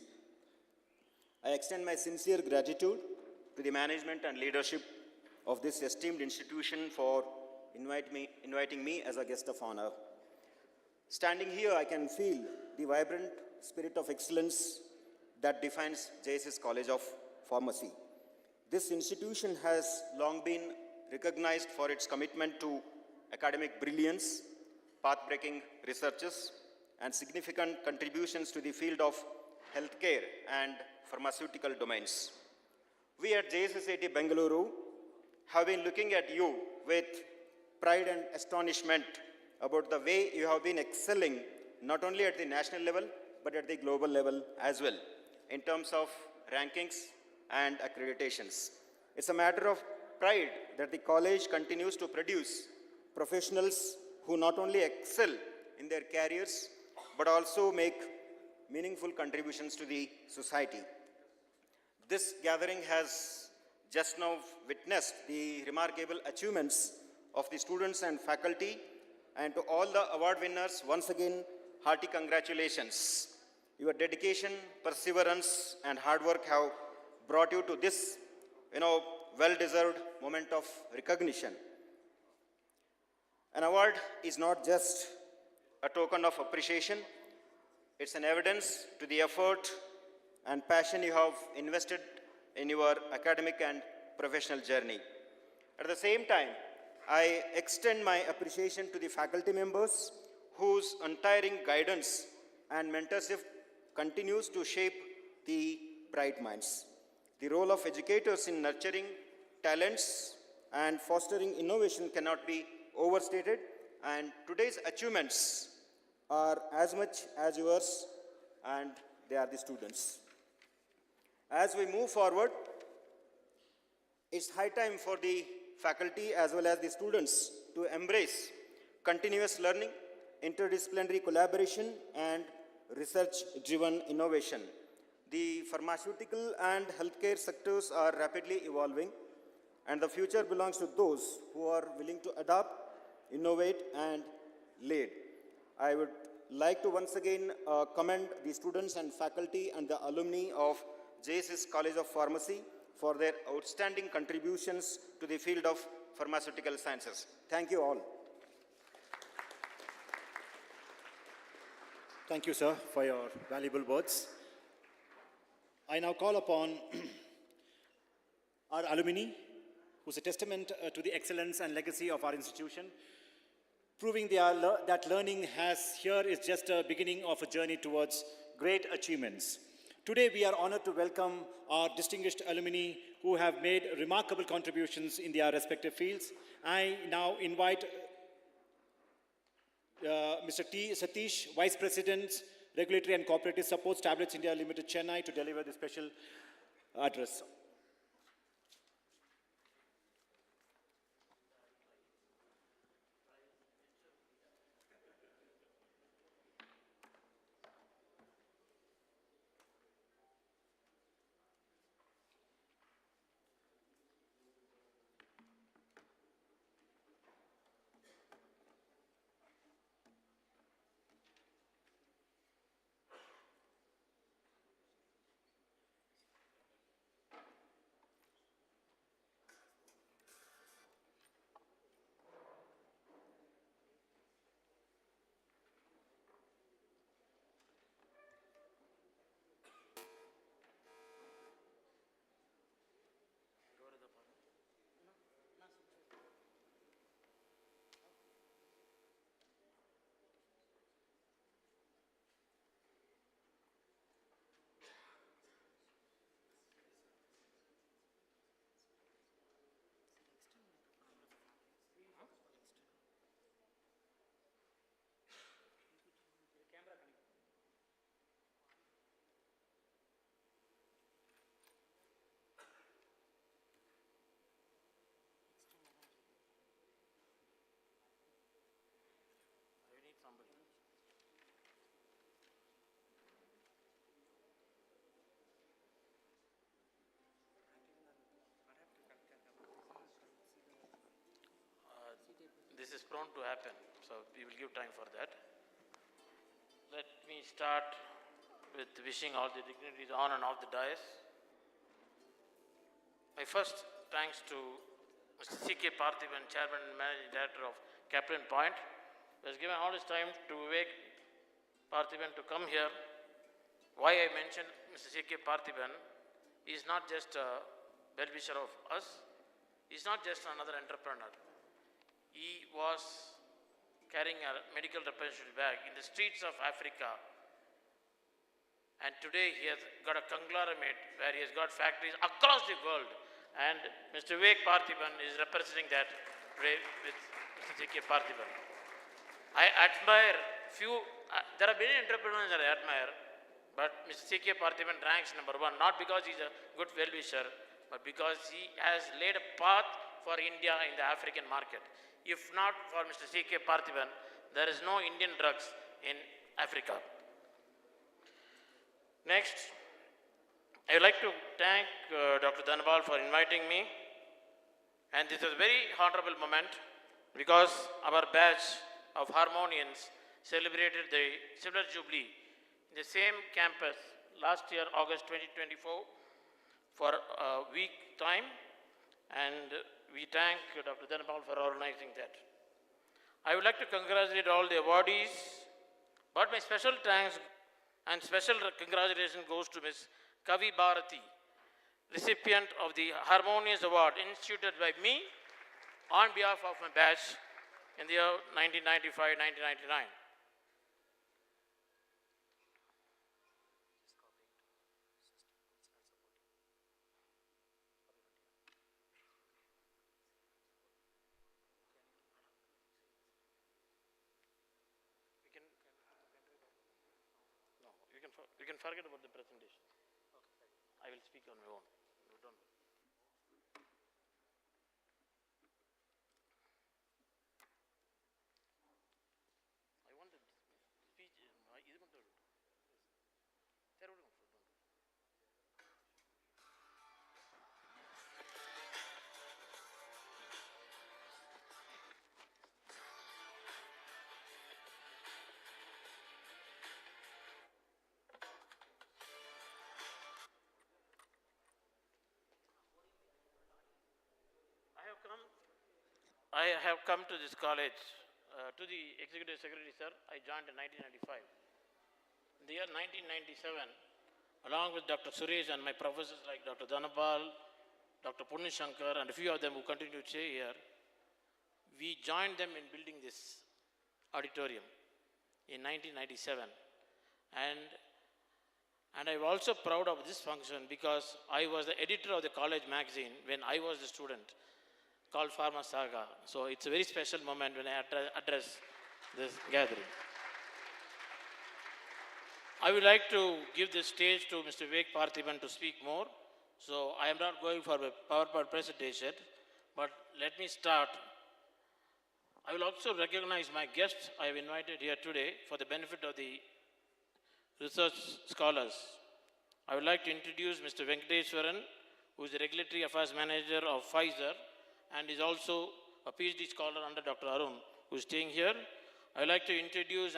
I extend my sincere gratitude to the management and leadership of this esteemed institution for inviting me as a guest of honor. Standing here, I can feel the vibrant spirit of excellence that defines JSS College of Pharmacy. This institution has long been recognized for its commitment to academic brilliance, path-breaking researches, and significant contributions to the field of healthcare and pharmaceutical domains. We at JSSAT Bengaluru have been looking at you with pride and astonishment about the way you have been excelling not only at the national level but at the global level as well in terms of rankings and accreditations. It's a matter of pride that the college continues to produce professionals who not only excel in their careers but also make meaningful contributions to the society. This gathering has just now witnessed the remarkable achievements of the students and faculty, and to all the award winners, once again, hearty congratulations. Your dedication, perseverance, and hard work have brought you to this, well-deserved moment of recognition. An award is not just a token of appreciation, it's an evidence to the effort and passion you have invested in your academic and professional journey. At the same time, I extend my appreciation to the faculty members whose untiring guidance and mentorship continues to shape the bright minds. The role of educators in nurturing talents and fostering innovation cannot be overstated, and today's achievements are as much as yours, and they are the students. As we move forward, it's high time for the faculty as well as the students to embrace continuous learning, interdisciplinary collaboration, and research-driven innovation. The pharmaceutical and healthcare sectors are rapidly evolving, and the future belongs to those who are willing to adapt, innovate, and lead. I would like to once again commend the students and faculty and the alumni of JSS College of Pharmacy for their outstanding contributions to the field of pharmaceutical sciences. Thank you all. Thank you, sir, for your valuable words. I now call upon our alumni, who's a testament to the excellence and legacy of our institution, proving that learning here is just a beginning of a journey towards great achievements. Today, we are honored to welcome our distinguished alumni who have made remarkable contributions in their respective fields. I now invite Mr. T. Satish, Vice President, Regulatory and Cooperative Support, Tablets India Limited, Chennai, to deliver the special address. This is prone to happen, so we will give time for that. Let me start with wishing all the dignitaries on and off the dais. My first thanks to Mr. C.K. Parthiban, Chairman and Managing Director of Captain Point, who has given all his time to Vivek Parthiban to come here. Why I mentioned Mr. C.K. Parthiban, he is not just a well-wisher of us, he is not just another entrepreneur. He was carrying a medical representative bag in the streets of Africa And today he has got a conglomerate where he has got factories across the world. And Mr. Vivek Parthiban is representing that today with Mr. C.K. Parthiban. I admire there are many entrepreneurs that I admire, but Mr. C.K. Parthiban ranks number one, not because he's a good well-wisher, but because he has laid a path for India in the African market. If not for Mr. C.K. Parthiban, there is no Indian drugs in Africa. Next, I would like to thank Dr. Dhanabal for inviting me. And this is a very honorable moment because our batch of Harmonians celebrated the Silver Jubilee in the same campus last year, August 2024, for a week time. And we thank Dr. Dhanapal for organizing that. I would like to congratulate all the awardees, but my special thanks and special congratulations goes to Ms. Kavi Bharati, recipient of the Harmonious Award instituted by me on behalf of my batch in the year 1995-1999. You can forget about the presentation. I will speak on my own. Don't worry. I want the speech. I have come to this college, to the Executive Secretary, sir. I joined in 1995. In the year 1997, along with Dr. Suresh and my professors like Dr. Dhanapal, Dr. Punnishankar, and a few of them who continue to stay here, we joined them in building this auditorium in 1997. And I'm also proud of this function because I was the editor of the college magazine when I was a student, called Pharma Saga. So it's a very special moment when I address this gathering. I would like to give this stage to Mr. Vivek Parthiban to speak more. So I am not going for a PowerPoint presentation, but let me start. I will also recognize my guests I have invited here today for the benefit of the research scholars. I would like to introduce Mr. Venkateswaran, who is the Regulatory Affairs Manager of Pfizer, and is also a PhD scholar under Dr. Arun, who is staying here. I would like to introduce,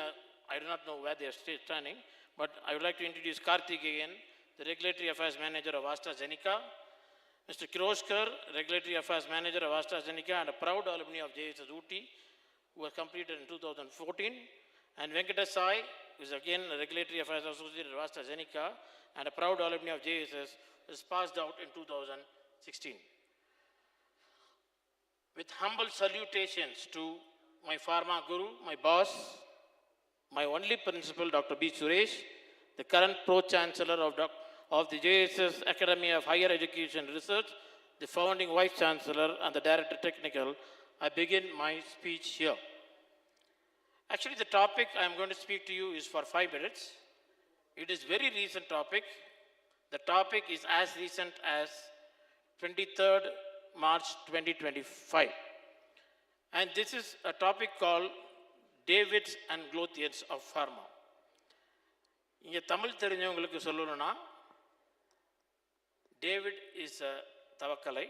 I do not know where they are standing, but I would like to introduce Karthikeyan, the Regulatory Affairs Manager of AstraZeneca, Mr. Kiroshkar, Regulatory Affairs Manager of AstraZeneca and a proud alumni of JSS Ooty, who was completed in 2014, and Venkatesai, who is again a Regulatory Affairs Associate of AstraZeneca and a proud alumni of JSS, was passed out in 2016. With humble salutations to my pharma guru, my boss, my only principal, Dr. B. Suresh, the current pro-chancellor of the JSS Academy of Higher Education Research, the founding vice-chancellor and the director technical, I begin my speech here. Actually, the topic I am going to speak to you is for 5 minutes. It is very recent topic. The topic is as recent as 23rd March 2025. And this is a topic called Davids and Goliaths of Pharma. இங்கே தமிழ் தெரிஞ்சவங்களுக்கு சொல்லணும்னா David is a தவக்கலை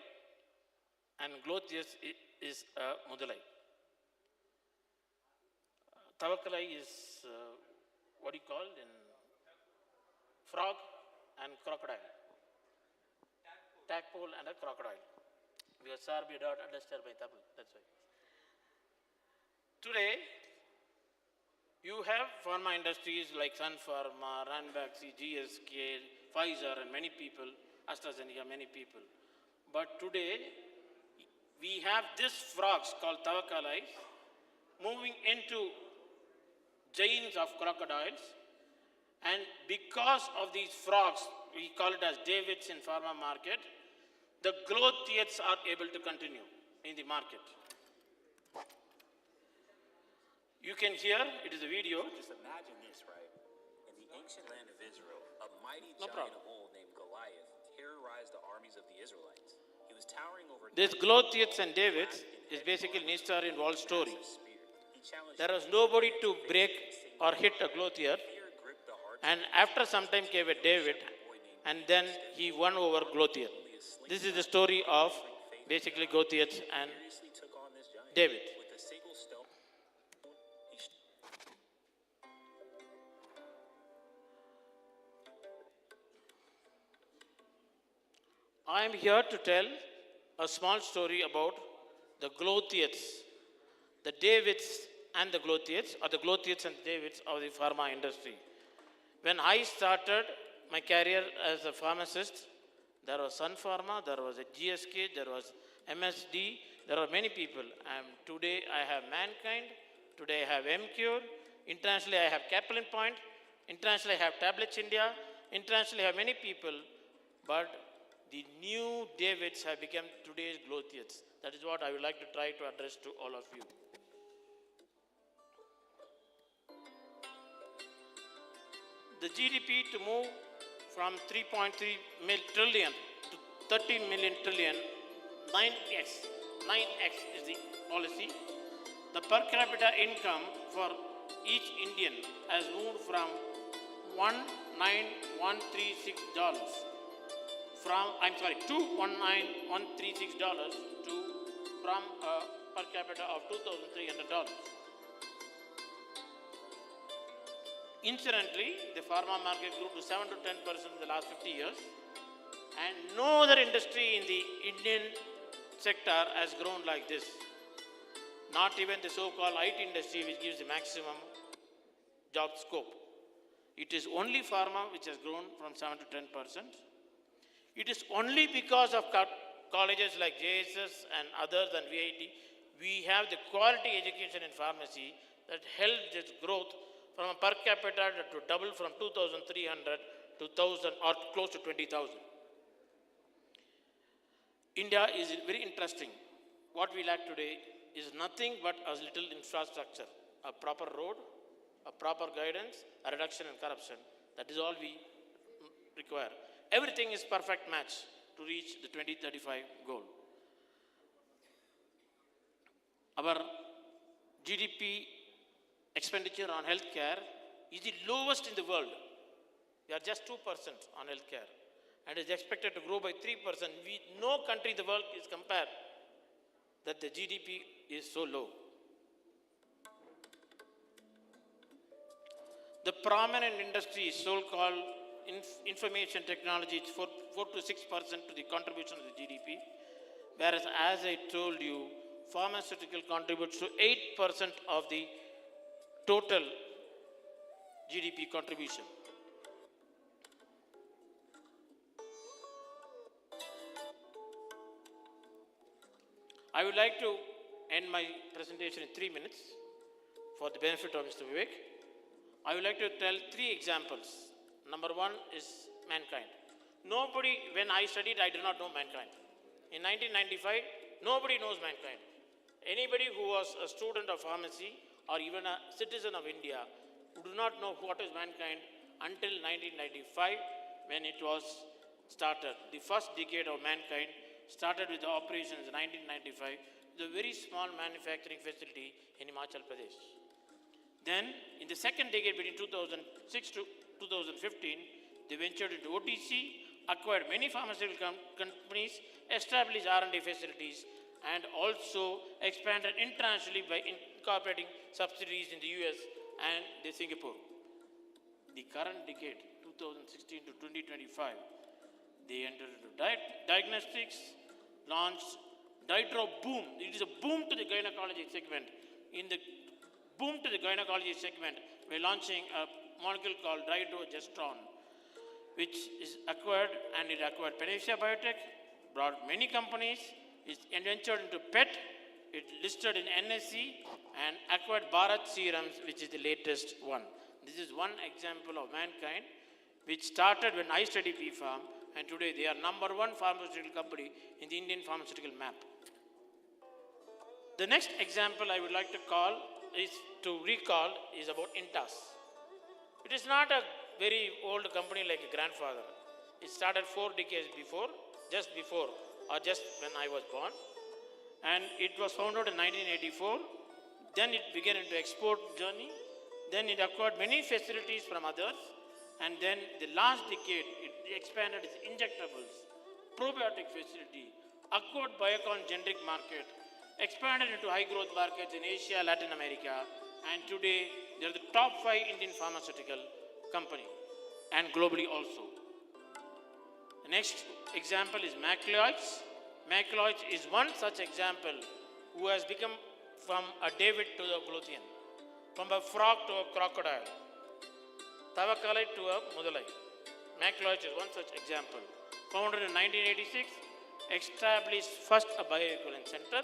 and Goliath is a முதலை. Tavakkalai is what do you call in frog and crocodile. Tadpole and a crocodile. Because sir, we don't understand by Tamil, that's why. Today, you have pharma industries like Sun Pharma, Ranbaxy, GSK, Pfizer, and many people, AstraZeneca, many people. But today, we have these frogs called Tavakkalai moving into giants of crocodiles, And because of these frogs, we call it as Davids in pharma market, the growth rates are able to continue in the market. You can hear, it is a video. Just imagine this, right? In the ancient land of Israel, a mighty No giant problem. of old named Goliath terrorized the armies of the Israelites. He was towering over This Goliaths and Davids is basically an Historian-involved story. There was nobody to break or hit a Goliath, and after some time came a David, and then he won over Goliath. This is the story of basically Goliath and David. with a single stone. I am here to tell a small story about the Goliaths, the Davids and the Goliaths, or the Goliaths and Davids of the pharma industry. When I started my career as a pharmacist, there was Sun Pharma, there was a GSK, there was MSD, there are many people. Today I have Mankind, today I have MCure, internationally I have Kaplan Point, internationally I have Tablets India, internationally I have many people, but the new Davids have become today's Goliaths. That is what I would like to try to address to all of you. The GDP to move from 3.3 trillion to 13 million trillion, 9x. 9x is the policy. The per capita income for each Indian has moved from $19136 $219,136 to from a per capita of $2,300. Incidentally, the pharma market grew to 7 to 10% in the last 50 years, and no other industry in the Indian sector has grown like this. Not even the so-called IT industry, which gives the maximum job scope. It is only pharma which has grown from 7 to 10%. It is only because of colleges like JSS and others and VIT, we have the quality education in pharmacy that helped its growth from a per capita to double from 2,300 to 1,000 or close to 20,000. India is very interesting. What we lack today is nothing but a little infrastructure, a proper road, a proper guidance, a reduction in corruption. That is all we require. Everything is perfect match to reach the 2035 goal. Our GDP expenditure on healthcare is the lowest in the world. We are just 2% on healthcare, and is expected to grow by 3%. No country in the world is compared that the GDP is so low. The prominent industry is so-called information technology, it's 4 to 6% to the contribution of the GDP, whereas as I told you, pharmaceutical contributes to 8% of the total GDP contribution. I would like to end my presentation in 3 minutes for the benefit of Mr. Vivek. I would like to tell 3 examples. Number 1 is Mankind. Nobody, when I studied, I did not know Mankind. In 1995, nobody knows Mankind. Anybody who was a student of pharmacy or even a citizen of India who do not know what is Mankind until 1995 when it was started. The first decade of Mankind started with the operations in 1995 with a very small manufacturing facility in Himachal Pradesh. Then, in the second decade between 2006 to 2015, they ventured into OTC, acquired many pharmaceutical companies, established R&D facilities, and also expanded internationally by incorporating subsidiaries in the US and Singapore. The current decade, 2016 to 2025, they entered into diagnostics, launched Ditro Boom. It is a boom to the gynecology segment. In the boom to the gynecology segment, we're launching a molecule called dydrogestrone, which is acquired, and it acquired Panacea Biotech, brought many companies, it ventured into PET, it listed in NSE, and acquired Bharat Serums, which is the latest one. This is one example of mankind which started when I studied B.Pharm, and today they are number one pharmaceutical company in the Indian pharmaceutical map. The next example I would like to recall is about Intas. It is not a very old company like a grandfather. It started 4 decades before, or just when I was born. And it was founded in 1984. Then it began into export journey. Then it acquired many facilities from others. And then the last decade, it expanded its injectables, probiotic facility, acquired Biocon generic market, expanded into high growth markets in Asia, Latin America, and today they are the top 5 Indian pharmaceutical company, and globally also. The next example is McLeod's. McLeod's is one such example who has become from a David to a Goliath, from a frog to a crocodile, Tavakalai to a Mudalai. McLeod's is one such example. Founded in 1986, established first a bioequivalent center,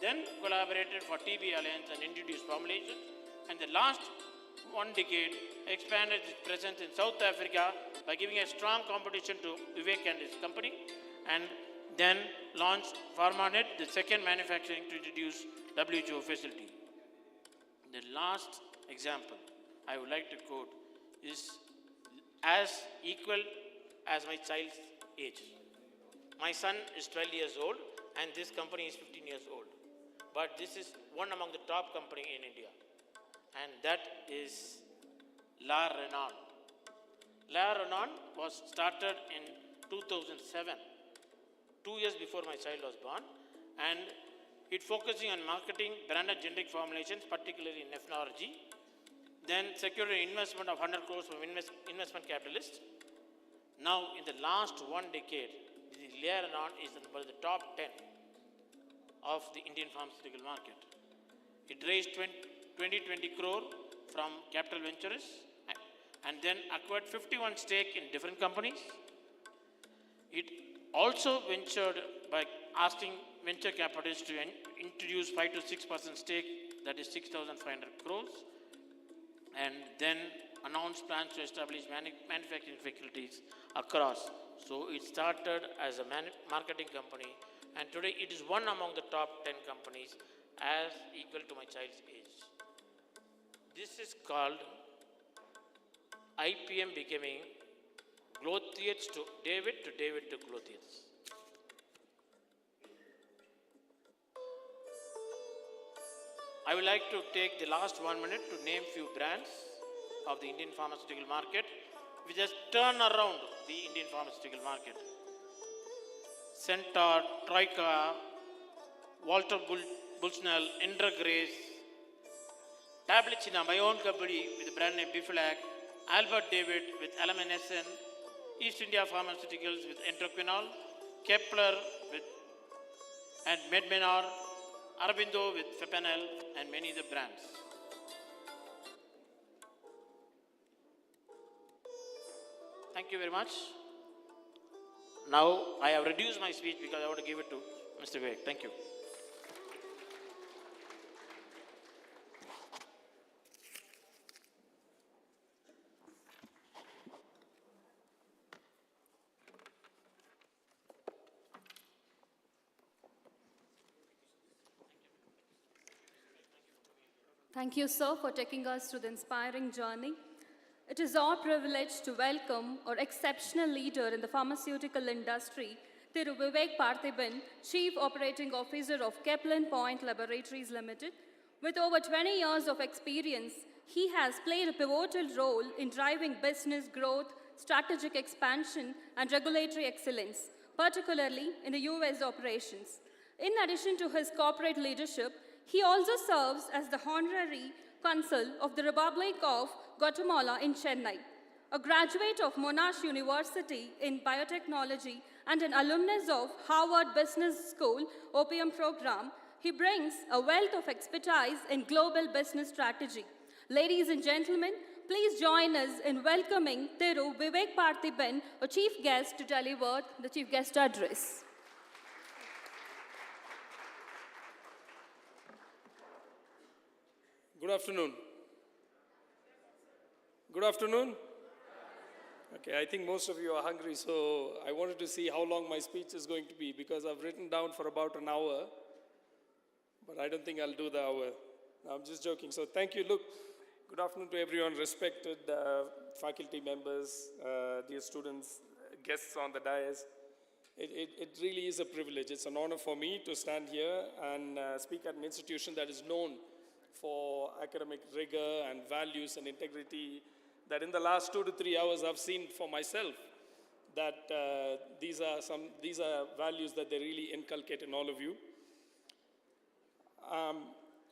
then collaborated for TB Alliance and introduced formulations, and the last 1 decade expanded its presence in South Africa by giving a strong competition to Vivek and his company, and then launched PharmaNet, the second manufacturing to introduce WHO facility. The last example I would like to quote is as equal as my child's age. My son is 12 years old and this company is 15 years old. But this is one among the top company in India, and that is La Renault. La Renault was started in 2007, 2 years before my child was born, and it focusing on marketing branded generic formulations, particularly in nephrology. Then secured an investment of 100 crores from investment capitalists. Now, in the last 1 decade, La Renault is one of the top 10 of the Indian pharmaceutical market. It raised 20 crore from capital ventures and then acquired 51 stake in different companies. It also ventured by asking venture capitalists to introduce 5 to 6% stake, that is 6,500 crores, and then announced plans to establish manufacturing facilities across. So it started as a marketing company, and today it is one among the top 10 companies as equal to my child's age. This is called IPM becoming Goliaths to David to Goliaths. I would like to take the last 1 minute to name few brands of the Indian pharmaceutical market which has turned around the Indian pharmaceutical market. Centaur, Troika, Walter Bushnell, Indra Grace, Tablicina, my own company with the brand name Biflac, Albert David with Alamnescen, East India Pharmaceuticals with Entroquinol, Kepler with and Medmenor, Arabindo with Fepanel, and many other brands. Thank you very much. Now I have reduced my speech because I want to give it to Mr. Vivek. Thank you. Thank you, sir, for taking us through the inspiring journey. It is our privilege to welcome our exceptional leader in the pharmaceutical industry, Thiru Vivek Parthiban, Chief Operating Officer of Kepler Point Laboratories Limited. With over 20 years of experience, he has played a pivotal role in driving business growth, strategic expansion, and regulatory excellence, particularly in the US operations. In addition to his corporate leadership, he also serves as the Honorary Consul of the Republic of Guatemala in Chennai. A graduate of Monash University in biotechnology and an alumnus of Harvard Business School OPM program, he brings a wealth of expertise in global business strategy. Ladies and gentlemen, please join us in welcoming Thiru Vivek Parthiban, a chief guest, to deliver the chief guest address. Good afternoon. Good afternoon. Okay, I think most of you are hungry, so I wanted to see how long my speech is going to be because I've written down for about an hour, but I don't think I'll do the hour. No, I'm just joking. So thank you. Look, good afternoon to everyone, respected faculty members, dear students, guests on the dais. It really is a privilege. It's an honor for me to stand here and speak at an institution that is known for academic rigor and values and integrity that in the last 2 to 3 hours I've seen for myself that these are values that they really inculcate in all of you.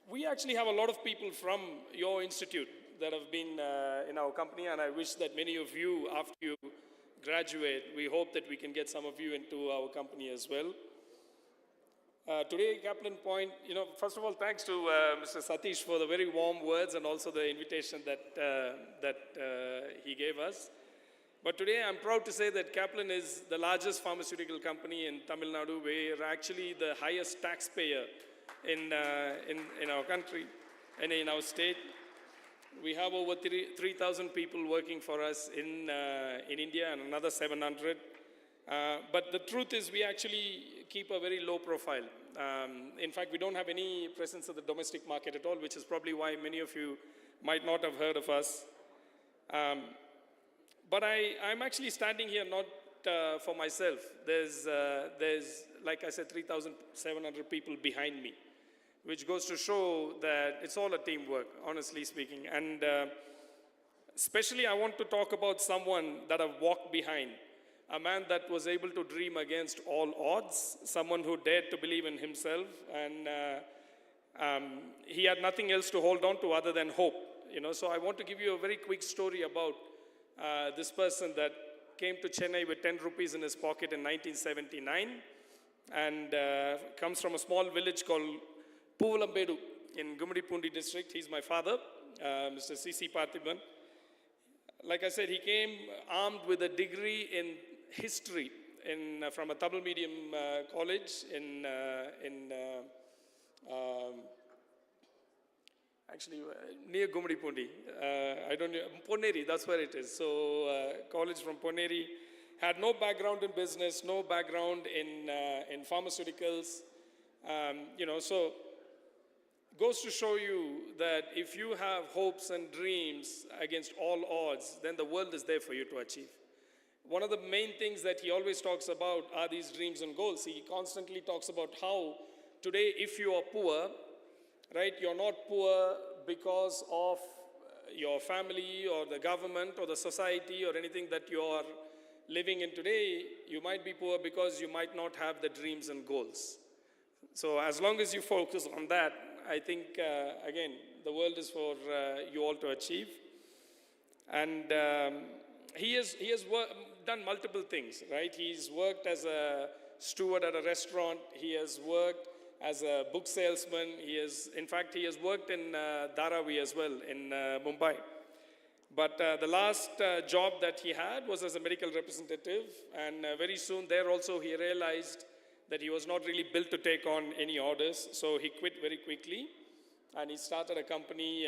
We actually have a lot of people from your institute that have been in our company, and I wish that many of you, after you graduate, we hope that we can get some of you into our company as well. Today, Kaplan Point, first of all, thanks to Mr. Satish for the very warm words and also the invitation that he gave us. But today, I'm proud to say that Kaplan is the largest pharmaceutical company in Tamil Nadu. We're actually the highest taxpayer in our country and in our state. We have over 3,000 people working for us in India and another 700. But the truth is we actually keep a very low profile. In fact, we don't have any presence in the domestic market at all, which is probably why many of you might not have heard of us. But I'm actually standing here not for myself. There's, like I said, 3,700 people behind me, which goes to show that it's all a teamwork, honestly speaking. And especially I want to talk about someone that I've walked behind, a man that was able to dream against all odds, someone who dared to believe in himself, and he had nothing else to hold on to other than hope. So I want to give you a very quick story about this person that came to Chennai with 10 rupees in his pocket in 1979 and comes from a small village called Puvalambedu in Gumadipundi district. He's my father, Mr. C.C. Parthiban. Like I said, he came armed with a degree in history from a Tamil medium college actually near Gumadipundi. I don't know, Ponneri, that's where it is. So college from Ponneri, had no background in business, no background in pharmaceuticals. So goes to show you that if you have hopes and dreams against all odds, then the world is there for you to achieve. One of the main things that he always talks about are these dreams and goals. He constantly talks about how today, if you are poor, right, you're not poor because of your family or the government or the society or anything that you are living in today. You might be poor because you might not have the dreams and goals. So as long as you focus on that, I think, again, the world is for you all to achieve. And he has done multiple things, right? He's worked as a steward at a restaurant. He has worked as a book salesman. In fact, he has worked in Dharavi as well, in Mumbai. But the last job that he had was as a medical representative. And very soon there also he realized that he was not really built to take on any orders, so he quit very quickly, and he started a company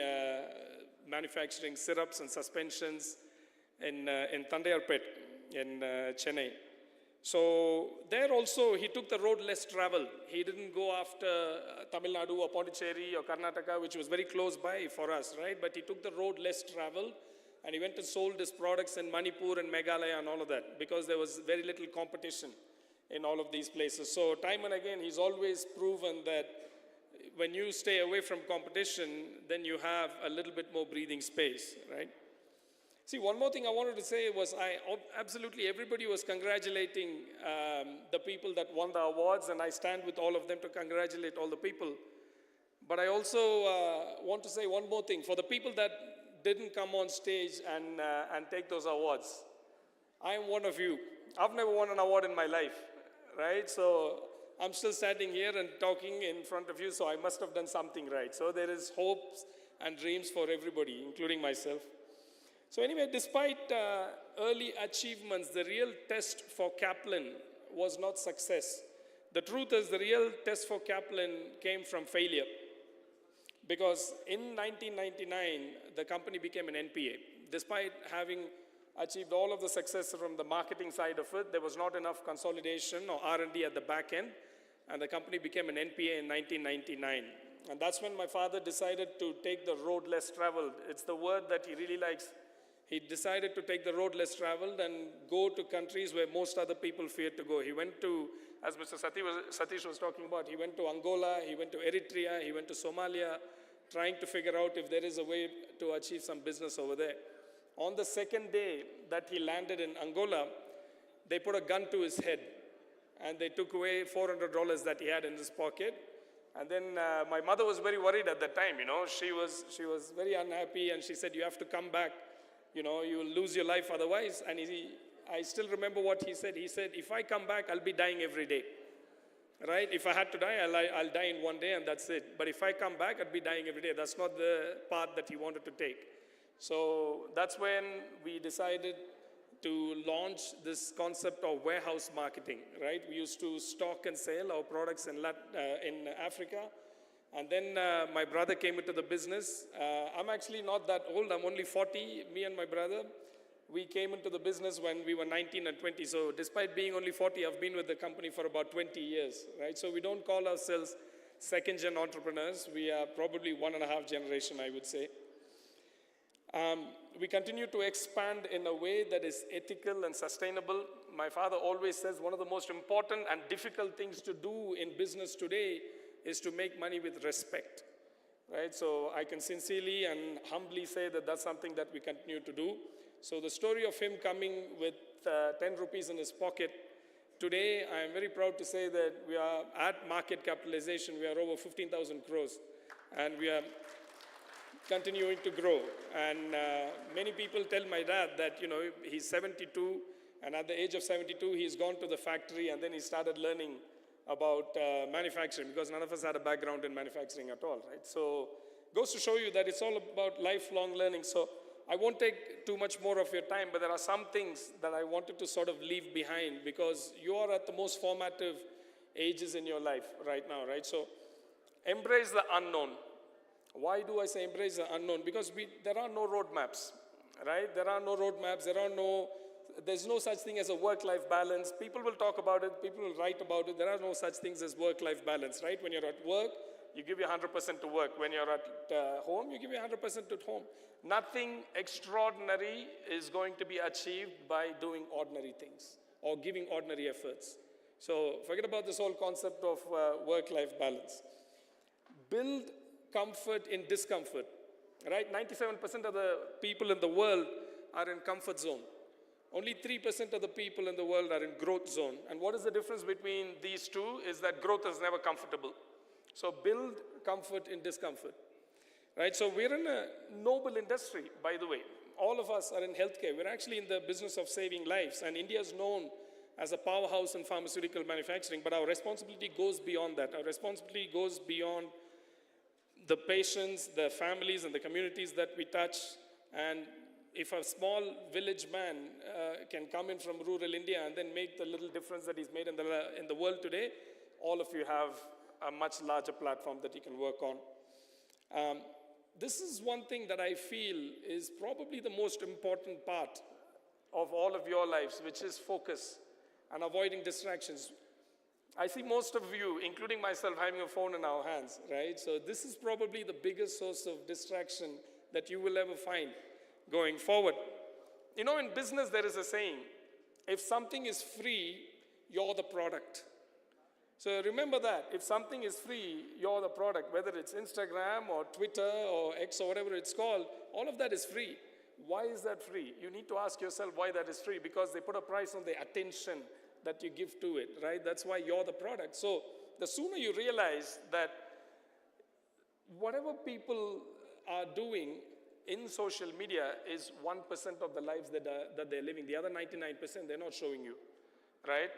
manufacturing syrups and suspensions in Tandayarpet in Chennai. So there also he took the road less traveled. He didn't go after Tamil Nadu or Pondicherry or Karnataka, which was very close by for us, right? But he took the road less traveled, and he went and sold his products in Manipur and Meghalaya and all of that, because there was very little competition in all of these places. So time and again, he's always proven that when you stay away from competition, then you have a little bit more breathing space, right? See, one more thing I wanted to say was absolutely everybody was congratulating the people that won the awards, and I stand with all of them to congratulate all the people. But I also want to say one more thing. For the people that didn't come on stage and take those awards, I am one of you. I've never won an award in my life. Right? So I'm still standing here and talking in front of you, so I must have done something right. So there is hopes and dreams for everybody, including myself. So anyway, despite early achievements, the real test for Kaplan was not success. The truth is the real test for Kaplan came from failure. Because in 1999, the company became an NPA. despite having achieved all of the success from the marketing side of it, there was not enough consolidation or R&D at the back end, and the company became an NPA in 1999. And that's when my father decided to take the road less traveled. It's the word that he really likes. He decided to take the road less traveled and go to countries where most other people feared to go. He went to, as Mr. Satish was talking about, he went to Angola, he went to Eritrea, he went to Somalia, trying to figure out if there is a way to achieve some business over there. On the second day that he landed in Angola, they put a gun to his head and they took away $400 that he had in his pocket. And then my mother was very worried at that time, you know. She was very unhappy and she said, you have to come back. You know, you will lose your life otherwise. And I still remember what he said. He said, if I come back, I'll be dying every day. Right? If I had to die, I'll die in one day and that's it. But if I come back, I'll be dying every day. That's not the path that he wanted to take. So that's when we decided to launch this concept of warehouse marketing, right? We used to stock and sell our products in Africa. And then my brother came into the business. I'm actually not that old. I'm only 40, me and my brother. We came into the business when we were 19 and 20. So despite being only 40, I've been with the company for about 20 years, right? So we don't call ourselves second-gen entrepreneurs. We are probably 1.5 generation, I would say. We continue to expand in a way that is ethical and sustainable. My father always says one of the most important and difficult things to do in business today is to make money with respect, right? So I can sincerely and humbly say that that's something that we continue to do. So the story of him coming with 10 rupees in his pocket, today I am very proud to say that we are at market capitalization, we are over 15,000 crores and we are continuing to grow. And many people tell my dad that, you know, he's 72 and at the age of 72 he's gone to the factory and then he started learning about manufacturing because none of us had a background in manufacturing at all, right? So goes to show you that it's all about lifelong learning. So I won't take too much more of your time, but there are some things that I wanted to sort of leave behind because you are at the most formative ages in your life right now, right? So embrace the unknown. Why do I say embrace the unknown? Because there are no roadmaps, right? There are no roadmaps, there's no such thing as a work-life balance. People will talk about it, people will write about it. There are no such things as work-life balance, right? When you're at work, you give your 100% to work. When you're at home, you give your 100% to home. Nothing extraordinary is going to be achieved by doing ordinary things or giving ordinary efforts. So forget about this whole concept of work-life balance. Build comfort in discomfort, right? 97% of the people in the world are in comfort zone. Only 3% of the people in the world are in growth zone. And what is the difference between these two is that growth is never comfortable. So build comfort in discomfort, right? So we're in a noble industry, by the way. All of us are in healthcare. We're actually in the business of saving lives. And India is known as a powerhouse in pharmaceutical manufacturing. But our responsibility goes beyond that. Our responsibility goes beyond the patients, the families, and the communities that we touch. And if a small village man can come in from rural India and then make the little difference that he's made in the world today, all of you have a much larger platform that you can work on. This is one thing that I feel is probably the most important part of all of your lives, which is focus and avoiding distractions. I see most of you, including myself, having a phone in our hands, right? So this is probably the biggest source of distraction that you will ever find going forward. You know, in business, there is a saying, if something is free, you're the product. So remember that. If something is free, you're the product. Whether it's Instagram or Twitter or X or whatever it's called, all of that is free. Why is that free? You need to ask yourself why that is free, because they put a price on the attention that you give to it, right? That's why you're the product. So the sooner you realize that whatever people are doing in social media is 1% of the lives that they're living. The other 99%, they're not showing you, right?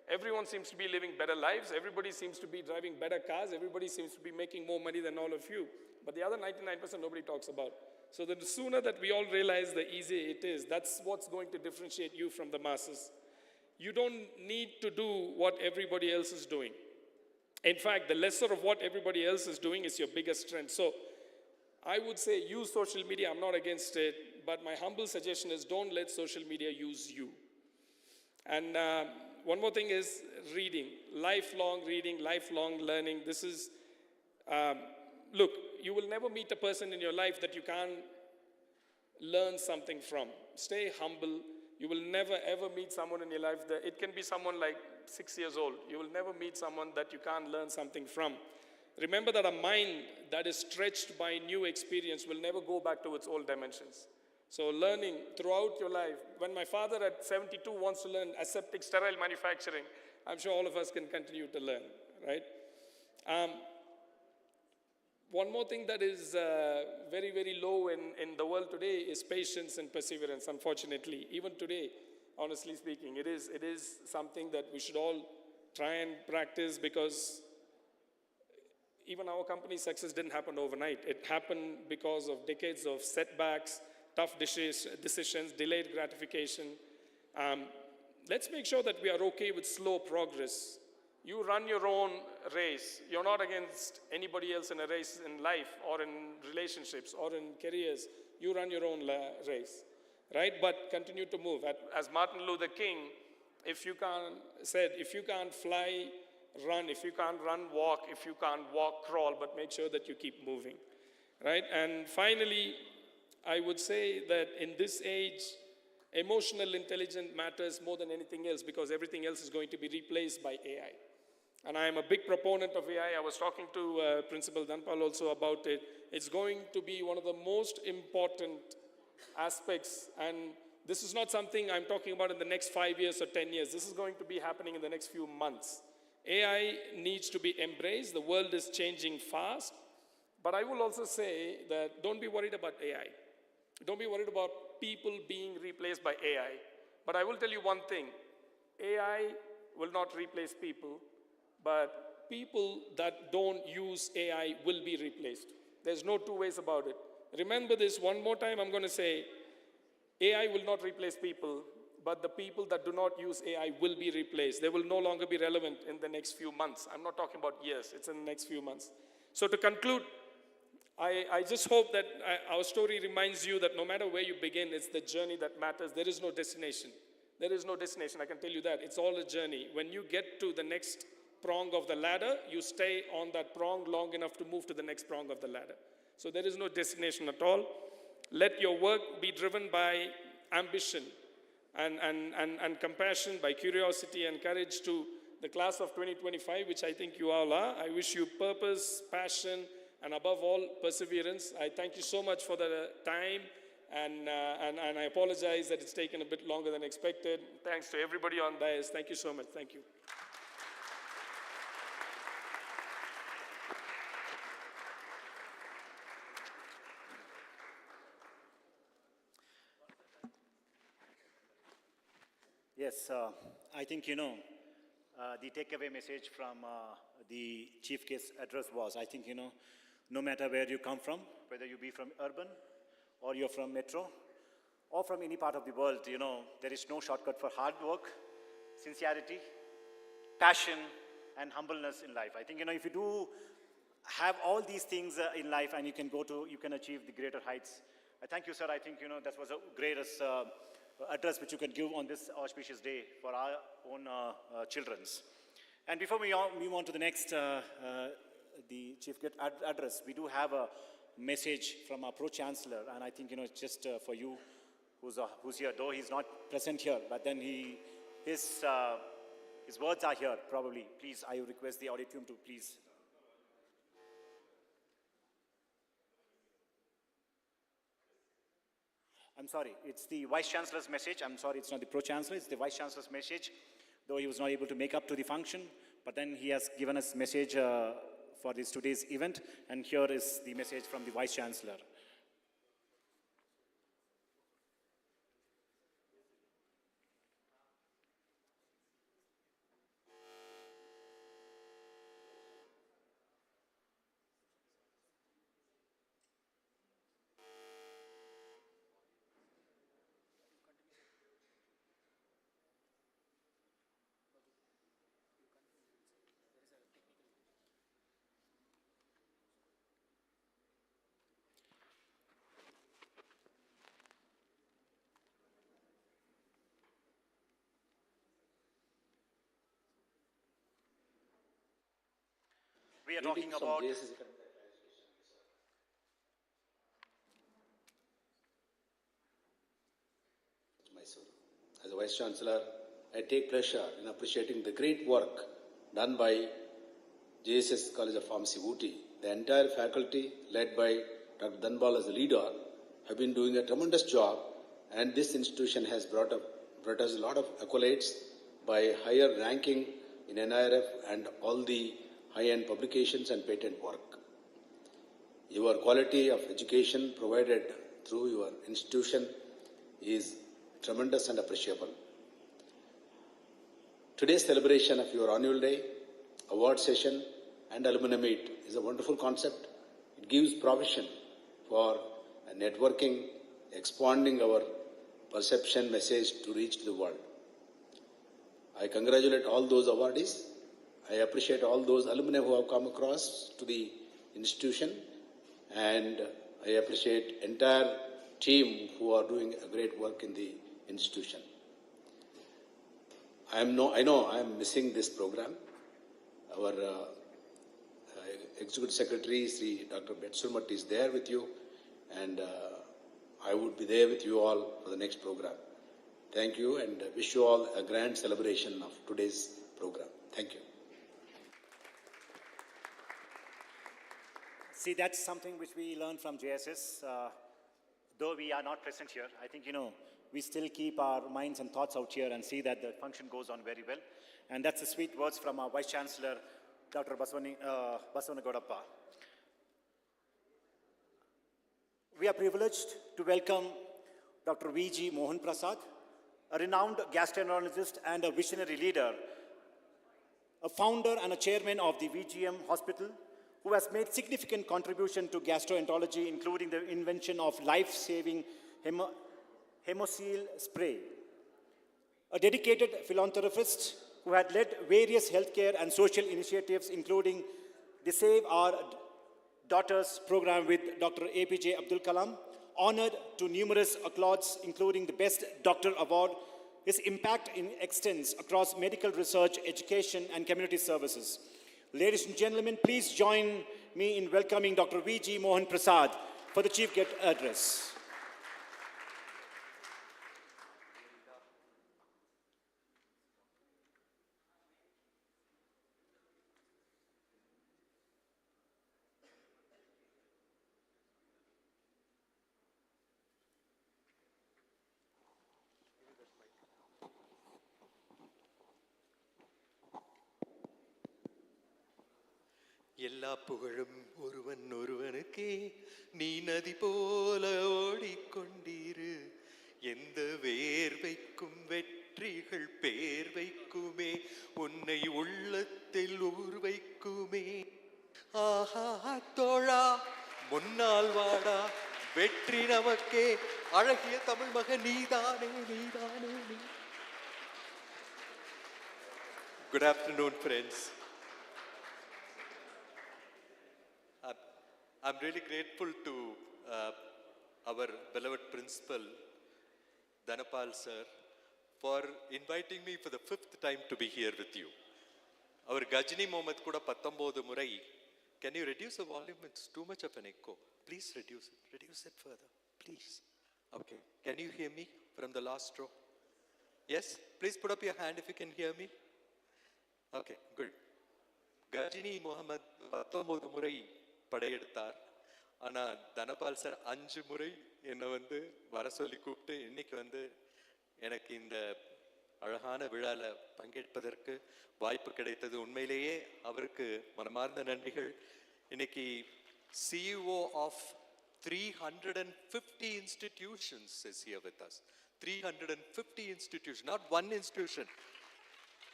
Everyone seems to be living better lives. Everybody seems to be driving better cars. Everybody seems to be making more money than all of you. But the other 99% nobody talks about. So the sooner that we all realize, the easier it is. That's what's going to differentiate you from the masses. You don't need to do what everybody else is doing. In fact, the lesser of what everybody else is doing is your biggest strength. So I would say use social media. I'm not against it, but my humble suggestion is don't let social media use you. And one more thing is reading, lifelong learning. This is, look, you will never meet a person in your life that you can't learn something from. Stay humble. You will never ever meet someone in your life that, it can be someone like 6 years old. You will never meet someone that you can't learn something from. Remember that a mind that is stretched by new experience will never go back to its old dimensions. So learning throughout your life. When my father at 72 wants to learn aseptic sterile manufacturing, I'm sure all of us can continue to learn, right? One more thing that is very, very low in the world today is patience and perseverance, unfortunately. Even today, honestly speaking, it is something that we should all try and practice, because even our company's success didn't happen overnight. It happened because of decades of setbacks, tough decisions, delayed gratification. Let's make sure that we are okay with slow progress. You run your own race. You're not against anybody else in a race in life or in relationships or in careers. You run your own race, right? But continue to move. As Martin Luther King, if you can't fly, run. If you can't run, walk. If you can't walk, crawl. But make sure that you keep moving, right? And finally, I would say that in this age, emotional intelligence matters more than anything else, because everything else is going to be replaced by AI. And I am a big proponent of AI. I was talking to Principal Dhanpal also about it. It's going to be one of the most important aspects, and this is not something I'm talking about in the next 5 years or 10 years. This is going to be happening in the next few months. AI needs to be embraced. The world is changing fast. But I will also say that don't be worried about AI. Don't be worried about people being replaced by AI. But I will tell you one thing. AI will not replace people, but people that don't use AI will be replaced. There's no two ways about it. Remember this one more time. I'm going to say AI will not replace people, but the people that do not use AI will be replaced. They will no longer be relevant in the next few months. I'm not talking about years. It's in the next few months. So to conclude, I just hope that our story reminds you that no matter where you begin, it's the journey that matters. There is no destination. There is no destination, I can tell you that. It's all a journey. When you get to the next prong of the ladder, you stay on that prong long enough to move to the next prong of the ladder. So there is no destination at all. Let your work be driven by ambition and compassion, by curiosity and courage. To the class of 2025, which I think you all are, I wish you purpose, passion, and above all, perseverance. I thank you so much for the time, and I apologize that it's taken a bit longer than expected. Thanks to everybody on dais. Thank you so much. Thank you. Yes, I think, the takeaway message from the chief guest address was, I think, no matter where you come from, whether you be from urban or you're from metro or from any part of the world, there is no shortcut for hard work, sincerity, passion, and humbleness in life. I think, if you do have all these things in life, and you can achieve the greater heights. I thank you, sir. I think, that was the greatest address which you can give on this auspicious day for our own children's. And before we move on to the next, the chief guest address, we do have a message from our pro-chancellor, and I think, just for you who's here, though he's not present here, but then his words are here, probably. Please, I request the auditorium to please. I'm sorry, it's the Vice-chancellor's message. I'm sorry, it's not the Pro-chancellor, it's the Vice-chancellor's message, though he was not able to make up to the function, but then he has given us message for this today's event, and here is the message from the Vice-chancellor. We are talking Greetings from about JSS. Mysore. As a Vice-chancellor, I take pleasure in appreciating the great work done by JSS College of Pharmacy, Ooty. The entire faculty, led by Dr. Dhanbal as the leader, have been doing a tremendous job, and this institution has brought us a lot of accolades by higher ranking in NIRF and all the high-end publications and patent work. Your quality of education provided through your institution is tremendous and appreciable. Today's celebration of your annual day, award session, and Alumni Meet is a wonderful concept. It gives provision for networking, expanding our perception message to reach the world. I congratulate all those awardees. I appreciate all those alumni who have come across to the institution, and I appreciate entire team who are doing a great work in the institution. I know I am missing this program. Our Executive Secretary, Sri Dr. Betsulmat, is there with you, and I would be there with you all for the next program. Thank you, and wish you all a grand celebration of today's program. Thank you. See, that's something which we learned from JSS. Though we are not present here, I think, we still keep our minds and thoughts out here and see that the function goes on very well. And that's the sweet words from our Vice-chancellor, Dr. Basavanagodappa. We are privileged to welcome Dr. V.G. Mohan Prasad, a renowned gastroenterologist and a visionary leader, a founder and a chairman of the VGM Hospital, who has made significant contribution to gastroenterology, including the invention of life-saving hemosil spray. A dedicated philanthropist who had led various healthcare and social initiatives, including the Save Our Daughters program with Dr. APJ Abdul Kalam, honored to numerous accolades, including the Best Doctor Award. His impact extends across medical research, education, and community services. Ladies and gentlemen, please join me in welcoming Dr. V.G. Mohan Prasad for the Chief Guest Address. எல்லா புகழும் ஒருவனுக்கே நீ நதி போல ஓடிக்கொண்டீரு எந்த வேர்வைக்கும் வெற்றிகள் பேர் வைக்குமே உன்னை உள்ளத்தில் ஊர் வைக்குமே ஆஹா தோழா முன்னால் வாடா வெற்றி நமக்கே அழகிய தமிழ் மகன் நீதானே நீதானே நீ. Good afternoon, friends. I'm really grateful to our beloved principal, Dhanapal sir, for inviting me for the 5th time to be here with you. Our Gajini Mohammed kuda 19 murai. Can you reduce the volume? It's too much of an echo. Please reduce it. Reduce it further, please. Okay. Can you hear me from the last row? Yes? Please put up your hand if you can hear me. Okay, good. Gajini Mohammed 19 murai படையெடுத்தார். ஆனால் Dhanapal sir 5 முறை என்னை வர சொல்லி கூப்பிட்டு இன்னைக்கு எனக்கு இந்த அழகான விழாவில் பங்கேற்பதற்கு வாய்ப்பு கிடைத்தது. உண்மையிலேயே அவருக்கு மனமார்ந்த நன்றிகள். இன்னைக்கு CEO of 350 institutions is here with us. 350 institutions, not one institution.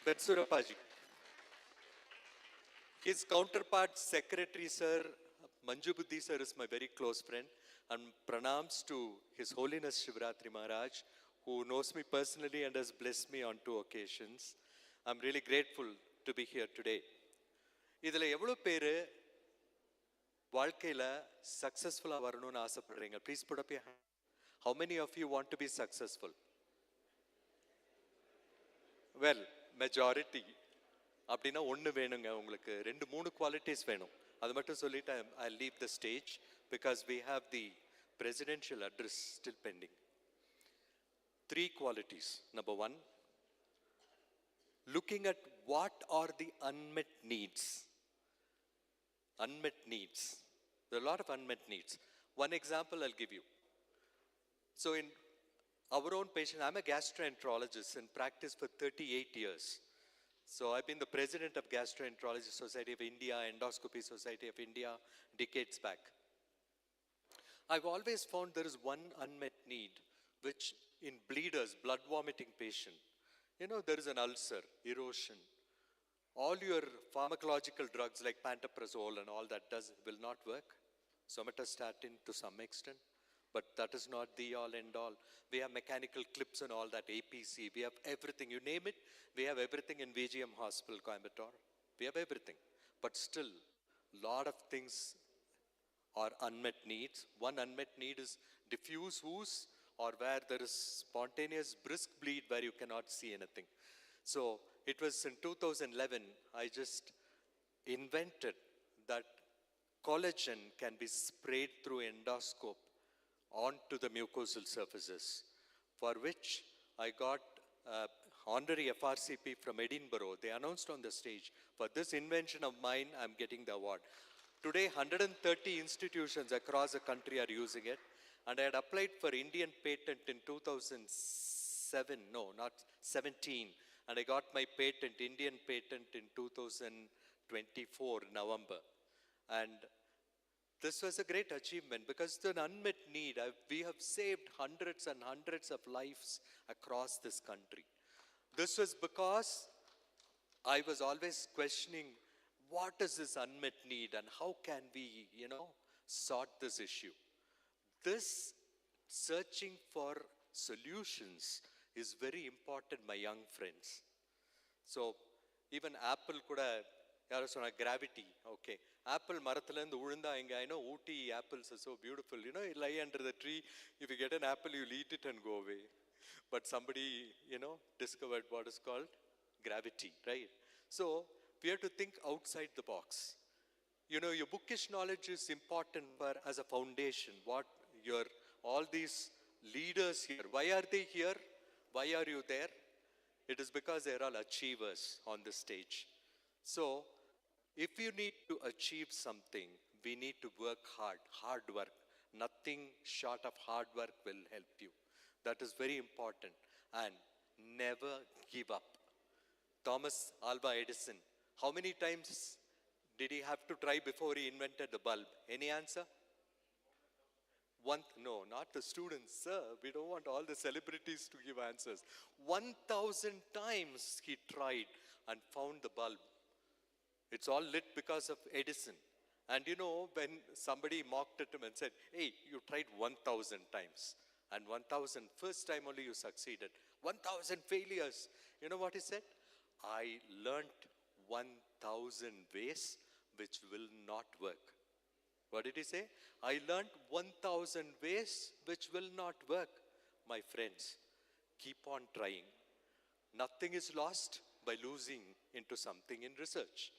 Betsurappaji. His counterpart, Secretary Sir, Manju Buddhi Sir, is my very close friend, and pranams to His Holiness Shivratri Maharaj, who knows me personally and has blessed me on 2 occasions. I'm really grateful to be here today. இதில் எவ்வளோ பேர் வாழ்க்கையில் சக்ஸஸ்ஃபுல்லாக வரணும்னு ஆசைப்படுறீங்க? Please put up your hand. How many of you want to be successful? Well, majority. அப்படின்னா ஒன்று வேணுங்க உங்களுக்கு, 2-3 குவாலிட்டிஸ் வேணும். அது மட்டும் சொல்லிட்டு I leave the stage because we have the presidential address still pending. 3 qualities. Number 1, looking at what are the unmet needs. Unmet needs. There are a lot of unmet needs. One example I'll give you. So in our own patient, I'm a gastroenterologist in practice for 38 years. So I've been the president of Gastroenterology Society of India, Endoscopy Society of India, decades back. I've always found there is one unmet need, which in bleeders, blood vomiting patient, there is an ulcer, erosion. All your pharmacological drugs like pantoprazole and all that will not work. Somatostatin to some extent, but that is not the all and all. We have mechanical clips and all that, APC, we have everything, you name it, we have everything in VGM Hospital, Coimbatore. We have everything, but still, lot of things are unmet needs. One unmet need is diffuse ooze, or where there is spontaneous brisk bleed where you cannot see anything. So it was in 2011, I just invented that collagen can be sprayed through endoscope onto the mucosal surfaces, for which I got honorary FRCP from Edinburgh. They announced on the stage, for this invention of mine, I'm getting the award. Today, 130 institutions across the country are using it, and I had applied for Indian patent in 2017, and I got my patent, Indian patent, in 2024, November. And this was a great achievement because it's an unmet need. We have saved hundreds and hundreds of lives across this country. This was because I was always questioning, what is this unmet need and how can we, sort this issue? This searching for solutions is very important, my young friends. So even Apple kuda yaro sonna gravity, okay, apple marathula irundhu ulunda inga, I know Ooty apples are so beautiful, you lie under the tree, if you get an apple you'll eat it and go away. But somebody discovered what is called gravity, right? So we have to think outside the box. Your bookish knowledge is important as a foundation. What all these leaders here, why are they here? Why are you there? It is because they are all achievers on the stage. So if you need to achieve something, we need to work hard work. Nothing short of hard work will help you. That is very important. And never give up. Thomas Alva Edison, how many times did he have to try before he invented the bulb? Any answer? No, not the students, sir. We don't want all the celebrities to give answers. 1,000 times he tried and found the bulb. It's all lit because of Edison. And when somebody mocked at him and said, hey, you tried 1,000 times. And 1,000, first time only you succeeded. 1,000 failures. You know what he said? I learnt 1,000 ways which will not work. What did he say? I learnt 1,000 ways which will not work. My friends, keep on trying. Nothing is lost by losing into something in research.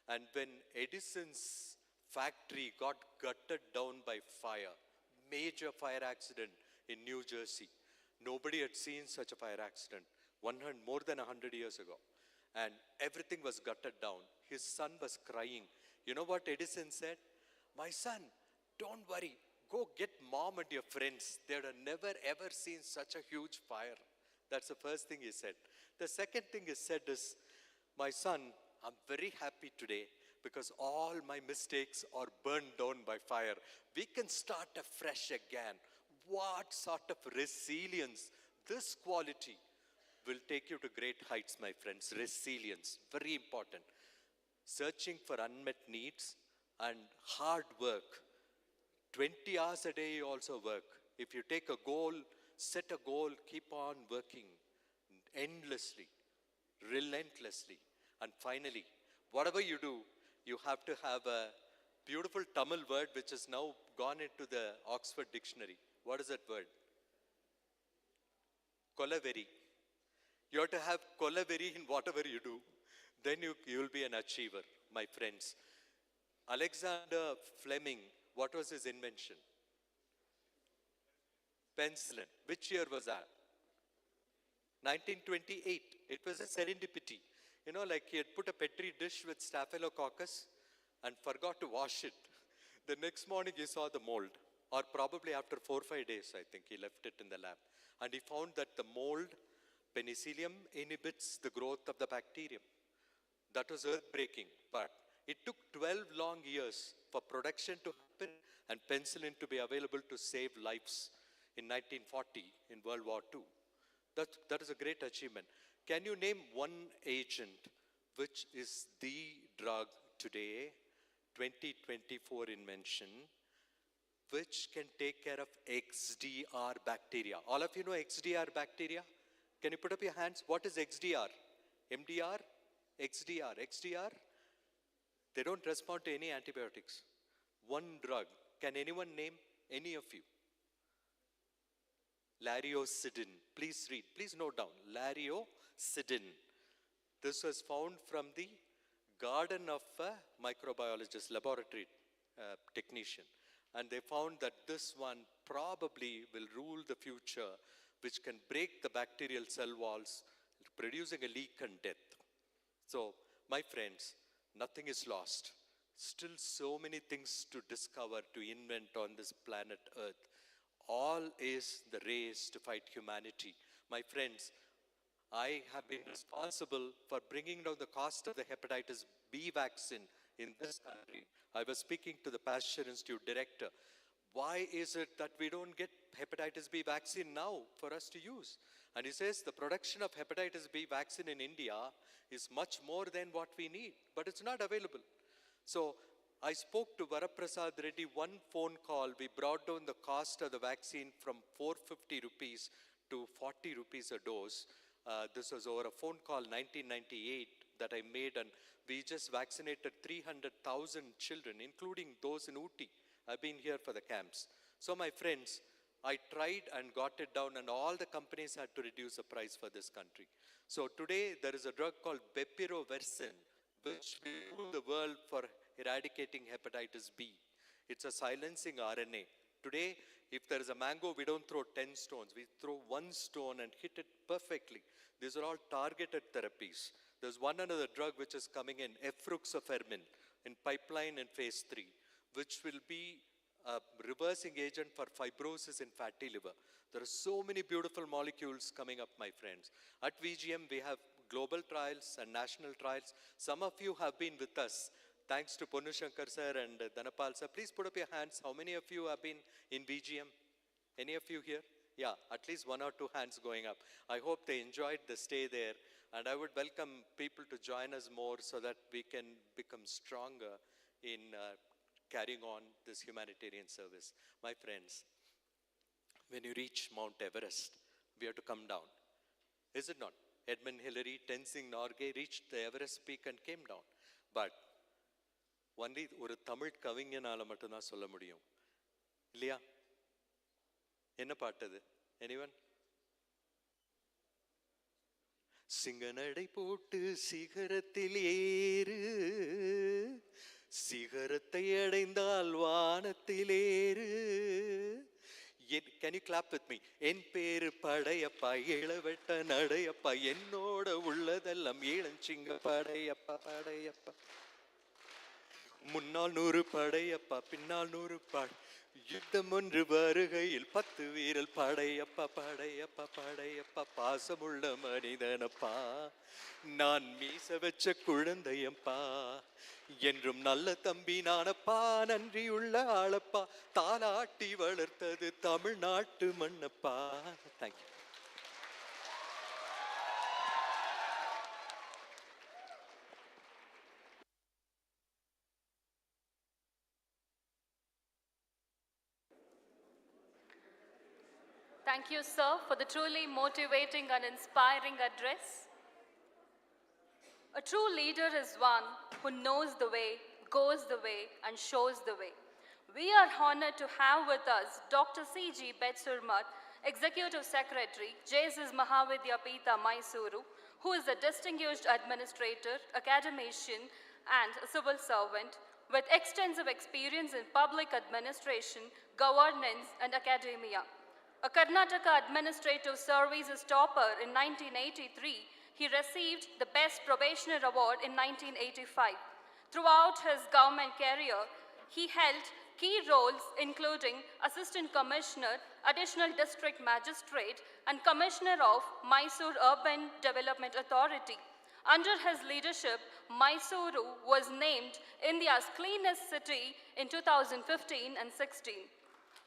And when Edison's factory got gutted down by fire, major fire accident in New Jersey, nobody had seen such a fire accident more than 100 years ago. And everything was gutted down. His son was crying. You know what Edison said? My son, don't worry. Go get mom and your friends. They had never ever seen such a huge fire. That's the first thing he said. The second thing he said is, my son, I'm very happy today because all my mistakes are burned down by fire. We can start afresh again. What sort of resilience, this quality will take you to great heights, my friends. Resilience, very important. Searching for unmet needs and hard work. 20 hours a day you also work. If you take a goal, set a goal, keep on working endlessly, relentlessly. And finally, whatever you do, you have to have a beautiful Tamil word which has now gone into the Oxford Dictionary. What is that word? Kolaveri. You have to have kolaveri in whatever you do. then you will be an achiever, my friends. Alexander Fleming, what was his invention? Penicillin. Which year was that? 1928. It was a serendipity. You know, like he had put a petri dish with staphylococcus and forgot to wash it. The next morning he saw the mold, or probably after 4 or 5 days, I think he left it in the lab. And he found that the mold, penicillium, inhibits the growth of the bacterium. That was earth-breaking, but it took 12 long years for production to happen and penicillin to be available to save lives in 1940 in World War II. That is a great achievement. Can you name one agent which is the drug today, 2024 invention, which can take care of XDR bacteria? All of you know XDR bacteria? Can you put up your hands? What is XDR? MDR? XDR. XDR? They don't respond to any antibiotics. One drug. Can anyone name any of you? Lariocidin. Please read. Please note down. Lariocidin. This was found from the garden of a microbiologist, laboratory technician. And they found that this one probably will rule the future, which can break the bacterial cell walls, producing a leak and death. So, my friends, nothing is lost. Still so many things to discover, to invent on this planet Earth. All is the race to fight humanity. My friends, I have been responsible for bringing down the cost of the hepatitis B vaccine in this country. I was speaking to the Pasteur Institute director. Why is it that we don't get hepatitis B vaccine now for us to use? And he says the production of hepatitis B vaccine in India is much more than what we need, but it's not available. So I spoke to Varaprasad Reddy, one phone call, we brought down the cost of the vaccine from 450 rupees to 40 rupees a dose. This was over a phone call 1998 that I made, and we just vaccinated 300,000 children, including those in Ooty. I've been here for the camps. So my friends, I tried and got it down, and all the companies had to reduce the price for this country. So today there is a drug called bepirovirsen, which will rule the world for eradicating hepatitis B. It's a silencing RNA. Today, if there is a mango, we don't throw 10 stones. We throw 1 stone and hit it perfectly. These are all targeted therapies. There's one another drug which is coming in, efruxifermin, in pipeline in phase 3, which will be a reversing agent for fibrosis in fatty liver. There are so many beautiful molecules coming up, my friends. At VGM, we have global trials and national trials. Some of you have been with us. Thanks to Ponnushankar sir and Dhanapal sir. Please put up your hands. How many of you have been in VGM? Any of you here? Yeah, at least 1 or 2 hands going up. I hope they enjoyed the stay there. And I would welcome people to join us more so that we can become stronger in carrying on this humanitarian service. My friends, when you reach Mount Everest, we have to come down. Is it not? Edmund Hillary, Tenzing Norgay reached the Everest peak and came down. But only ஒரு தமிழ் கவிஞனால மட்டும்தான் சொல்ல முடியும் இல்லையா? என்ன பாட்டது? Anyone? சிங்கநடை போட்டு சிகரத்தில் ஏறு, சிகரத்தை அடைந்தால் வானத்திலேறு. Can you clap with me? என் பேரு படையப்பா, இளவெட்ட நடையப்பா, என்னோட உள்ளதெல்லாம் இளஞ்சிங்க படையப்பா, படையப்பா. முன்னால் 100 படையப்பா, பின்னால் 100 படை. யுத்தம் ஒன்று வருகையில் 10 வீரல் படையப்பா, படையப்பா, படையப்பா. பாசமுள்ள மனிதனப்பா, நான் மீச வச்ச குழந்தையப்பா, என்றும் நல்ல தம்பி நானப்பா, நன்றியுள்ள ஆளப்பா, தாலாட்டி வளர்த்தது தமிழ்நாட்டு மண்ணப்பா. Thank you. Thank you, sir, for the truly motivating and inspiring address. A true leader is one who knows the way, goes the way, and shows the way. We are honored to have with us Dr. C.G. Betsurmat, Executive Secretary, JSS Mahavidya Peetha, Mysuru, who is a distinguished administrator, academician, and a civil servant with extensive experience in public administration, governance, and academia. A Karnataka Administrative Services topper in 1983, he received the Best Probationer Award in 1985. Throughout his government career, he held key roles including Assistant Commissioner, Additional District Magistrate, and Commissioner of Mysore Urban Development Authority. Under his leadership, Mysuru was named India's cleanest city in 2015 and 16.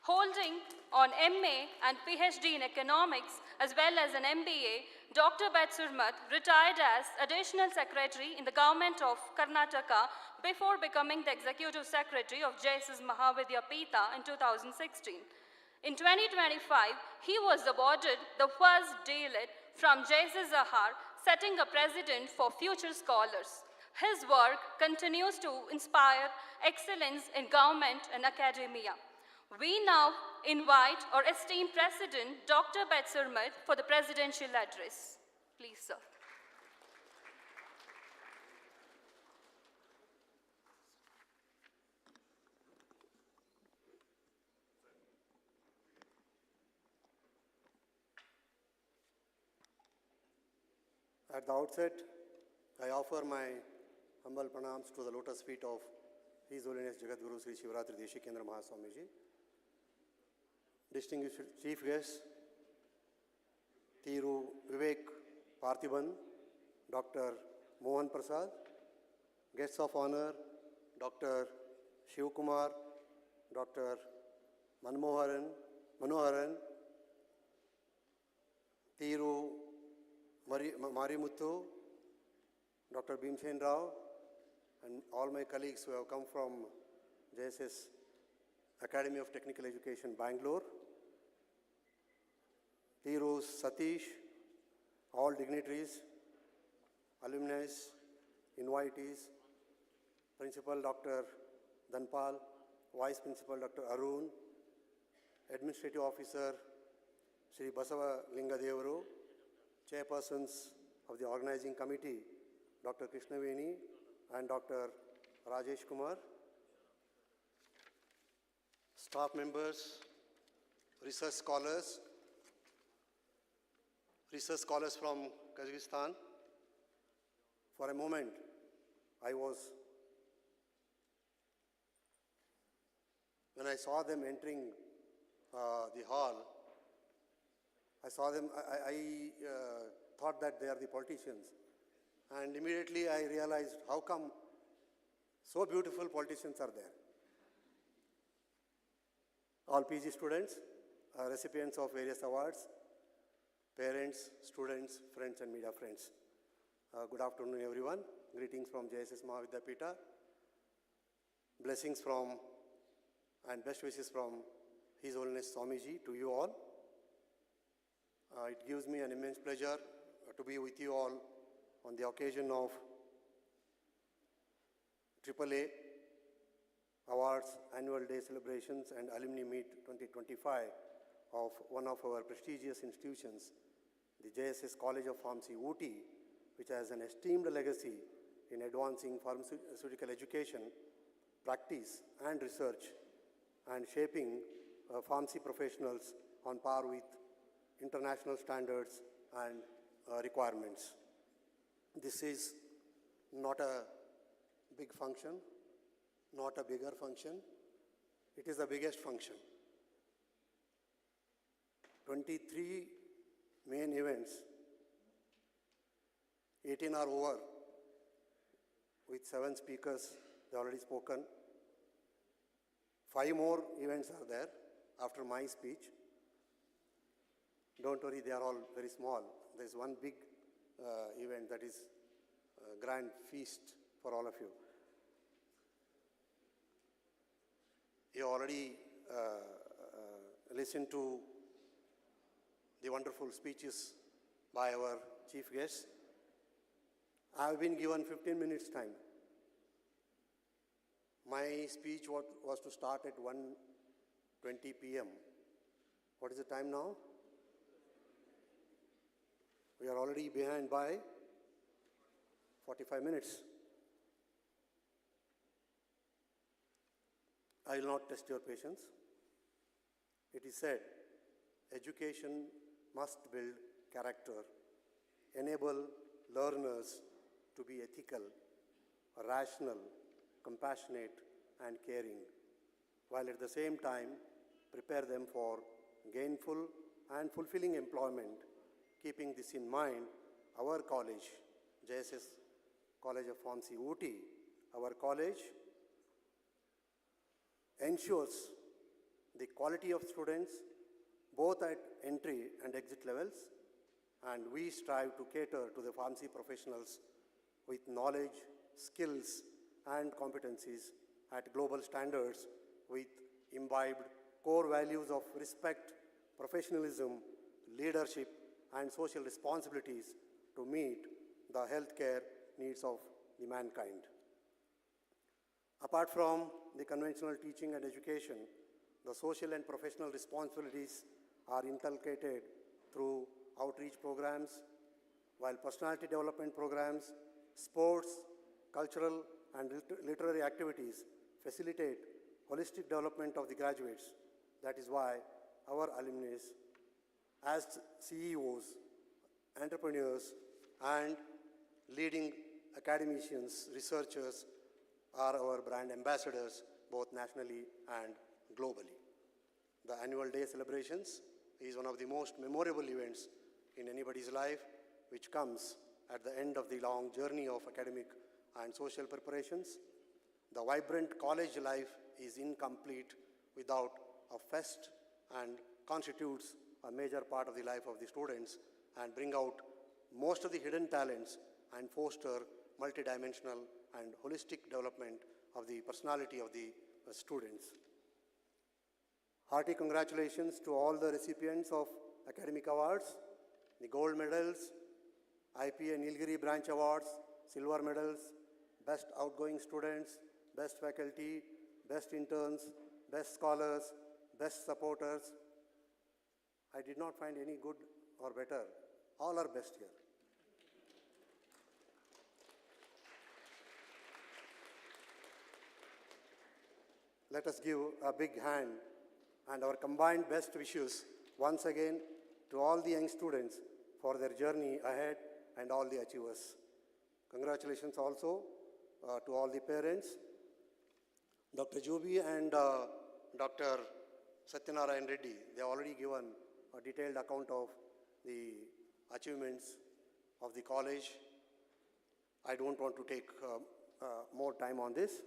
Holding on MA and PhD in economics as well as an MBA, Dr. Betsurmat retired as Additional Secretary in the government of Karnataka before becoming the Executive Secretary of JSS Mahavidyapita in 2016. In 2025, he was awarded the first deliighted from JSS Zahar, setting a precedent for future scholars. His work continues to inspire excellence in government and academia. We now invite our esteemed President, Dr. Betsurmat, for the presidential address. Please, sir. At the outset, I offer my humble pranams to the lotus feet of His Holiness Jagadguru Sri Shivaratri Deshikendra Mahaswamiji, distinguished chief guests, Thiru Vivek Parthiban, Dr. Mohan Prasad, guests of honor, Dr. Shiv Kumar, Dr. Manoharan, Thiru Marimuthu, Dr. Bhimsen Rao, and all my colleagues who have come from JSS Academy of Technical Education, Bangalore, Thiru Satish, all dignitaries, alumni, invitees, Principal Dr. Dhanpal, Vice Principal Dr. Arun, Administrative Officer Sri Basava Lingadevaru, Chairpersons of the Organizing Committee, Dr. Krishnaveni and Dr. Rajesh Kumar, staff members, research scholars from Kazakhstan. For a moment, when I saw them entering the hall, I thought that they are the politicians. And immediately I realized how come so beautiful politicians are there. All PG students, recipients of various awards, parents, students, friends and media friends. Good afternoon everyone. Greetings from JSS Mahavidyapita. Blessings from and best wishes from His Holiness Swamiji to you all. It gives me an immense pleasure to be with you all on the occasion of AAA Awards, Annual Day Celebrations and Alumni Meet 2025 of one of our prestigious institutions, the JSS College of Pharmacy, Ooty, which has an esteemed legacy in advancing pharmaceutical education, practice and research and shaping pharmacy professionals on par with international standards and requirements. This is not a big function, not a bigger function. It is the biggest function. 23 main events, 18 are over with 7 speakers, they already spoken. 5 more events are there after my speech. Don't worry, they are all very small. There is one big event that is a grand feast for all of you. You already listened to the wonderful speeches by our chief guests. I have been given 15 minutes time. My speech was to start at 1:20 p.m. What is the time now? We are already behind by 45 minutes. I will not test your patience. It is said, education must build character, enable learners to be ethical, rational, compassionate, and caring, while at the same time prepare them for gainful and fulfilling employment. Keeping this in mind, our college, JSS College of Pharmacy Ooty, our college ensures the quality of students both at entry and exit levels, and we strive to cater to the pharmacy professionals with knowledge, skills, and competencies at global standards with imbibed core values of respect, professionalism, leadership, and social responsibilities to meet the healthcare needs of the mankind. Apart from the conventional teaching and education, the social and professional responsibilities are inculcated through outreach programs, while personality development programs, sports, cultural, and literary activities facilitate holistic development of the graduates. That is why our alumni, as CEOs, entrepreneurs, and leading academicians, researchers, are our brand ambassadors, both nationally and globally. The annual day celebrations is one of the most memorable events in anybody's life, which comes at the end of the long journey of academic and social preparations. The vibrant college life is incomplete without a fest and constitutes a major part of the life of the students and bring out most of the hidden talents and foster multidimensional and holistic development of the personality of the students. Hearty congratulations to all the recipients of academic awards, the gold medals, IPA Nilgiri branch awards, silver medals, best outgoing students, best faculty, best interns, best scholars, best supporters. I did not find any good or better. All are best here. Let us give a big hand and our combined best wishes once again to all the young students for their journey ahead and all the achievers. Congratulations also to all the parents. Dr. Jubi and Dr. Satyanarayan Reddy, they have already given a detailed account of the achievements of the college. I don't want to take more time on this.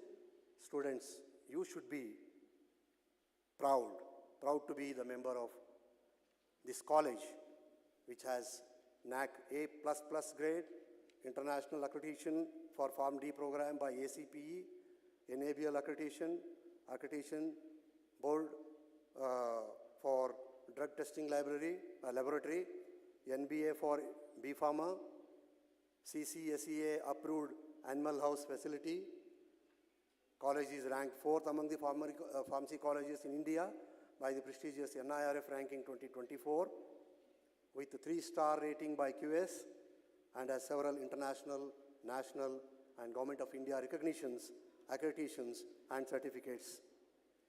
Students, you should be proud to be the member of this college, which has NAC A++ grade, international accreditation for Pharm D program by ACPE, NABL accreditation board for drug testing laboratory, NBA for B Pharma, CCSEA approved animal house facility. College is ranked 4th among the pharmacy colleges in India by the prestigious NIRF ranking 2024 with a 3-star rating by QS and has several international, national and Government of India recognitions, accreditations and certificates.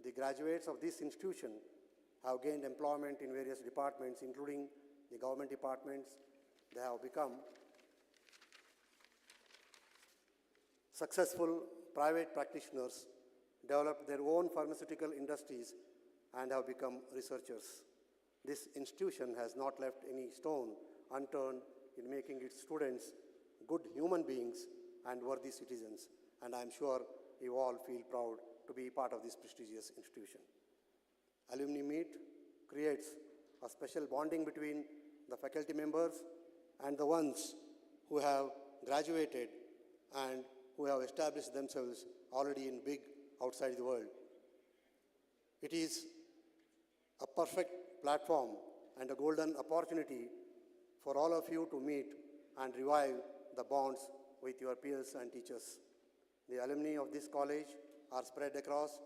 The graduates of this institution have gained employment in various departments including the government departments. They have become successful private practitioners, developed their own pharmaceutical industries, and have become researchers. This institution has not left any stone unturned in making its students good human beings and worthy citizens, and I am sure you all feel proud to be part of this prestigious institution. Alumni Meet creates a special bonding between the faculty members and the ones who have graduated and who have established themselves already in big outside the world. It is a perfect platform and a golden opportunity for all of you to meet and revive the bonds with your peers and teachers. The alumni of this college are spread across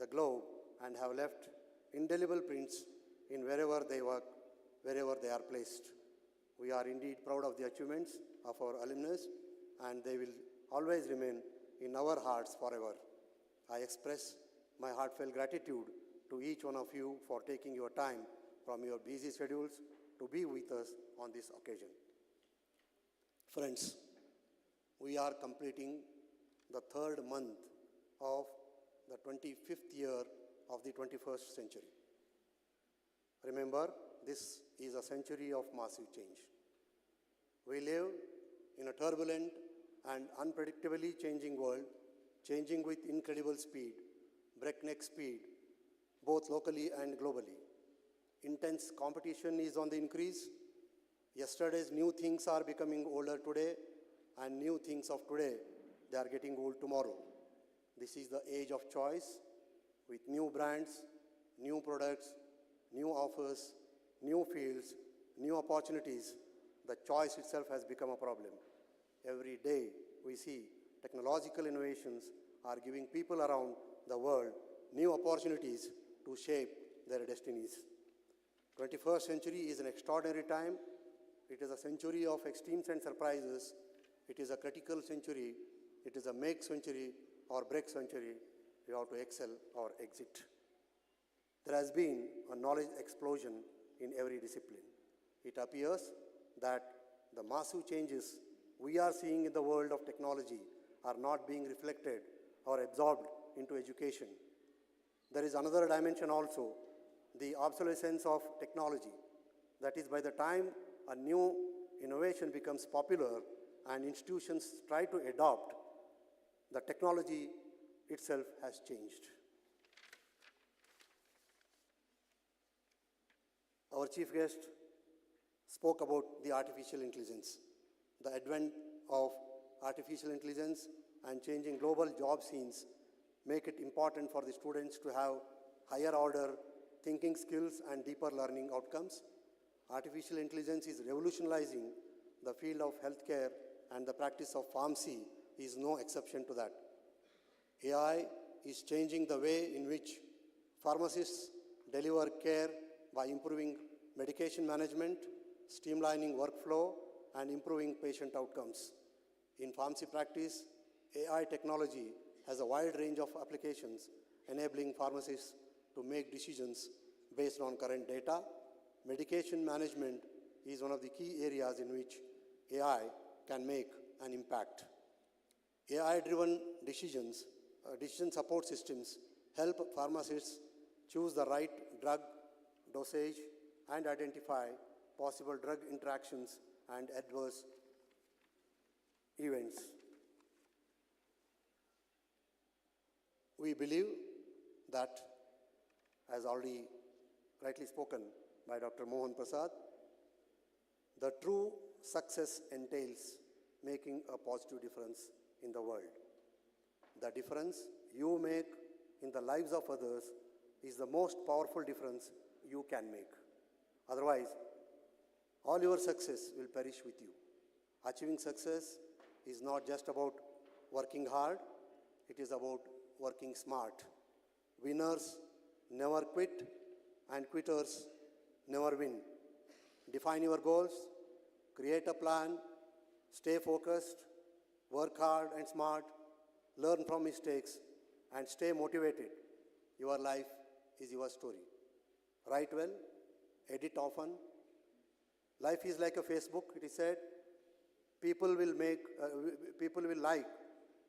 the globe and have left indelible prints in wherever they work, wherever they are placed. We are indeed proud of the achievements of our alumnus and they will always remain in our hearts forever. I express my heartfelt gratitude to each one of you for taking your time from your busy schedules to be with us on this occasion. Friends, we are completing the third month of the 25th year of the 21st century. Remember, this is a century of massive change. We live in a turbulent and unpredictably changing world, changing with incredible speed, breakneck speed, both locally and globally. Intense competition is on the increase. Yesterday's new things are becoming older today, and new things of today, they are getting old tomorrow. This is the age of choice, with new brands, new products, new offers, new fields, new opportunities. The choice itself has become a problem. Every day we see technological innovations are giving people around the world new opportunities to shape their destinies. 21st century is an extraordinary time. It is a century of extremes and surprises. It is a critical century. It is a make century or break century. We have to excel or exit. There has been a knowledge explosion in every discipline. It appears that the massive changes we are seeing in the world of technology are not being reflected or absorbed into education. There is another dimension also, the obsolescence of technology. That is, by the time a new innovation becomes popular and institutions try to adopt, the technology itself has changed. Our chief guest spoke about the artificial intelligence. The advent of artificial intelligence and changing global job scenes make it important for the students to have higher order thinking skills and deeper learning outcomes. Artificial intelligence is revolutionizing the field of healthcare, and the practice of pharmacy is no exception to that. AI is changing the way in which pharmacists deliver care by improving medication management, streamlining workflow, and improving patient outcomes. In pharmacy practice, AI technology has a wide range of applications, enabling pharmacists to make decisions based on current data. Medication management is one of the key areas in which AI can make an impact. AI-driven decision support systems help pharmacists choose the right drug, dosage, and identify possible drug interactions and adverse events. We believe that, as already rightly spoken by Dr. Mohan Prasad, the true success entails making a positive difference in the world. The difference you make in the lives of others is the most powerful difference you can make. Otherwise, all your success will perish with you. Achieving success is not just about working hard, it is about working smart. Winners never quit, and quitters never win. Define your goals, create a plan, stay focused, work hard and smart, learn from mistakes, and stay motivated. Your life is your story. Write well, edit often. Life is like a Facebook, it is said. People will like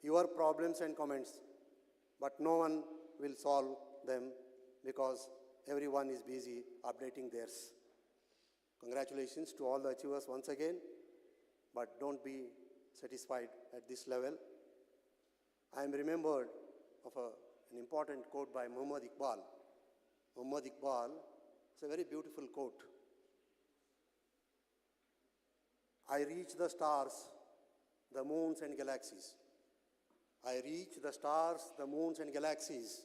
your problems and comments, but no one will solve them because everyone is busy updating theirs. Congratulations to all the achievers once again, but don't be satisfied at this level. I am remembered of an important quote by Muhammad Iqbal. Muhammad Iqbal, it's a very beautiful quote. I reach the stars, the moons and galaxies. I reach the stars, the moons and galaxies.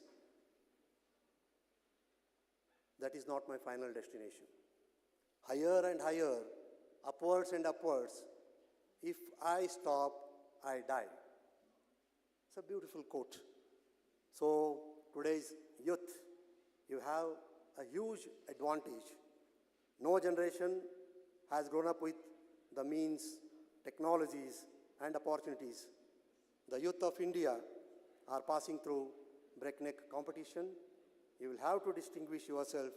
That is not my final destination. Higher and higher, upwards and upwards. If I stop, I die. It's a beautiful quote. So today's youth, you have a huge advantage. No generation has grown up with the means, technologies, and opportunities. The youth of India are passing through breakneck competition. You will have to distinguish yourself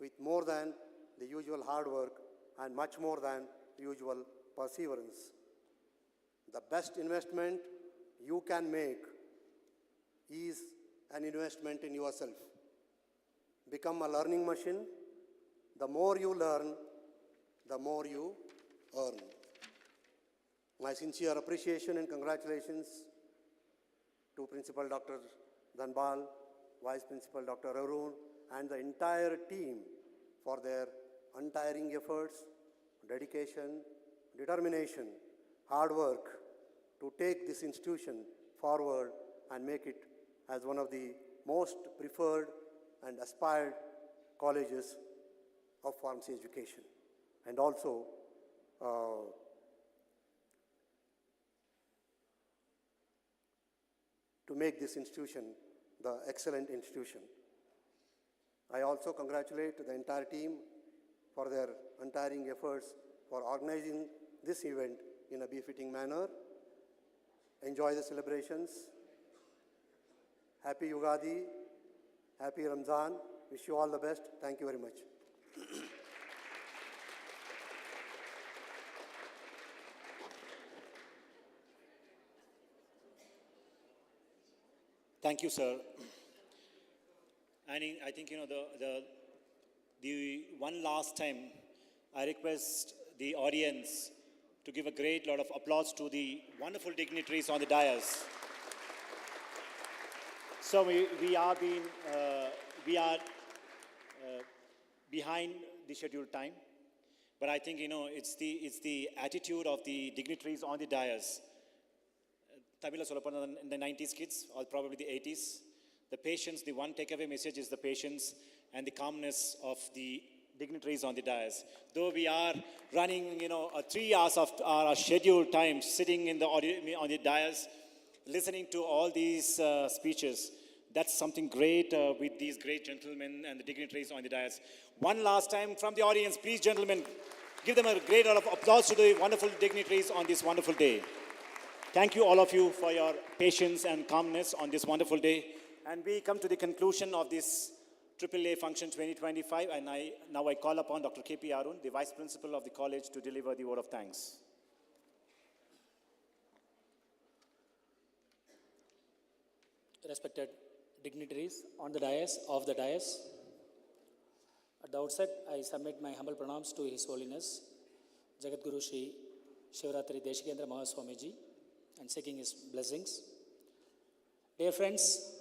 with more than the usual hard work and much more than usual perseverance. The best investment you can make is an investment in yourself. Become a learning machine. The more you learn, the more you earn. My sincere appreciation and congratulations to Principal Dr. Dhanbal, Vice Principal Dr. Arun, and the entire team for their untiring efforts, dedication, determination, hard work to take this institution forward and make it as one of the most preferred and aspired colleges of pharmacy education, and also to make this institution the excellent institution. I also congratulate the entire team for their untiring efforts for organizing this event in a befitting manner. Enjoy the celebrations. Happy Ugadi, happy Ramzan. Wish you all the best. Thank you very much. Thank you, sir. And I think, the one last time, I request the audience to give a great lot of applause to the wonderful dignitaries on the dais. So we are behind the scheduled time, but I think, it's the attitude of the dignitaries on the dais. Tabila Solapan in the 90s kids, or probably the 80s. The patience, the one takeaway message is the patience and the calmness of the dignitaries on the dais. Though we are running, 3 hours of our scheduled time, sitting in the on the dais, listening to all these speeches, that's something great with these great gentlemen and the dignitaries on the dais. One last time from the audience, please, gentlemen, give them a great round of applause to the wonderful dignitaries on this wonderful day. Thank you, all of you, for your patience and calmness on this wonderful day. And we come to the conclusion of this AAA Function 2025, and now I call upon Dr. K.P. Arun, the Vice Principal of the college, to deliver the word of thanks. Respected dignitaries on the dais, of the dais, at the outset, I submit my humble pranams to His Holiness, Jagadguru Shri Shivratri Desigendra Mahaswamiji, and seeking his blessings. Dear friends,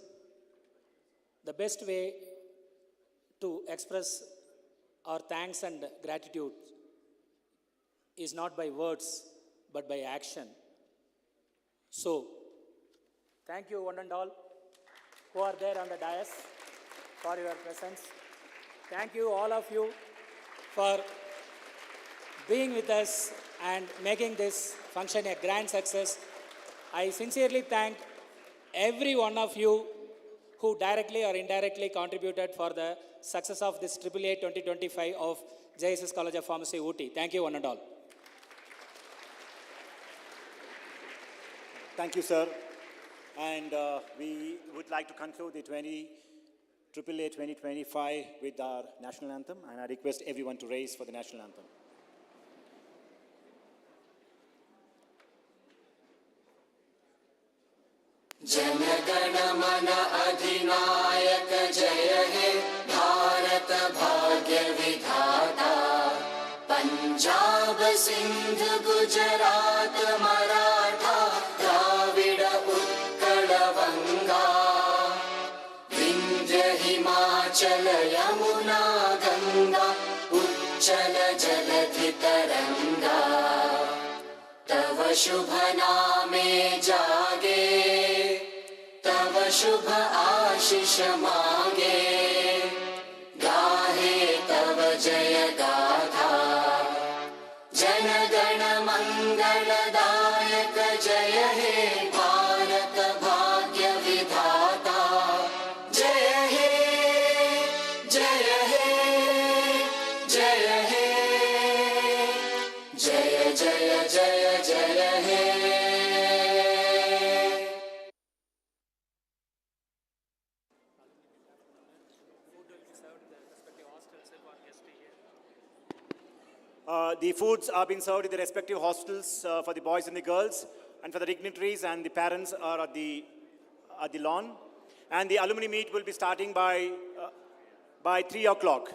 the best way to express our thanks and gratitude is not by words, but by action. So, thank you one and all who are there on the dais for your presence. Thank you all of you for being with us and making this function a grand success. I sincerely thank every one of you who directly or indirectly contributed for the success of this AAA 2025 of JSS College of Pharmacy, Ooty. Thank you, one and all. Thank you, sir. And we would like to conclude the AAA 2025 with our national anthem, and I request everyone to raise for the national anthem. जनगण मन अधिनायक जय हे भारत भाग्य विधाता पंजाब सिंध गुजरात मराठा द्राविड उत्कल बंगा विंध्य हिमाचल यमुना गंगा उच्चल जलधि तरंगा तव शुभ नामे जागे तव शुभ आशीष मांगे गाहे तव जय गाथा जन गण मंगलदायक जय हे भारत भाग्य विधाता जय हे जय हे जय हे जय जय जय जय हे The foods are being served in the respective hostels for the boys and the girls, and for the dignitaries and the parents are at the lawn. And the alumni meet will be starting by 3 o'clock.